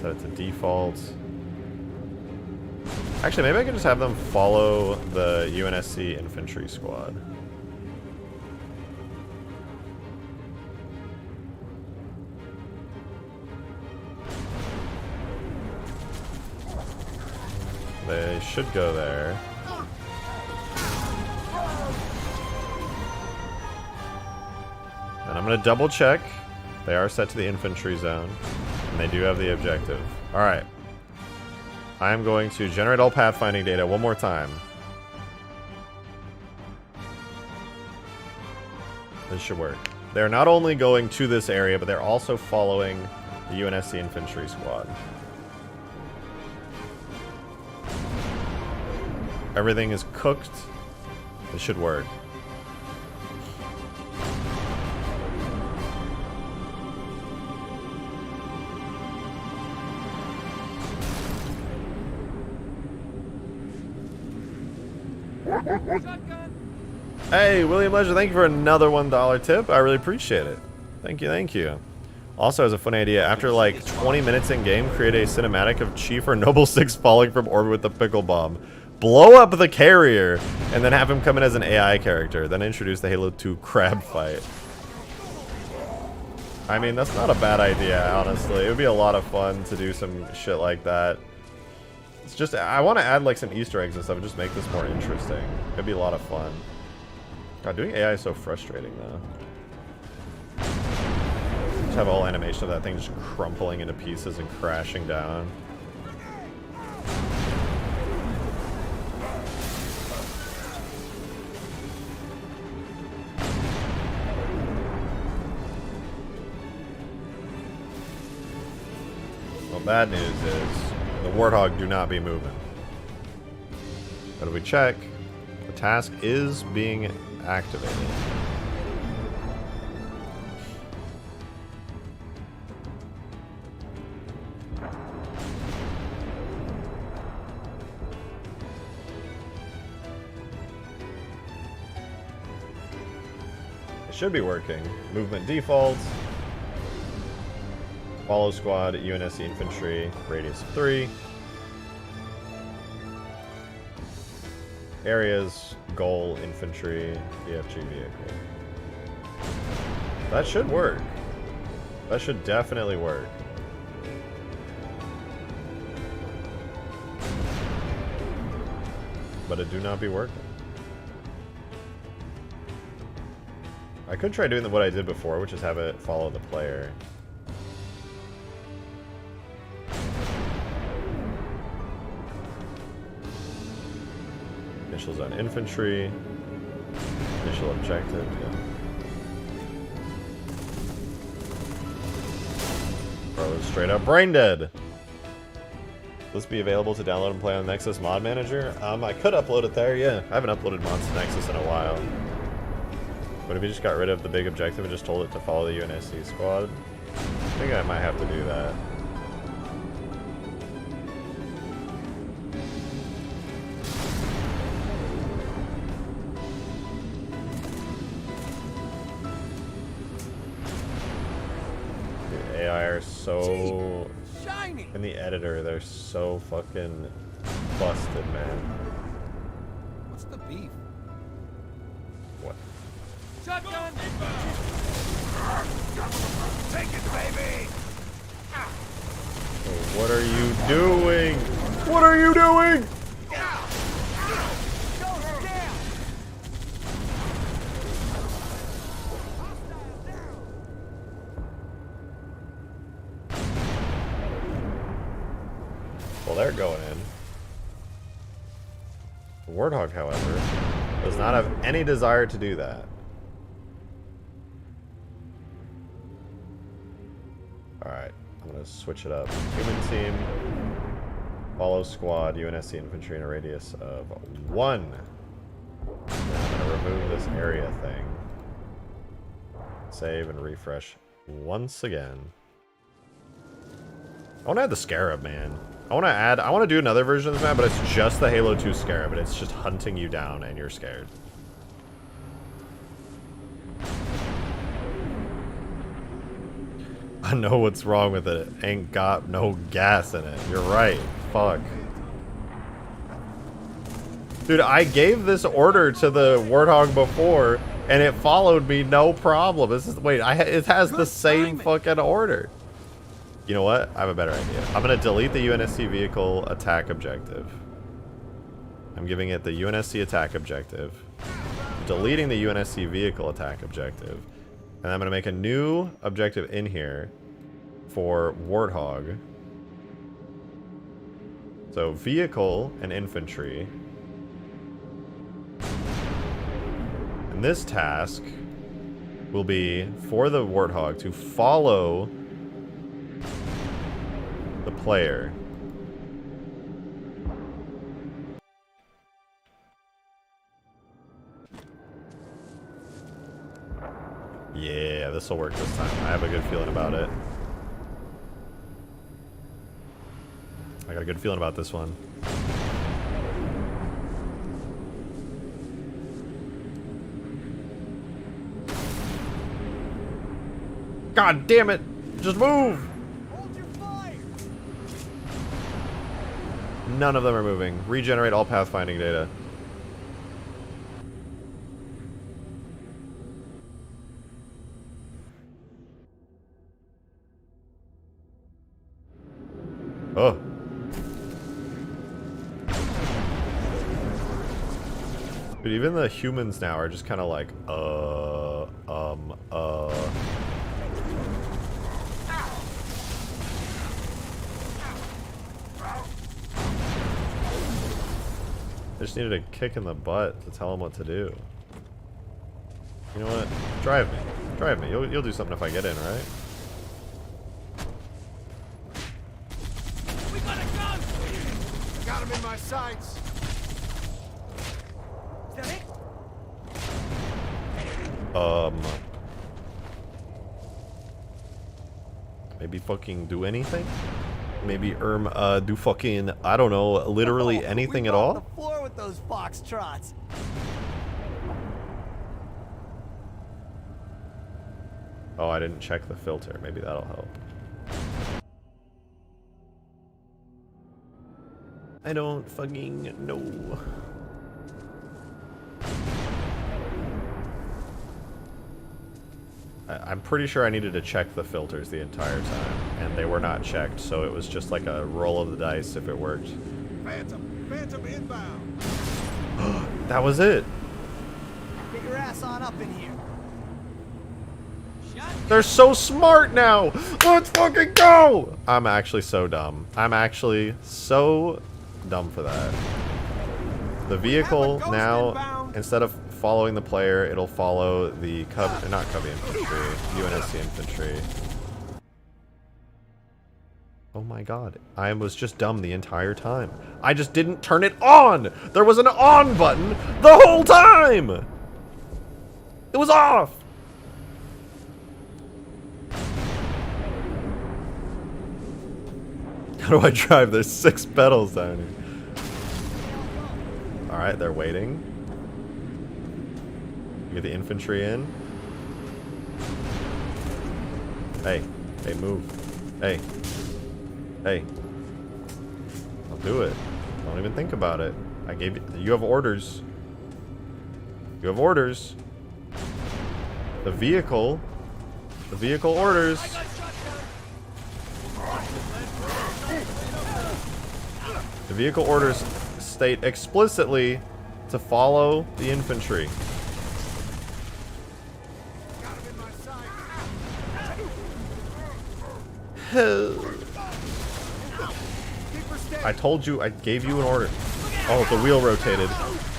set it to default. Actually, maybe I can just have them follow the UNSC infantry squad. They should go there. And I'm going to double check. They are set to the infantry zone. And they do have the objective. Alright. I am going to generate all pathfinding data one more time. This should work. They're not only going to this area, but they're also following the UNSC infantry squad. Everything is cooked. This should work. Hey, William Leisure, thank you for another $1 tip. I really appreciate it. Thank you, thank you. Also, as a funny idea, after like 20 minutes in game, create a cinematic of Chief or Noble 6 falling from orbit with the pickle bomb. Blow up the carrier, and then have him come in as an AI character. Then introduce the Halo 2 crab fight. I mean, that's not a bad idea, honestly. It would be a lot of fun to do some shit like that. It's just, I want to add like some Easter eggs and stuff and just make this more interesting. It'd be a lot of fun. God, doing AI is so frustrating, though. Just have all animation of that thing just crumpling into pieces and crashing down. Well, bad news is the Warthog do not be moving. But if we check, the task is being activated. It should be working. Movement default. Follow squad, UNSC infantry, radius of 3. Areas, goal, infantry, EFG vehicle. That should work. That should definitely work. But it do not be working. I could try doing what I did before, which is have it follow the player. Initial zone infantry. Initial objective, yeah. Bro, straight up brain dead. Will this be available to download and play on Nexus Mod Manager? I could upload it there, yeah. I haven't uploaded mods to Nexus in a while. What if you just got rid of the big objective and just told it to follow the UNSC squad? I think I might have to do that. AI are so in the editor, they're so fucking busted, man. What's the beef? What? Shotgun! Take it, baby! Oh, what are you doing? What are you doing? Well, they're going in. The Warthog, however, does not have any desire to do that. Alright, I'm going to switch it up. Human team, follow squad, UNSC infantry in a radius of 1. And I'm going to remove this area thing. Save and refresh once again. I want to add the Scarab, man. I want to do another version of this map, but it's just the Halo 2 Scarab, and it's just hunting you down and you're scared. I know what's wrong with it. It ain't got no gas in it. You're right. Fuck. Dude, I gave this order to the Warthog before, and it followed me no problem. This is wait, it has the same fucking order. You know what? I have a better idea. I'm gonna delete the UNSC vehicle attack objective. I'm giving it the UNSC attack objective. Deleting the UNSC vehicle attack objective. And I'm gonna make a new objective in here for Warthog. So vehicle and infantry. And this task will be for the Warthog to follow the player. Yeah, this will work this time. I have a good feeling about it. I got a good feeling about this one. God damn it! Just move! Hold your fire. None of them are moving. Regenerate all pathfinding data. Oh. But even the humans now are just kind of like, I just needed a kick in the butt to tell them what to do. You know what? Drive me. Drive me. You'll do something if I get in, right? We gotta go. I got him in my sights. Is that it? Maybe fucking do anything? Maybe do fucking, I don't know, literally anything at all? The floor with those foxtrots. Oh, I didn't check the filter. Maybe that'll help. I don't fucking know. I'm pretty sure I needed to check the filters the entire time, and they were not checked, so it was just like a roll of the dice if it worked. Phantom inbound. That was it. Get your ass on up in here. They're so smart now. Let's fucking go. I'm actually so dumb. I'm actually so dumb for that. The vehicle now, instead of following the player, it'll follow the not Cubby infantry, UNSC infantry. Oh my god. I was just dumb the entire time. I just didn't turn it on! There was an on button the whole time! It was off! How do I drive? There's 6 pedals down here. Alright, they're waiting. Get the infantry in. Hey. Hey, move. Hey. Hey. I'll do it. Don't even think about it. I gave you... You have orders. You have orders. The vehicle... The vehicle orders. The vehicle orders state explicitly to follow the infantry. I told you, I gave you an order. Oh, the wheel rotated.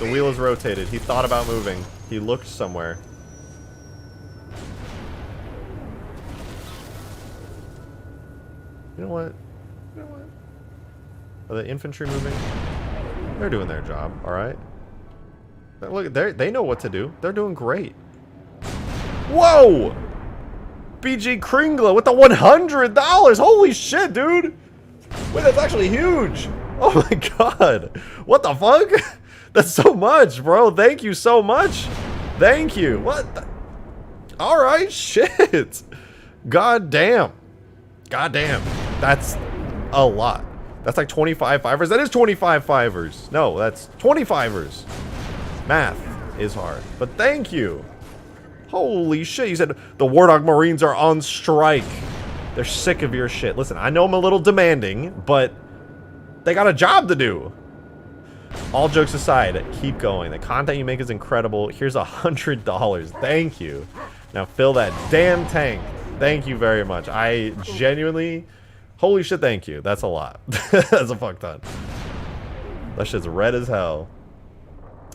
The wheel is rotated. He thought about moving. He looked somewhere. You know what? You know what? Are the infantry moving? They're doing their job, alright? Look, they know what to do. They're doing great. Whoa! BG Kringla with the $100! Holy shit, dude! Wait, that's actually huge! Oh my god! What the fuck? That's so much, bro! Thank you so much! Thank you! What the... Alright, shit! God damn! God damn. That's a lot. That's like 25 fivers. That is 25 fivers. No, that's 25ers. Math is hard. But thank you. Holy shit. You said the Warthog Marines are on strike. They're sick of your shit. Listen, I know I'm a little demanding, but they got a job to do. All jokes aside, keep going. The content you make is incredible. Here's $100. Thank you. Now fill that damn tank. Thank you very much. I genuinely... Holy shit, thank you. That's a lot. That's a fuck ton. That shit's red as hell.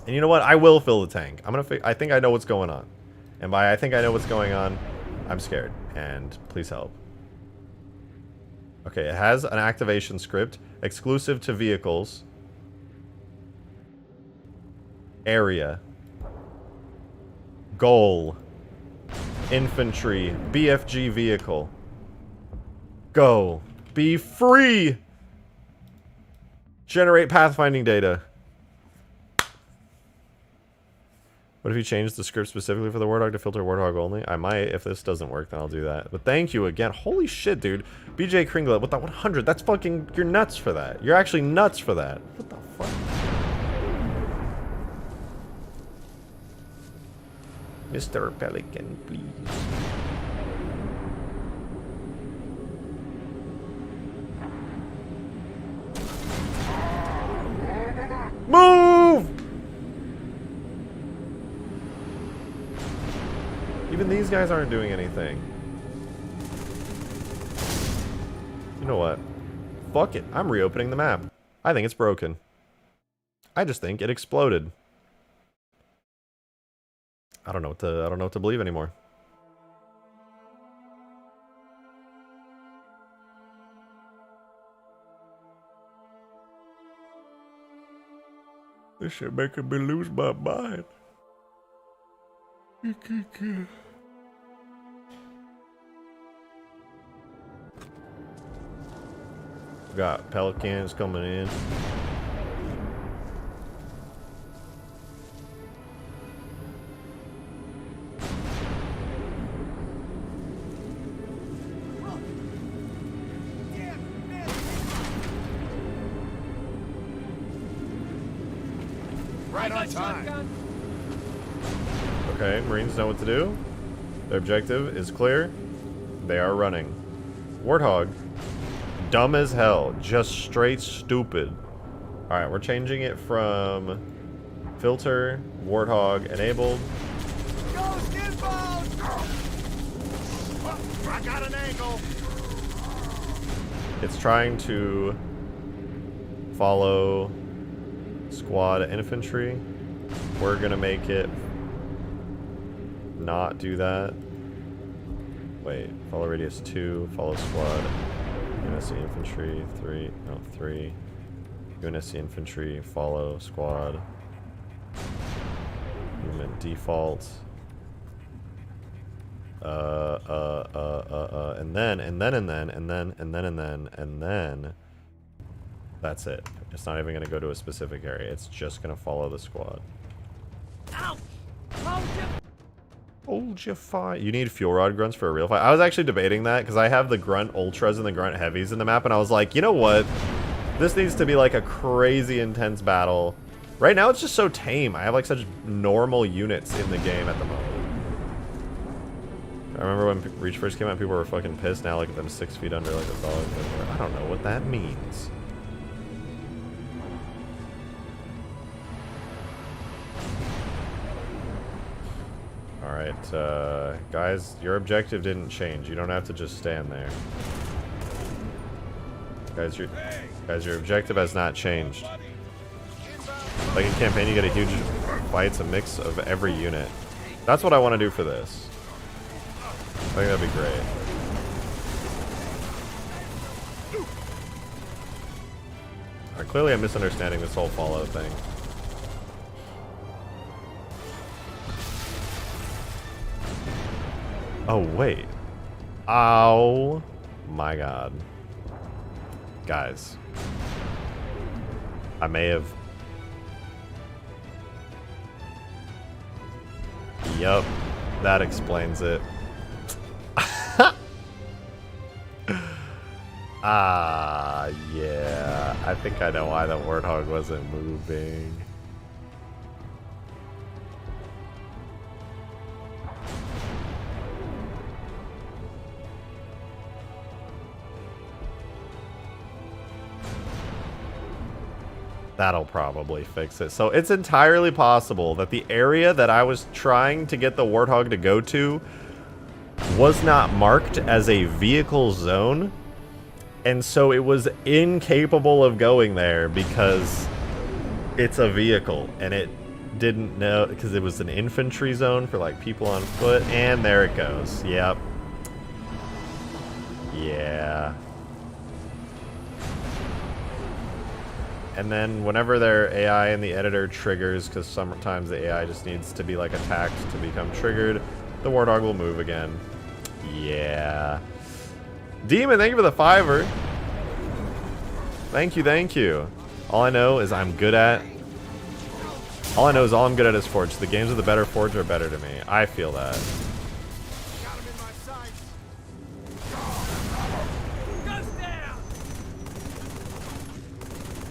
And you know what? I will fill the tank. I think I know what's going on. And by I think I know what's going on, I'm scared. And please help. Okay, it has an activation script. Exclusive to vehicles. Area. Goal. Infantry. BFG vehicle. Go. Be free. Generate pathfinding data. What if you change the script specifically for the Warthog to filter Warthog only? I might. If this doesn't work, then I'll do that. But thank you again. Holy shit, dude. BJ Kringlet with that 100. That's fucking... You're nuts for that. You're actually nuts for that. What the fuck? Mr. Pelican, please. Move! Even these guys aren't doing anything. You know what? Fuck it. I'm reopening the map. I think it's broken. I just think it exploded. I don't know what to believe anymore. This shit making me lose my mind. Got pelicans coming in. Right on time. Okay, Marines know what to do. Their objective is clear. They are running. Warthog. Dumb as hell. Just straight stupid. Alright, we're changing it from filter, Warthog enabled. Ghost inbound! I got an angle. It's trying to follow squad infantry. We're gonna make it not do that. Wait, follow radius 2, follow squad. UNSC infantry 3. UNSC infantry, follow squad. Movement default. And then. That's it. It's not even gonna go to a specific area. It's just gonna follow the squad. Ouch! Hold your fire. You need fuel rod grunts for a real fight. I was actually debating that because I have the grunt ultras and the grunt heavies in the map, and I was like, you know what? This needs to be like a crazy intense battle. Right now, it's just so tame. I have like such normal units in the game at the moment. I remember when Reach first came out, people were fucking pissed. Now look at them 6 feet under like a dog. I don't know what that means. Alright, guys, your objective didn't change. You don't have to just stand there. Guys, your objective has not changed. Like in campaign, you get a huge fight. It's a mix of every unit. That's what I want to do for this. I think that'd be great. Clearly I'm misunderstanding this whole Fallout thing. Oh, wait. Oh my god. Guys. I may have... Yup. That explains it. Ah, yeah. I think I know why the warthog wasn't moving. That'll probably fix it. So it's entirely possible that the area that I was trying to get the warthog to go to was not marked as a vehicle zone. And so it was incapable of going there because it's a vehicle and it didn't know, because it was an infantry zone for like people on foot. And there it goes. Yep. Yeah. And then whenever their AI in the editor triggers, because sometimes the AI just needs to be like attacked to become triggered, the warthog will move again. Yeah. Demon, thank you for the $5. Thank you, thank you. All I know is I'm good at... All I know is all I'm good at is Forge. The games with the better Forge are better to me. I feel that. Got him in my sights. Goes down!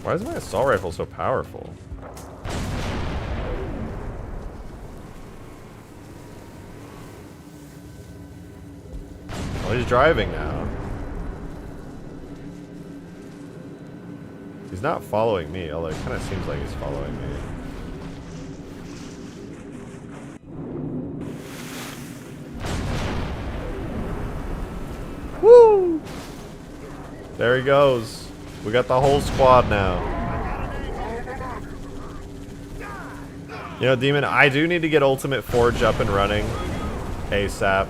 Why is my assault rifle so powerful? Oh, he's driving now. He's not following me, although it kind of seems like he's following me. Woo! There he goes. We got the whole squad now. You know, Demon, I do need to get Ultimate Forge up and running ASAP.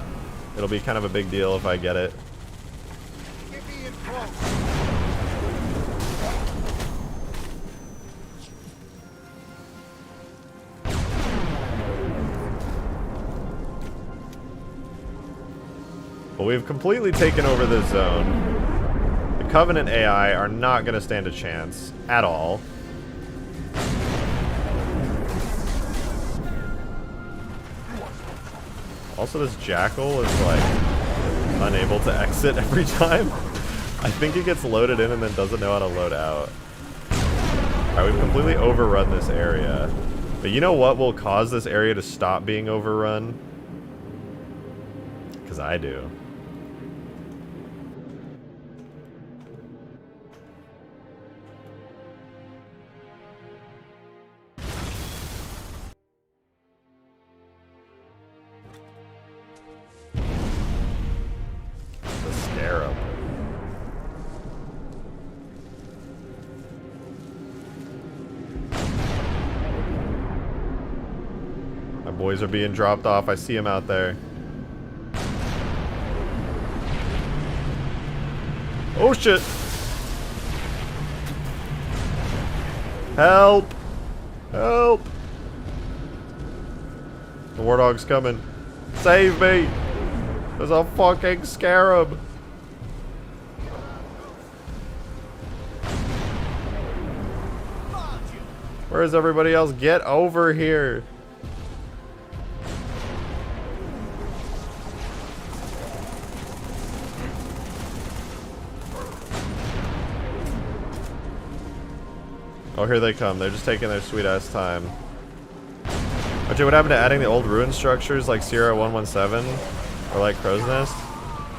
It'll be kind of a big deal if I get it. Get me in close. But we've completely taken over this zone. The Covenant AI are not going to stand a chance at all. Also, this Jackal is like unable to exit every time. I think it gets loaded in and then doesn't know how to load out. Alright, we've completely overrun this area. But you know what will cause this area to stop being overrun? Because I do. The Scarab. My boys are being dropped off. I see them out there. Oh shit! Help! Help! The Warthog's coming. Save me! There's a fucking Scarab! Where's everybody else? Get over here! Oh, here they come. They're just taking their sweet ass time. Okay, what happened to adding the old ruin structures like Sierra 117 or like Crow's Nest?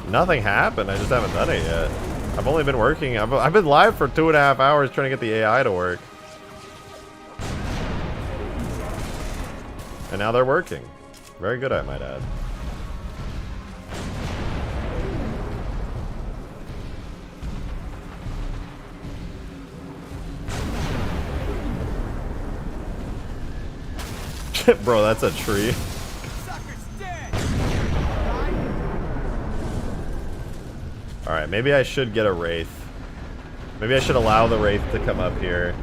Nothing happened. I just haven't done it yet. I've only been working. I've been live for 2.5 hours trying to get the AI to work. And now they're working. Very good, I might add. Bro, that's a tree. Sucker's dead. Alright, maybe I should get a Wraith. Maybe I should allow the Wraith to come up here.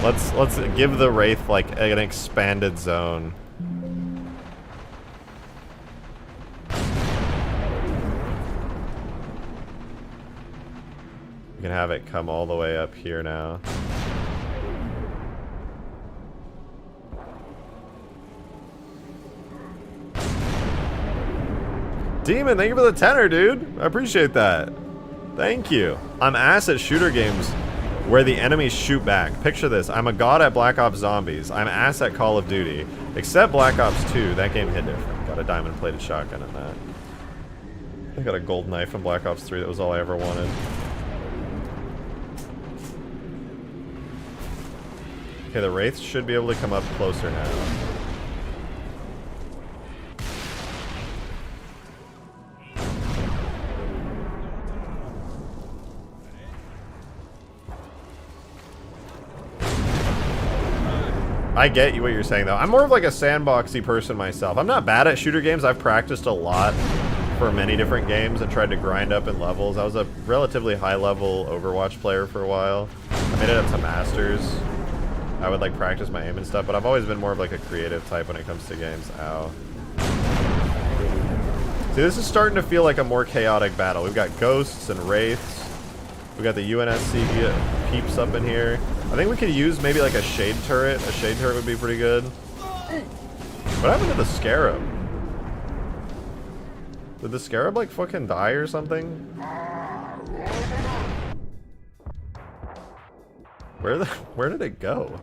Let's give the Wraith like an expanded zone. We can have it come all the way up here now. Demon, thank you for the 10er, dude. I appreciate that. Thank you. I'm ass at shooter games where the enemies shoot back. Picture this. I'm a god at Black Ops Zombies. I'm ass at Call of Duty. Except Black Ops 2. That game hit different. Got a diamond-plated shotgun in that. I got a gold knife in Black Ops 3. That was all I ever wanted. Okay, the Wraiths should be able to come up closer now. I get you what you're saying though. I'm more of like a sandboxy person myself. I'm not bad at shooter games. I've practiced a lot for many different games and tried to grind up in levels. I was a relatively high level Overwatch player for a while. I made it up to Masters. I would like practice my aim and stuff, but I've always been more of like a creative type when it comes to games. Ow. See, this is starting to feel like a more chaotic battle. We've got ghosts and wraiths. We got the UNSC peeps up in here. I think we could use maybe like a shade turret. A shade turret would be pretty good. What happened to the scarab? Did the scarab like fucking die or something? Where did it go?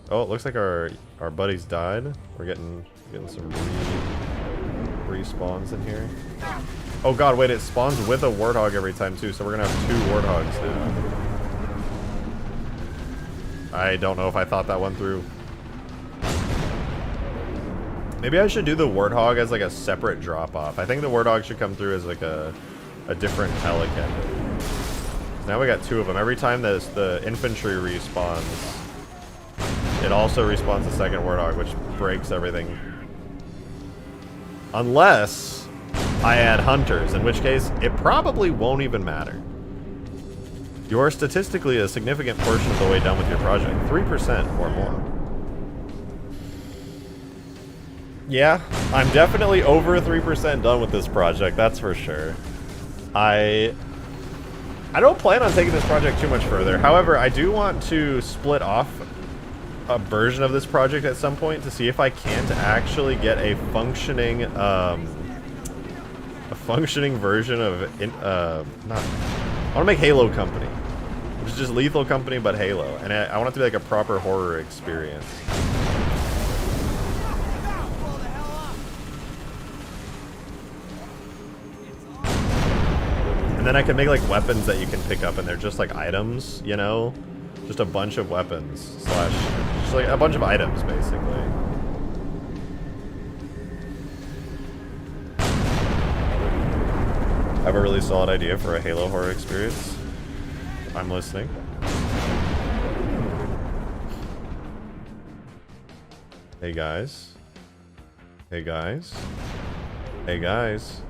Oh, it looks like our buddies died. We're getting some respawns in here. Oh god, wait, it spawns with a warthog every time too, so we're gonna have 2 warthogs now. I don't know if I thought that one through. Maybe I should do the warthog as like a separate drop-off. I think the warthog should come through as like a different pelican. Now we got 2 of them. Every time the infantry respawns, it also respawns the second warthog, which breaks everything. Unless I add hunters, in which case it probably won't even matter. You are statistically a significant portion of the way done with your project. 3% or more. Yeah, I'm definitely over 3% done with this project, that's for sure. I don't plan on taking this project too much further. However, I do want to split off a version of this project at some point to see if I can't actually get a functioning version of I want to make Halo Company, which is just Lethal Company but Halo, and I want it to be like a proper horror experience. And then I can make like weapons that you can pick up, and they're just like items, you know, just a bunch of weapons slash just like a bunch of items basically. I have a really solid idea for a Halo horror experience. I'm listening. Hey guys. Hey guys. Hey guys.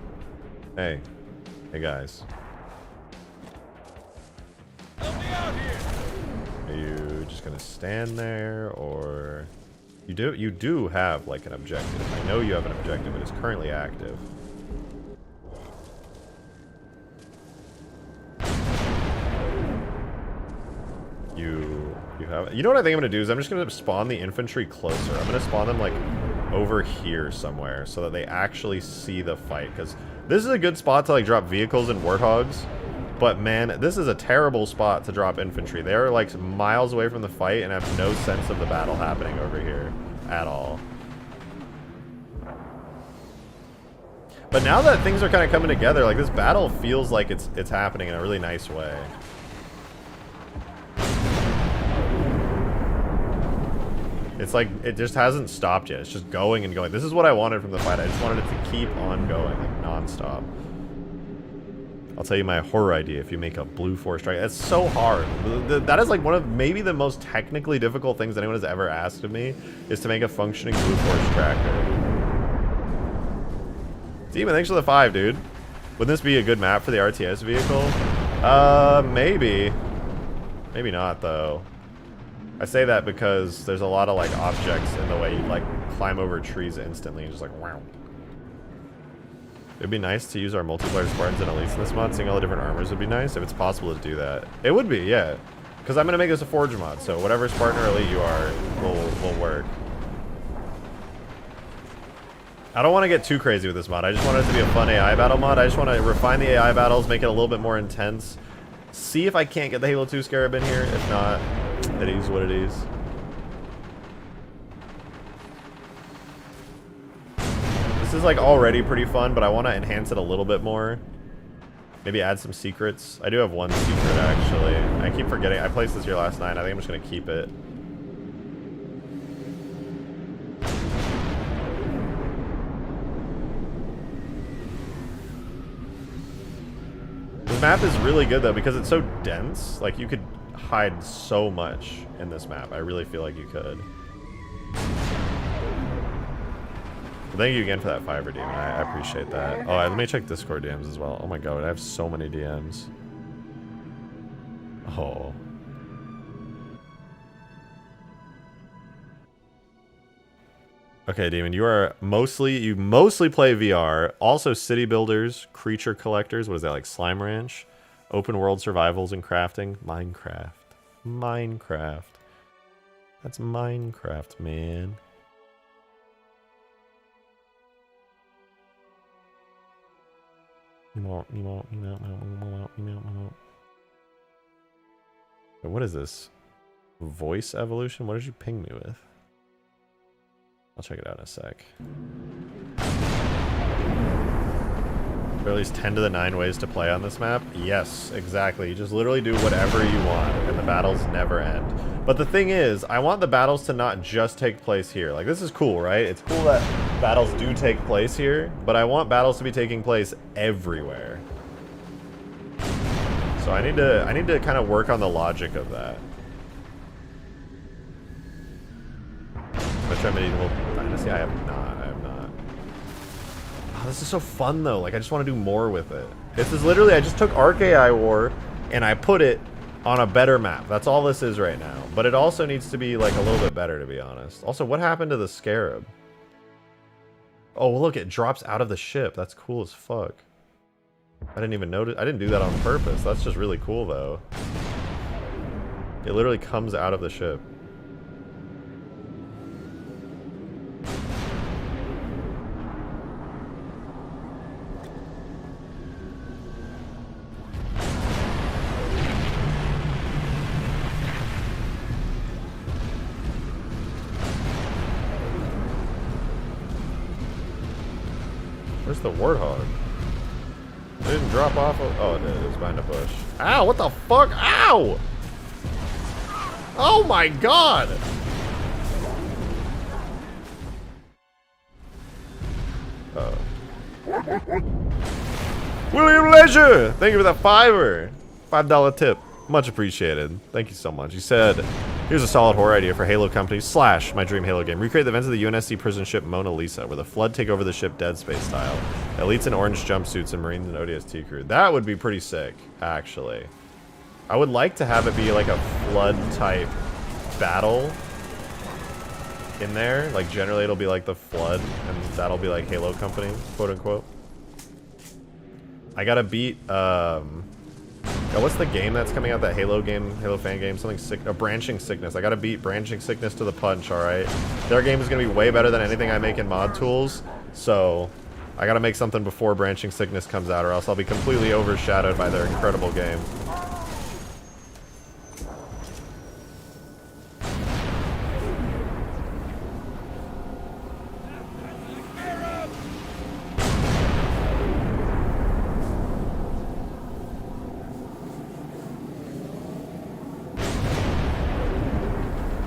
Hey. Hey guys. Help me out here. Are you just gonna stand there, or you do have like an objective? I know you have an objective. It is currently active. You have. You know what I think I'm gonna do is I'm just gonna spawn the infantry closer. I'm gonna spawn them like over here somewhere so that they actually see the fight, because this is a good spot to like drop vehicles and warthogs. But man, this is a terrible spot to drop infantry. They are like miles away from the fight and have no sense of the battle happening over here at all. But now that things are kind of coming together, like this battle feels like it's happening in a really nice way. It's like it just hasn't stopped yet. It's just going and going. This is what I wanted from the fight. I just wanted it to keep on going, like non-stop. I'll tell you my horror idea. If you make a blue force strike, that's so hard. That is like one of maybe the most technically difficult things anyone has ever asked of me, is to make a functioning blue force tracker. Demon, thanks for the 5, dude. Wouldn't this be a good map for the RTS vehicle? Maybe. Maybe not though. I say that because there's a lot of like objects in the way you like climb over trees instantly and just like wow. It'd be nice to use our multiplayer Spartans and Elites in this mod. Seeing all the different armors would be nice if it's possible to do that. It would be, yeah. Because I'm gonna make this a Forge mod, so whatever Spartan or Elite you are will work. I don't want to get too crazy with this mod. I just want it to be a fun AI battle mod. I just want to refine the AI battles, make it a little bit more intense. See if I can't get the Halo 2 Scarab in here. If not, it is what it is. This is like already pretty fun, but I want to enhance it a little bit more. Maybe add some secrets. I do have one secret, actually. I keep forgetting. I placed this here last night. I think I'm just going to keep it. This map is really good, though, because it's so dense. Like, you could hide so much in this map. I really feel like you could. Well, thank you again for that Fiverr, Demon. I appreciate that. Oh, let me check Discord DMs as well. Oh my god, I have so many DMs. Oh. Okay, Demon, you mostly play VR. Also city builders, creature collectors, what is that, like Slime Ranch? Open world survivals and crafting. Minecraft. Minecraft. That's Minecraft, man. What is this? Voice evolution? What did you ping me with? I'll check it out in a sec. There are at least 10 to the 9 ways to play on this map. Yes, exactly. You just literally do whatever you want, and the battles never end. But the thing is, I want the battles to not just take place here. Like, this is cool, right? It's cool that battles do take place here, but I want battles to be taking place everywhere. So I need to kind of work on the logic of that. Metro Medieval Dynasty? I have not. Oh, this is so fun, though. Like, I just want to do more with it. This is literally, I just took Ark AI War, and I put it on a better map. That's all this is right now. But it also needs to be, like, a little bit better, to be honest. Also, what happened to the Scarab? Oh, look, it drops out of the ship. That's cool as fuck. I didn't even notice. I didn't do that on purpose. That's just really cool, though. It literally comes out of the ship. Where's the warthog? It didn't drop off. Oh, it did. It was behind a bush. Ow! What the fuck? Ow! Oh my god! William Leisure! Thank you for that Fiverr. $5 tip. Much appreciated. Thank you so much. He said, here's a solid horror idea for Halo Company / my dream Halo game. Recreate the events of the UNSC prison ship Mona Lisa, where the Flood take over the ship Dead Space style. Elites in orange jumpsuits and Marines and ODST crew. That would be pretty sick, actually. I would like to have it be like a Flood type battle in there. Like, generally it'll be like the Flood, and that'll be like Halo Company, quote unquote. I gotta beat, what's the game that's coming out, that Halo game, Halo fan game, something sick, Branching Sickness. I gotta beat Branching Sickness to the punch, alright? Their game is gonna be way better than anything I make in mod tools, so I gotta make something before Branching Sickness comes out, or else I'll be completely overshadowed by their incredible game.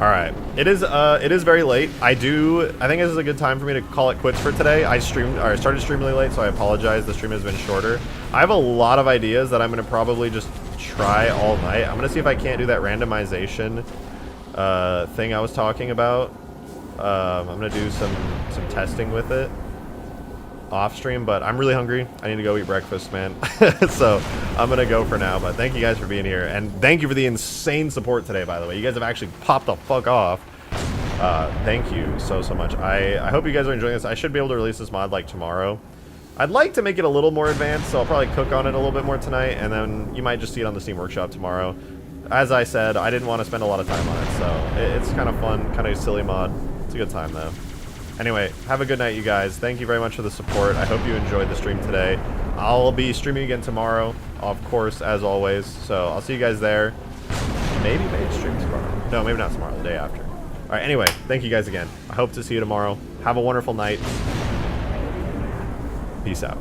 Alright, it is very late. I think this is a good time for me to call it quits for today. I started streaming really late, so I apologize. The stream has been shorter. I have a lot of ideas that I'm going to probably just try all night. I'm going to see if I can't do that randomization thing I was talking about. I'm going to do some testing with it off stream, but I'm really hungry. I need to go eat breakfast, man. So I'm gonna go for now, but thank you guys for being here, and thank you for the insane support today, by the way. You guys have actually popped the fuck off. Thank you so much. I hope you guys are enjoying this. I should be able to release this mod like tomorrow. I'd like to make it a little more advanced, so I'll probably cook on it a little bit more tonight, and then you might just see it on the Steam Workshop tomorrow. As I said, I didn't want to spend a lot of time on it, so it's kind of fun, kind of a silly mod. It's a good time though. Anyway, have a good night, you guys. Thank you very much for the support. I hope you enjoyed the stream today. I'll be streaming again tomorrow, of course, as always. So I'll see you guys there. Maybe stream tomorrow. No, maybe not tomorrow, the day after. All right, anyway, thank you guys again. I hope to see you tomorrow. Have a wonderful night. Peace out.